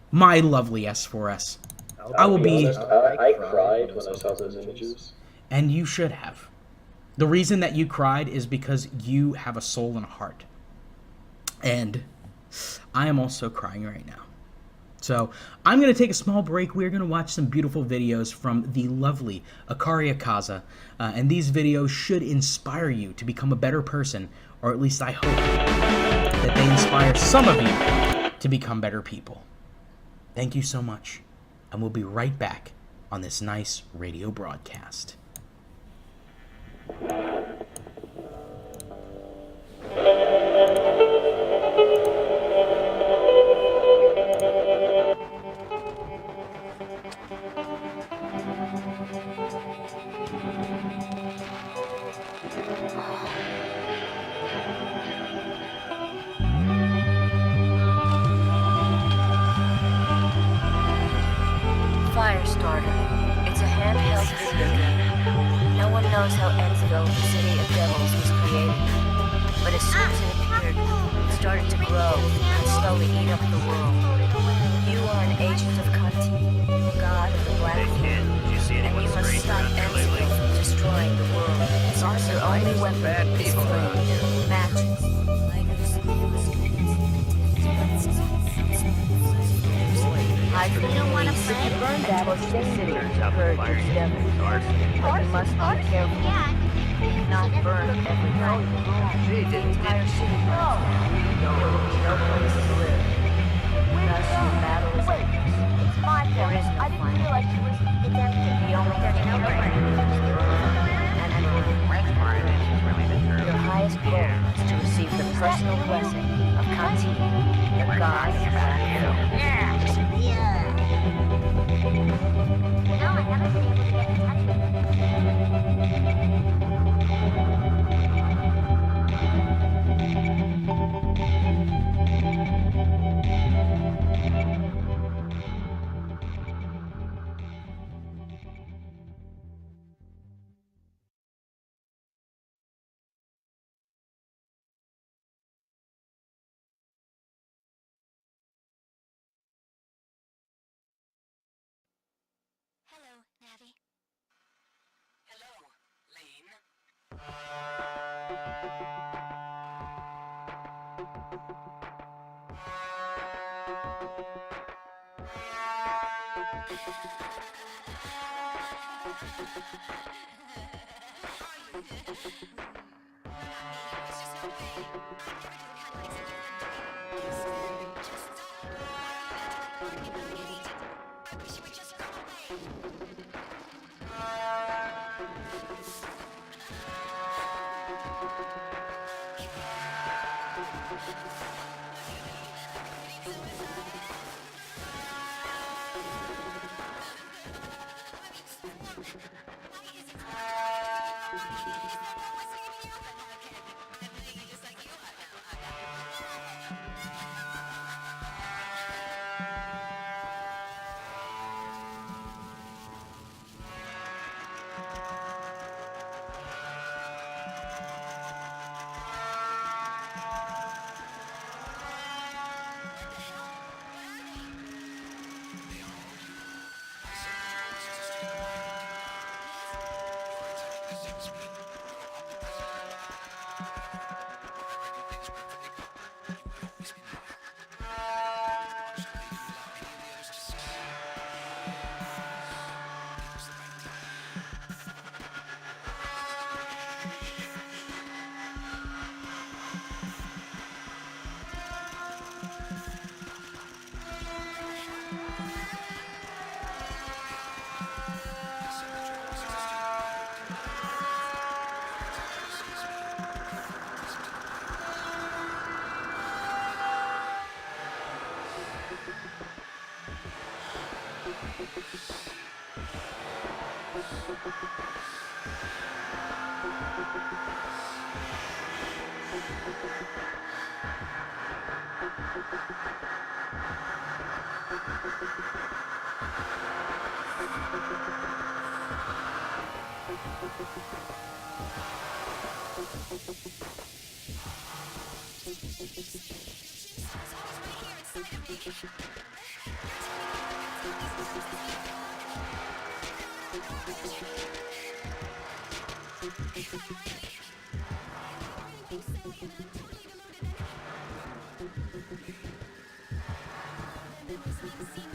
my lovely S4S. I cried when I saw those images. And you should have. The reason that you cried is because you have a soul and a heart. And I am also crying right now. So I'm going to take a small break. We're going to watch some beautiful videos from the lovely Akaria Kaza. And these videos should inspire you to become a better person, or at least I hope that they inspire some of you to become better people. Thank you so much. And we'll be right back on this nice radio broadcast. Firestarter. It's a handheld video game. No one knows how Enzo, the City of Devils, was created. But as soon as it appeared, it started to grow and slowly eat up the world. You are an agent of Kanti, god of the Black Hole, and you must stop Enzo from destroying the world. Your only weapon is flame, matches. You don't want to play? Burn that or the city purge its devils. But you must be careful. Not burn every night. The entire city burns. There will be no place to live. Thus your battle is endless. It's my fault. There is no final. The only thing you know is burn and burn. Your highest goal is to receive the personal blessing of Kanti, the god of the Black Hole. No, I haven't been able to get in touch with Hello, Navi. Hello, Lane. Thank you.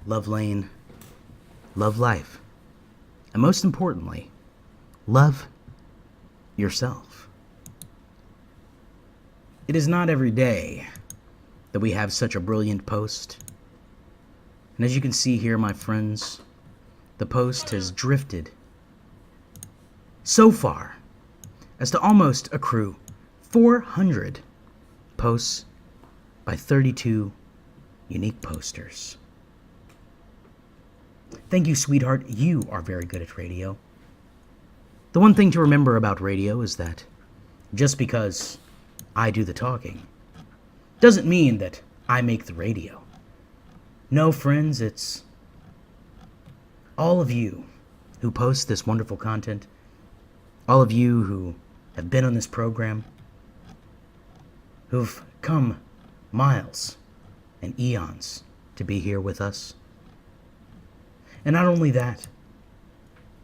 Love Lane, love life, and most importantly, love yourself. It is not every day that we have such a brilliant post. And as you can see here, my friends, the post has drifted so far as to almost accrue 400 posts by 32 unique posters. Thank you, sweetheart. You are very good at radio. The one thing to remember about radio is that just because I do the talking doesn't mean that I make the radio. No, friends, it's all of you who post this wonderful content, all of you who have been on this program, who've come miles and eons to be here with us. And not only that,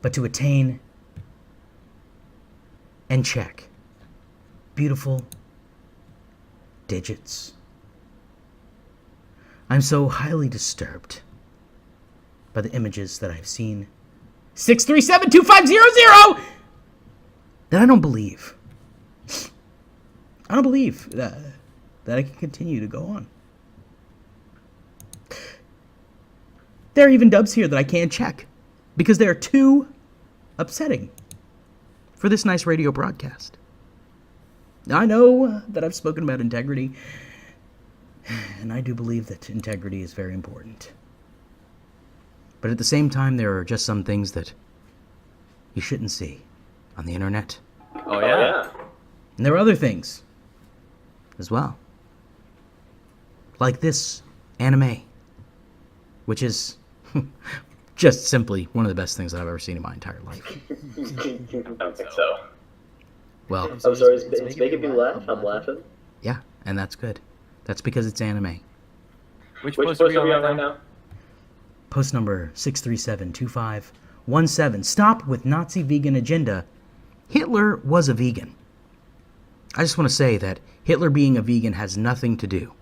but to attain and check beautiful digits. I'm so highly disturbed by the images that I've seen. 6372500 that I don't believe. I don't believe that I can continue to go on. There are even dubs here that I can't check because they are too upsetting for this nice radio broadcast. Now, I know that I've spoken about integrity, and I do believe that integrity is very important. But at the same time, there are just some things that you shouldn't see on the internet. Oh, yeah. And there are other things as well. Like this anime, which is just simply one of the best things that I've ever seen in my entire life. I don't think so. Well, I'm sorry, it's making me laugh. I'm laughing. yeah, and that's good. That's because it's anime. Which Which post are we on right now? Post number 6372517. Stop with Nazi vegan agenda. Hitler was a vegan. I just want to say that Hitler being a vegan has nothing to do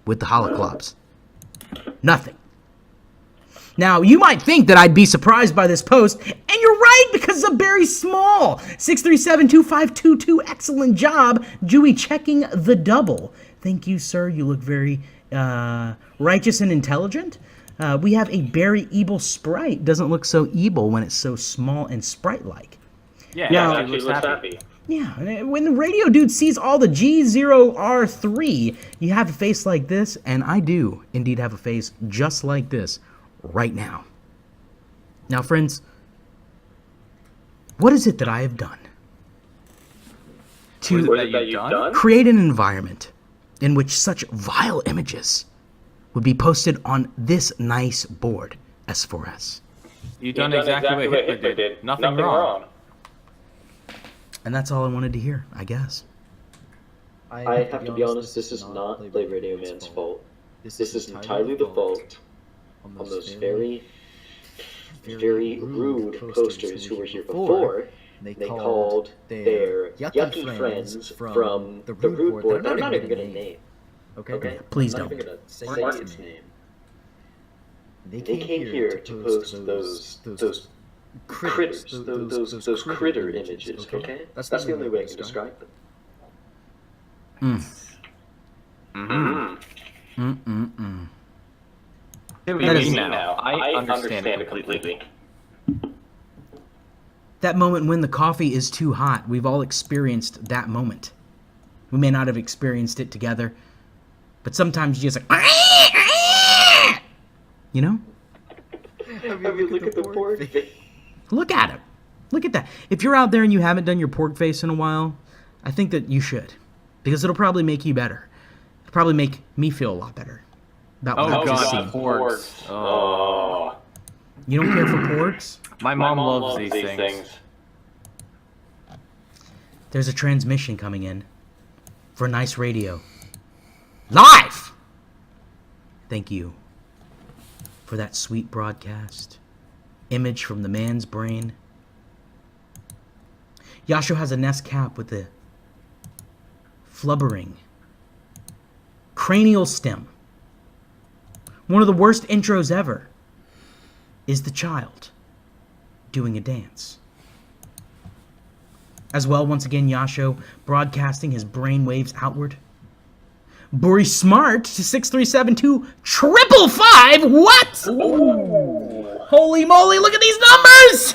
with the Holocaust. Nothing. Now, you might think that I'd be surprised by this post, and you're right, because it's a very small 6372522. Excellent job, Dewey, checking the double. Thank you, sir. You look very righteous and intelligent. We have a very evil sprite. Doesn't look so evil when it's so small and sprite-like. Yeah, Now, it actually looks happy. Yeah, and when the radio dude sees all the G0R3, you have a face like this, and I do indeed have a face just like this right now. Now, friends, what is it that I have done to create an environment in which such vile images would be posted on this nice board, S4S? You've done exactly what Hitler did. Nothing wrong. And that's all I wanted to hear, I guess. I have to be honest, this is not the Radioman's fault. This is entirely the fault on those very rude posters who were here before. They called their yucky friends from the rude board that I'm not even going to name. Okay? Please I'm not don't. even going to say its name. They came here to post those critters, those critter images, okay? That's the only way I can describe them. That is now. I understand it completely. That moment when the coffee is too hot, we've all experienced that moment. We may not have experienced it together, but sometimes you just like, you know? Have you look at the pork face? Look at him. Look at that. If you're out there and you haven't done your pork face in a while, I think that you should, because it'll probably make you better. It'll probably make me feel a lot better about what I've just seen. Porks. Oh. You don't care for porks? My mom loves these things. There's a transmission coming in for Nice Radio. Live! Thank you for that sweet broadcast. Image from the man's brain. Yasho has a nest cap with a flubbering cranial stem. One of the worst intros ever is the child doing a dance. As well, once again, Yasho broadcasting his brain waves outward. Buri Smart to 6372 555. What? Ooh. Holy moly, look at these numbers!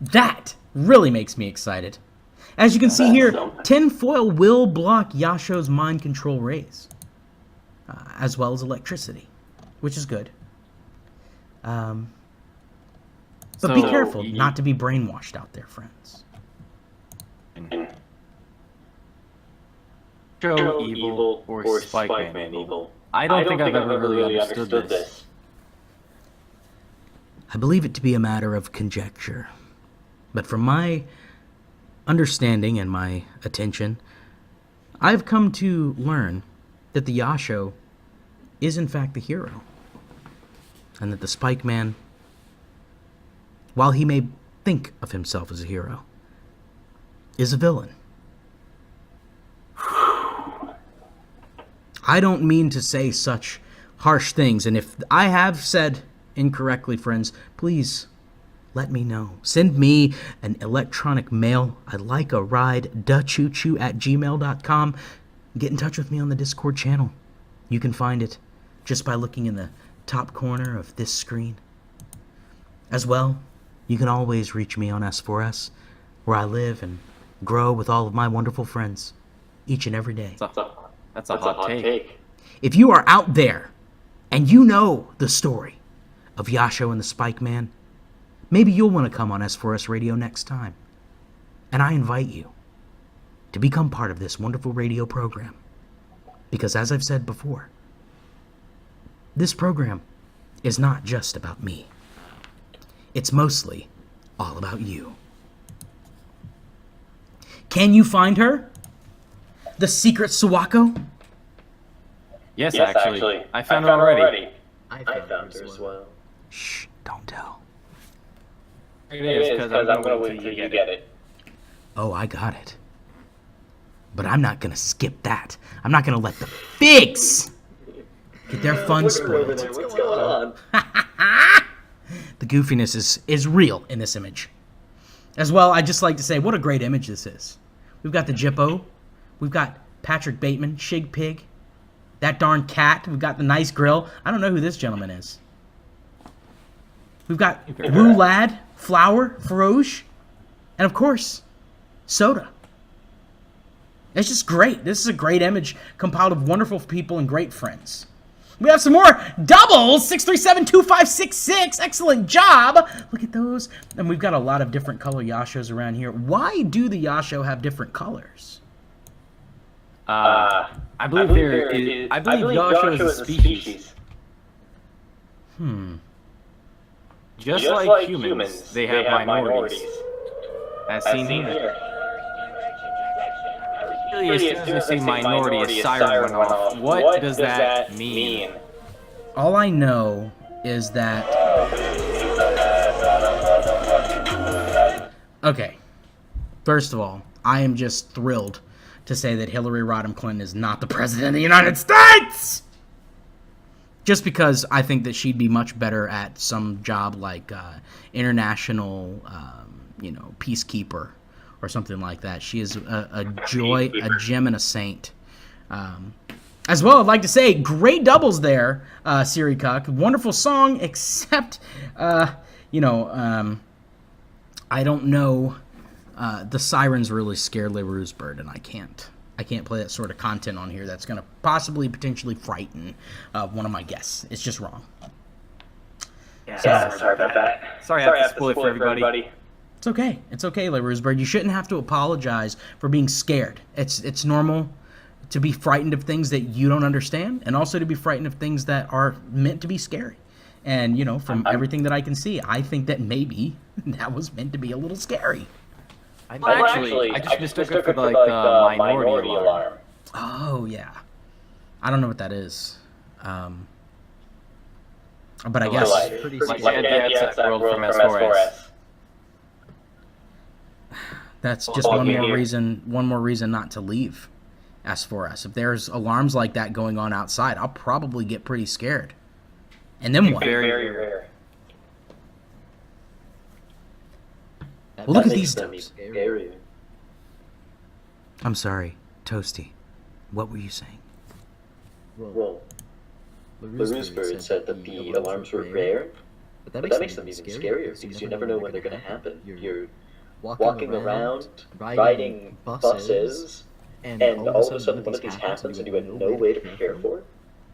That really makes me excited. As you can see here, tinfoil will block Yasho's mind control rays, as well as electricity, which is good. But be careful not to be brainwashed out there, friends. Joe evil or Spike-Man evil. I don't think I've ever really understood this. I believe it to be a matter of conjecture. But from my understanding and my attention, I've come to learn that the Yasho is in fact the hero. And that the Spike-Man, while he may think of himself as a hero, is a villain. I don't mean to say such harsh things, and if I have said incorrectly, friends, please let me know. Send me an electronic mail. I'd like a ride, dachoochoo@gmail.com. Get in touch with me on the Discord channel. You can find it just by looking in the top corner of this screen. As well, you can always reach me on S4S, where I live and grow with all of my wonderful friends each and every day. That's a hot take. If you are out there and you know the story of Yasho and the Spike-Man, maybe you'll want to come on S4S Radio next time. And I invite you to become part of this wonderful radio program. Because as I've said before, this program is not just about me. It's mostly all about you. Can you find her? The secret Sawako? Yes, actually. I found her already. I found her as well. Shh, don't tell. It is, because I'm going to wait till you get it. Oh, I got it. But I'm not going to skip that. I'm not going to let the figs get their fun What's going spoiled. on? The goofiness is real in this image. As well, I'd just like to say what a great image this is. We've got the Jippo. We've got Patrick Bateman, Shig Pig. That darn cat. We've got the nice grill. I don't know who this gentleman is. We've got Roulade, Flower, Farouche, and of course, Soda. It's just great. This is a great image compiled of wonderful people and great friends. We have some more doubles. 637-2566. Excellent job. Look at those. And we've got a lot of different color Yashos around here. Why do the Yasho have different colors? I believe Yasho is a species. Just like humans, they have minorities. As seen here. Really, as soon as I say minority, a siren went off. What does that mean? All I know is that... Okay. First of all, I am just thrilled to say that Hillary Rodham Clinton is not the president of the United States! Just because I think that she'd be much better at some job like international, peacekeeper or something like that. She is a joy, a gem, and a saint. As well, I'd like to say, great doubles there, Siri Cuck. Wonderful song, except, I don't know. The sirens really scared Ruse Bird, and I can't play that sort of content on here. That's going to possibly, potentially frighten one of my guests. It's just wrong. Yeah, sorry about that. Sorry I have to spoil it for everybody. It's okay. It's okay, Ruse Bird. You shouldn't have to apologize for being scared. It's normal to be frightened of things that you don't understand, and also to be frightened of things that are meant to be scary. And, from everything that I can see, I think that maybe that was meant to be a little scary. I just mistook it for the minority alarm. Oh, yeah. I don't know what that is. But I guess... That's World from S4S. That's just one more reason not to leave S4S. If there's alarms like that going on outside, I'll probably get pretty scared. And then what? Very, very rare. Well, look at these dubs. I'm sorry, Toasty. What were you saying? Well, Ruse Bird said that the alarms were rare, but that makes them even scarier because you never know when they're going to happen. You're walking around, riding buses, and all of a sudden one of these happens and you have no way to prepare for it.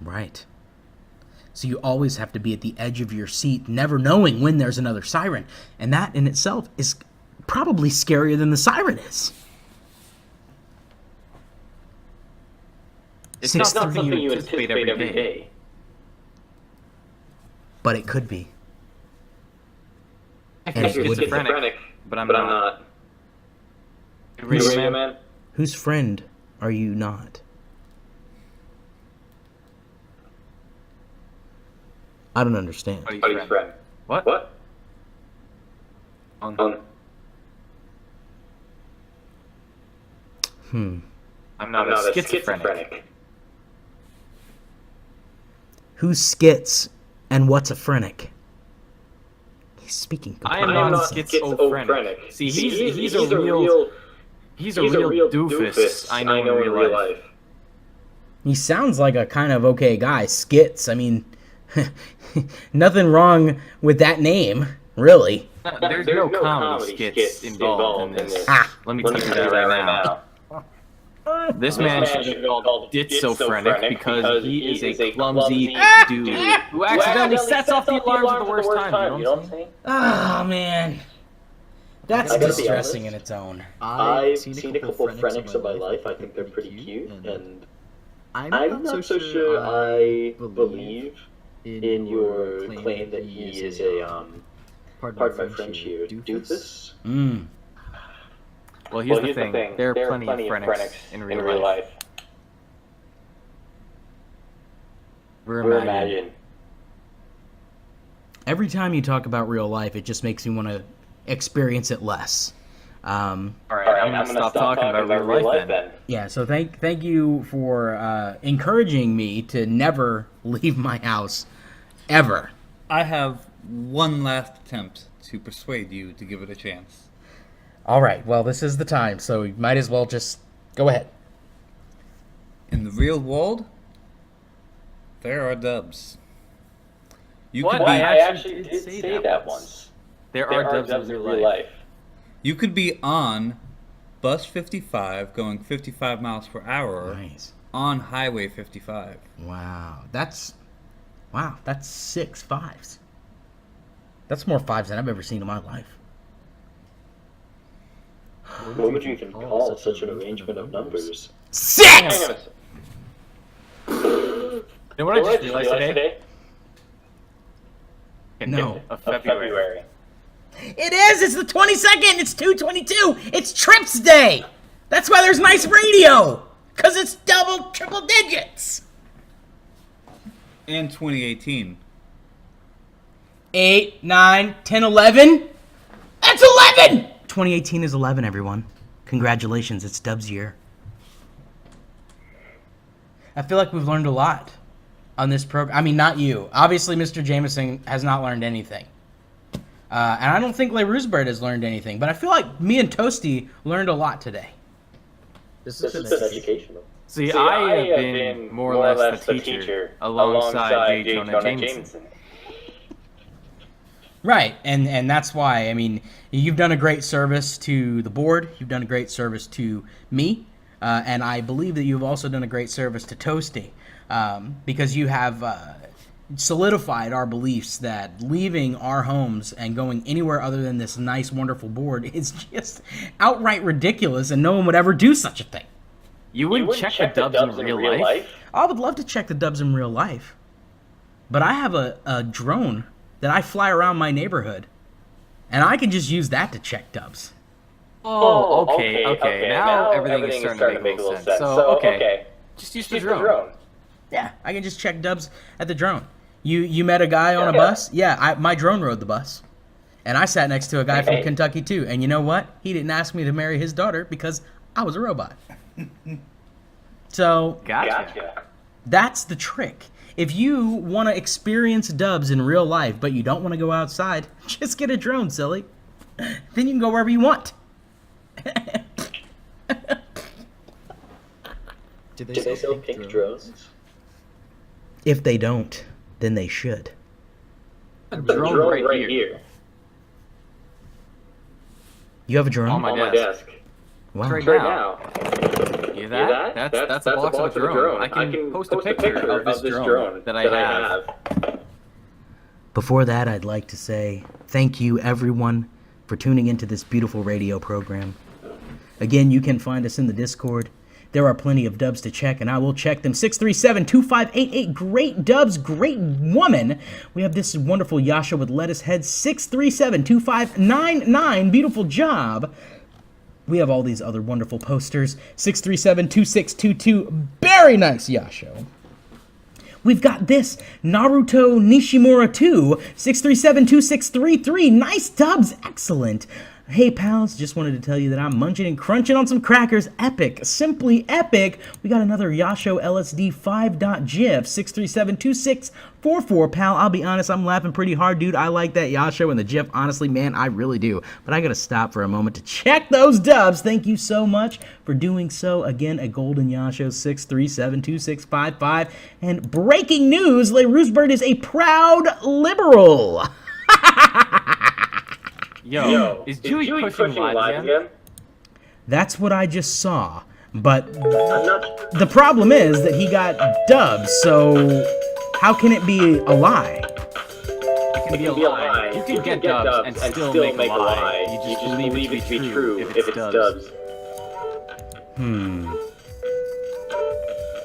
Right. So you always have to be at the edge of your seat, never knowing when there's another siren. And that in itself is probably scarier than the siren is. It's not something you anticipate every day. But it could be. I think you're schizophrenic, but I'm not. Radioman? Whose friend are you not? I don't understand. Buddy's friend. What? I'm not a schizophrenic. Who's skits and what's a phrenic? He's speaking I am not schizophrenic. See, he's a real doofus. I know in real life. He sounds like a kind of okay guy. Skits, I mean, nothing wrong with that name, really. There's no comedy skits involved in this. Let me tell you that right now. This man should be called Ditsophrenic because he is a clumsy dude who accidentally sets off the alarms at the worst time. You know what I'm saying? Oh, man. That's distressing in its own. I've seen a couple of Phrenics in my life. I think they're pretty cute, and I'm not so sure I believe in your claim that he is a, pardon my French here, doofus. Well, here's the thing. There are plenty of Phrenics in real life. We're imagine. Every time you talk about real life, it just makes me want to experience it less. Alright, I'm gonna stop talking about real life then. Yeah, so thank you for encouraging me to never leave my house, ever. I have one last attempt to persuade you to give it a chance. All right, well, this is the time, so you might as well just go ahead. In the real world, there are dubs. I actually did say that once. There are dubs in real life. You could be on bus 55 going 55 miles per hour on Highway 55. Wow, that's 6 fives. That's more fives than I've ever seen in my life. What would you even call such an arrangement of numbers? 6! You know what I just realized today? No. Of February. It is! It's the 22nd! It's 2/22! It's Trips Day! That's why there's nice radio! Because it's triple digits! And 2018. 8, 9, 10, 11? That's 11! 2018 is 11, everyone. Congratulations, it's Dub's year. I feel like we've learned a lot on this program. I mean, not you. Obviously, Mr. Jameson has not learned anything. And I don't think Ruse Bird has learned anything. But I feel like me and Toasty learned a lot today. This has been educational. See, I have been more or less the teacher alongside J Jonah Jameson. Right, and that's why, I mean, you've done a great service to the board. You've done a great service to me. And I believe that you've also done a great service to Toasty. Because you have solidified our beliefs that leaving our homes and going anywhere other than this nice, wonderful board is just outright ridiculous, and no one would ever do such a thing. You wouldn't check the dubs in real life? I would love to check the dubs in real life. But I have a drone that I fly around my neighborhood, and I can just use that to check dubs. Oh, okay. Now everything is starting to make a little sense. So, okay. Just use the drone. Yeah, I can just check dubs at the drone. You met a guy on a bus? Yeah, my drone rode the bus. And I sat next to a guy from Kentucky, too. And you know what? He didn't ask me to marry his daughter because I was a robot. So, Gotcha. That's the trick. If you want to experience dubs in real life, but you don't want to go outside, just get a drone, silly. Then you can go wherever you want. Do they sell pink drones? If they don't, then they should. A drone right here. You have a drone? On my desk. Wow. Right now. Hear that? That's a box of a drone. I can post a picture of this drone that I have. Before that, I'd like to say thank you, everyone, for tuning into this beautiful radio program. Again, you can find us in the Discord. There are plenty of dubs to check, and I will check them. 637-2588. Great dubs, great woman. We have this wonderful Yasha with lettuce head. 637-2599. Beautiful job. We have all these other wonderful posters. 637-2622. Very nice, Yasha. We've got this, Naruto Nishimura 2, 637-2633. Nice dubs, excellent. Hey pals, just wanted to tell you that I'm munching and crunching on some crackers. Epic, simply epic. We got another Yasho LSD 5.gif, 637-2644. Pal, I'll be honest, I'm laughing pretty hard, dude. I like that Yasho and the GIF, honestly, man, I really do. But I gotta stop for a moment to check those dubs. Thank you so much for doing so. Again, a golden Yasho, 637-2655. And breaking news, Ruse Bird is a proud liberal. Yo, is Dewey pushing live again? That's what I just saw. But the problem is that he got dubs, so how can it be a lie? It can be a lie. You can get dubs and still make a lie. You just believe it to be true if it's dubs.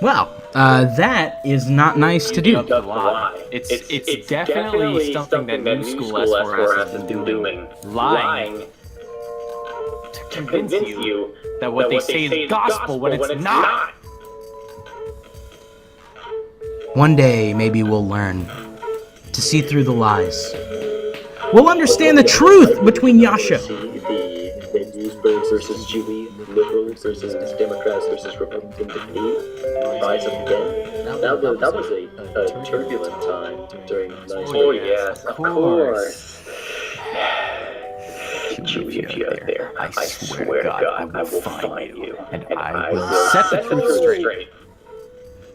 Well, that is not nice to do. It's definitely something that new school S4S has been doing. Lying to convince you that what they say is gospel when it's not. One day, maybe we'll learn to see through the lies. We'll understand the truth between Yasha be in Ruse Bird versus Dewey, liberals versus Democrats versus Republican debate, rise up again. That was a turbulent time during the 90s. Oh yes, of course. Dewey, if you're out there, I swear to God, I will find you, and I will set the truth straight.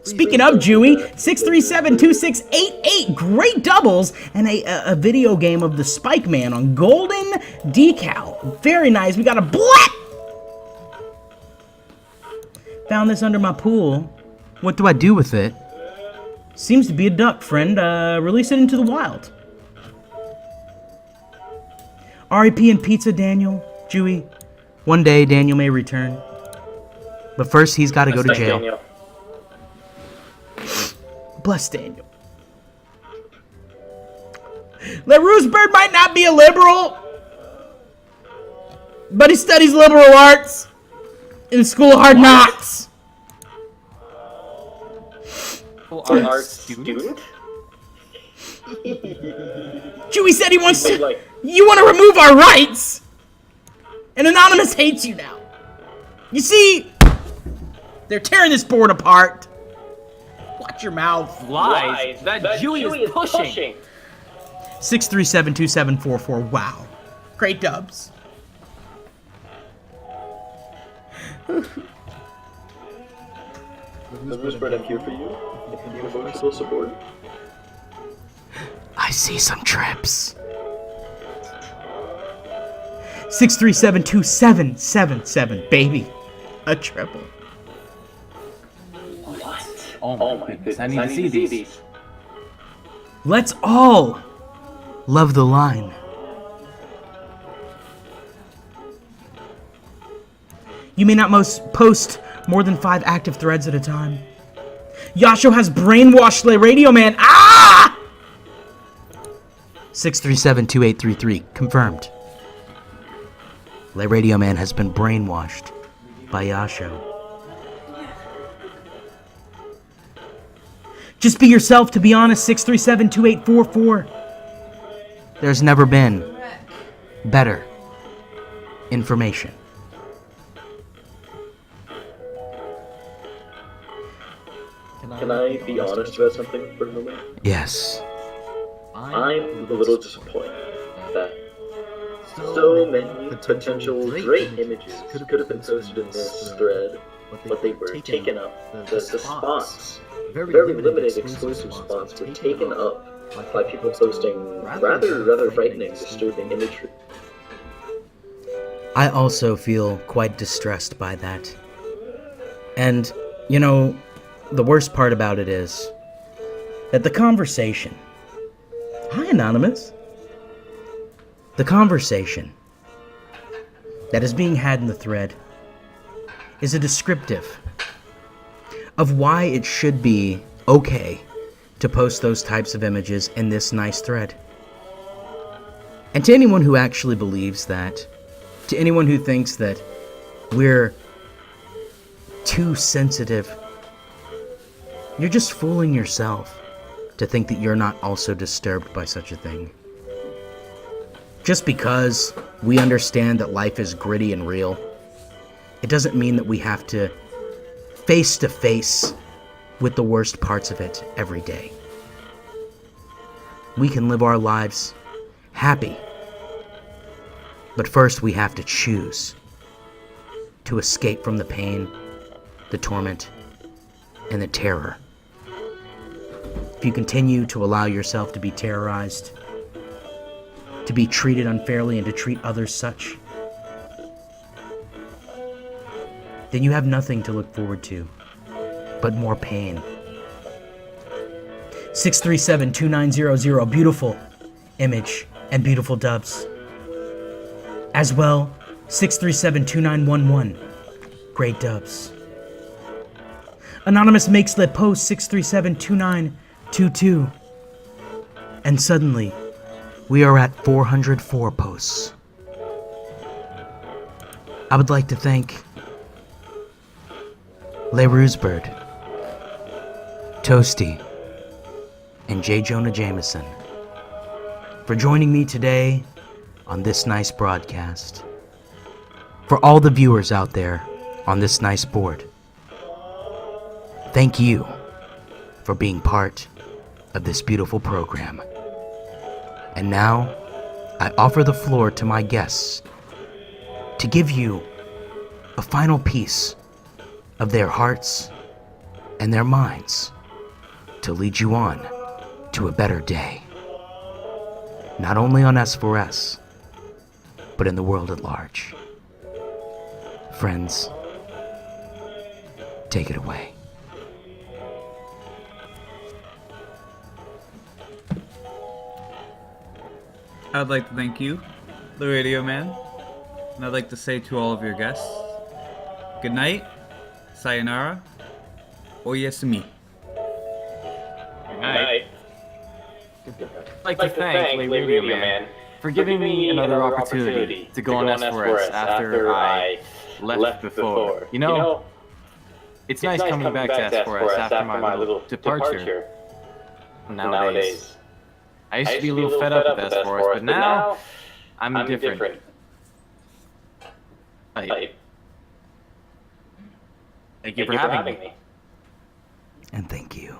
Speaking of Dewey, 6372688, great doubles, and a video game of the Spike Man on golden decal. Very nice. We got a blip! Found this under my pool. What do I do with it? Seems to be a duck, friend. Release it into the wild. R.I.P. and pizza, Daniel. Dewey. One day, Daniel may return. But first, he's got to go to jail. Daniel. Bless Daniel. Ruse Bird might not be a liberal, but he studies liberal arts in the School of Hard Knocks. Art student? Chewie said he wants to. You want to remove our rights? And Anonymous hates you now. You see, they're tearing this board apart. Watch your mouth. Lies. That Dewey is pushing. 6372744. Wow. Great dubs. The Ruse Bird, I'm here for you. If you need emotional support. I see some trips. 6372777. Baby. A triple. Oh my goodness, I need to see these. Let's all love the line. You may not post more than 5 active threads at a time. Yasho has brainwashed Le Radioman. Ah! 6372833. Confirmed. Le Radioman has been brainwashed by Yasho. Just be yourself, to be honest. 6372844. There's never been better information. Can I be honest about something for a moment? Yes. I'm a little disappointed that so many potential great images could have been posted in this thread, but they were taken up. The spots, very limited exclusive spots, were taken up by people posting rather frightening, disturbing imagery. I also feel quite distressed by that. And, you know, the worst part about it is that the conversation... Hi, Anonymous. The conversation that is being had in the thread is a descriptive of why it should be okay to post those types of images in this nice thread. And to anyone who actually believes that, to anyone who thinks that we're too sensitive, you're just fooling yourself to think that you're not also disturbed by such a thing. Just because we understand that life is gritty and real, it doesn't mean that we have to face with the worst parts of it every day. We can live our lives happy, but first we have to choose to escape from the pain, the torment, and the terror. If you continue to allow yourself to be terrorized, to be treated unfairly, and to treat others such, then you have nothing to look forward to but more pain. 6372900, beautiful image and beautiful dubs. As well, 6372911, great dubs. Anonymous makes the post 6372922, and suddenly we are at 404 posts. I would like to thank Ruse Bird, Toasty, and J Jonah Jameson for joining me today on this nice broadcast. For all the viewers out there on this nice board, thank you for being part of this beautiful program. And now, I offer the floor to my guests to give you a final piece of their hearts and their minds to lead you on to a better day. Not only on S4S, but in the world at large. Friends, take it away. I'd like to thank you, the Radioman, and I'd like to say to all of your guests, good night, sayonara, oyasumi. Good night. I'd like to thank Radioman for giving me another opportunity to go on S4S after I left before. You know, it's nice coming back to S4S after my little departure. Nowadays, I used to be a little fed up with S4S, but now I'm different. Thank you for having me. And thank you.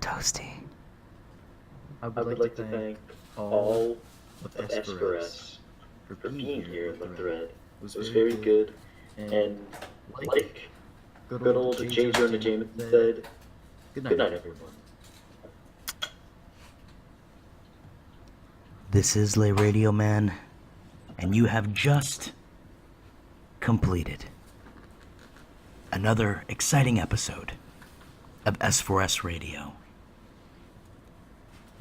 Toasty. I would like to thank all of S4S for being here in the thread. It was very good, and like good old J Jonah Jameson said, good night everyone. This is Le Radioman, and you have just completed another exciting episode of S4S Radio.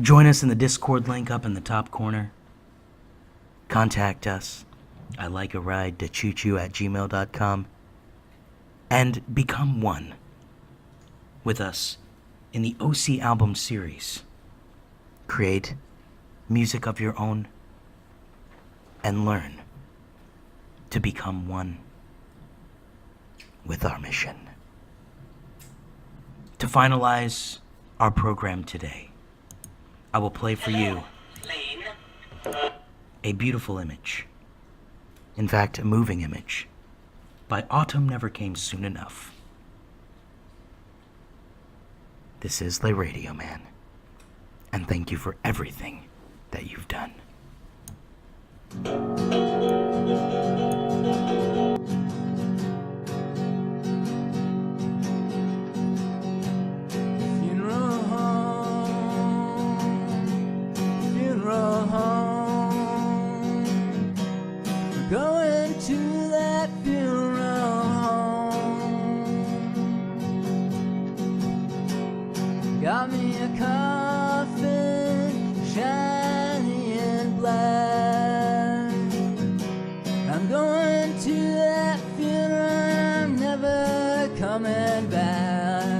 Join us in the Discord link up in the top corner. Contact us. I like a ride to choo-choo@gmail.com. And become one with us in the OC album series. Create music of your own and learn to become one with our mission. To finalize our program today, I will play for you a beautiful image. In fact, a moving image by Autumn Never Came Soon Enough. This is Le Radioman, and thank you for everything that you've done. Going to that funeral home. Got me a coffin, shiny and black. I'm going to that funeral, I'm never coming back.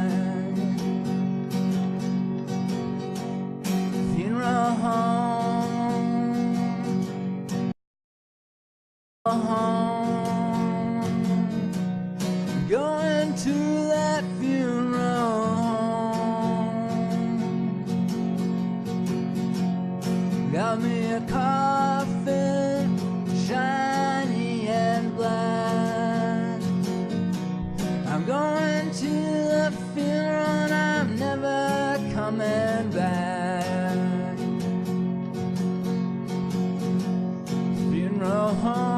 Funeral home. Going to that funeral home. Got me a coffin, shiny and black. I'm going to the funeral and I'm never coming back. Funeral home.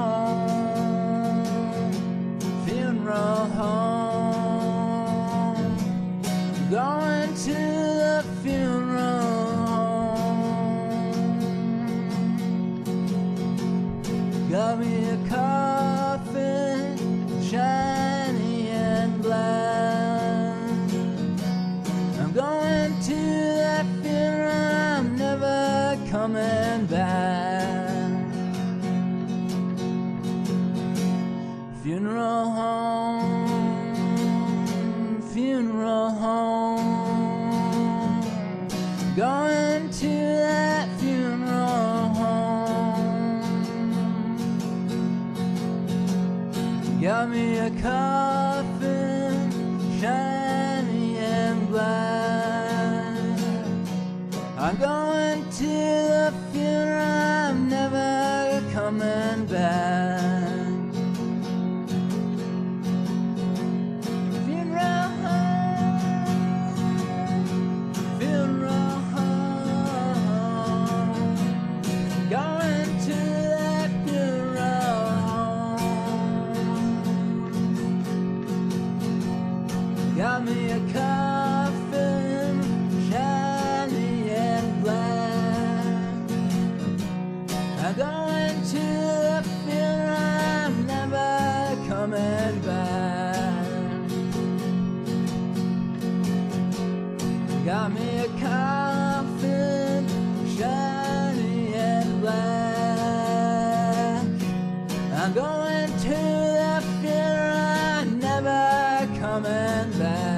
Going to the funeral home. Got me a coffin, shiny and black. I'm going to that funeral, I'm never coming back. Funeral home, funeral home. Going to that funeral home. Got me a coffin, shiny and black. I'm going to the funeral, I'm never coming back. Funeral home, funeral home, going to that funeral home. Got me a coffin, shiny and black. I'm going to the funeral, I'm never coming back. Got me a coffin, shiny and black. I'm going to the funeral, I'm never coming back.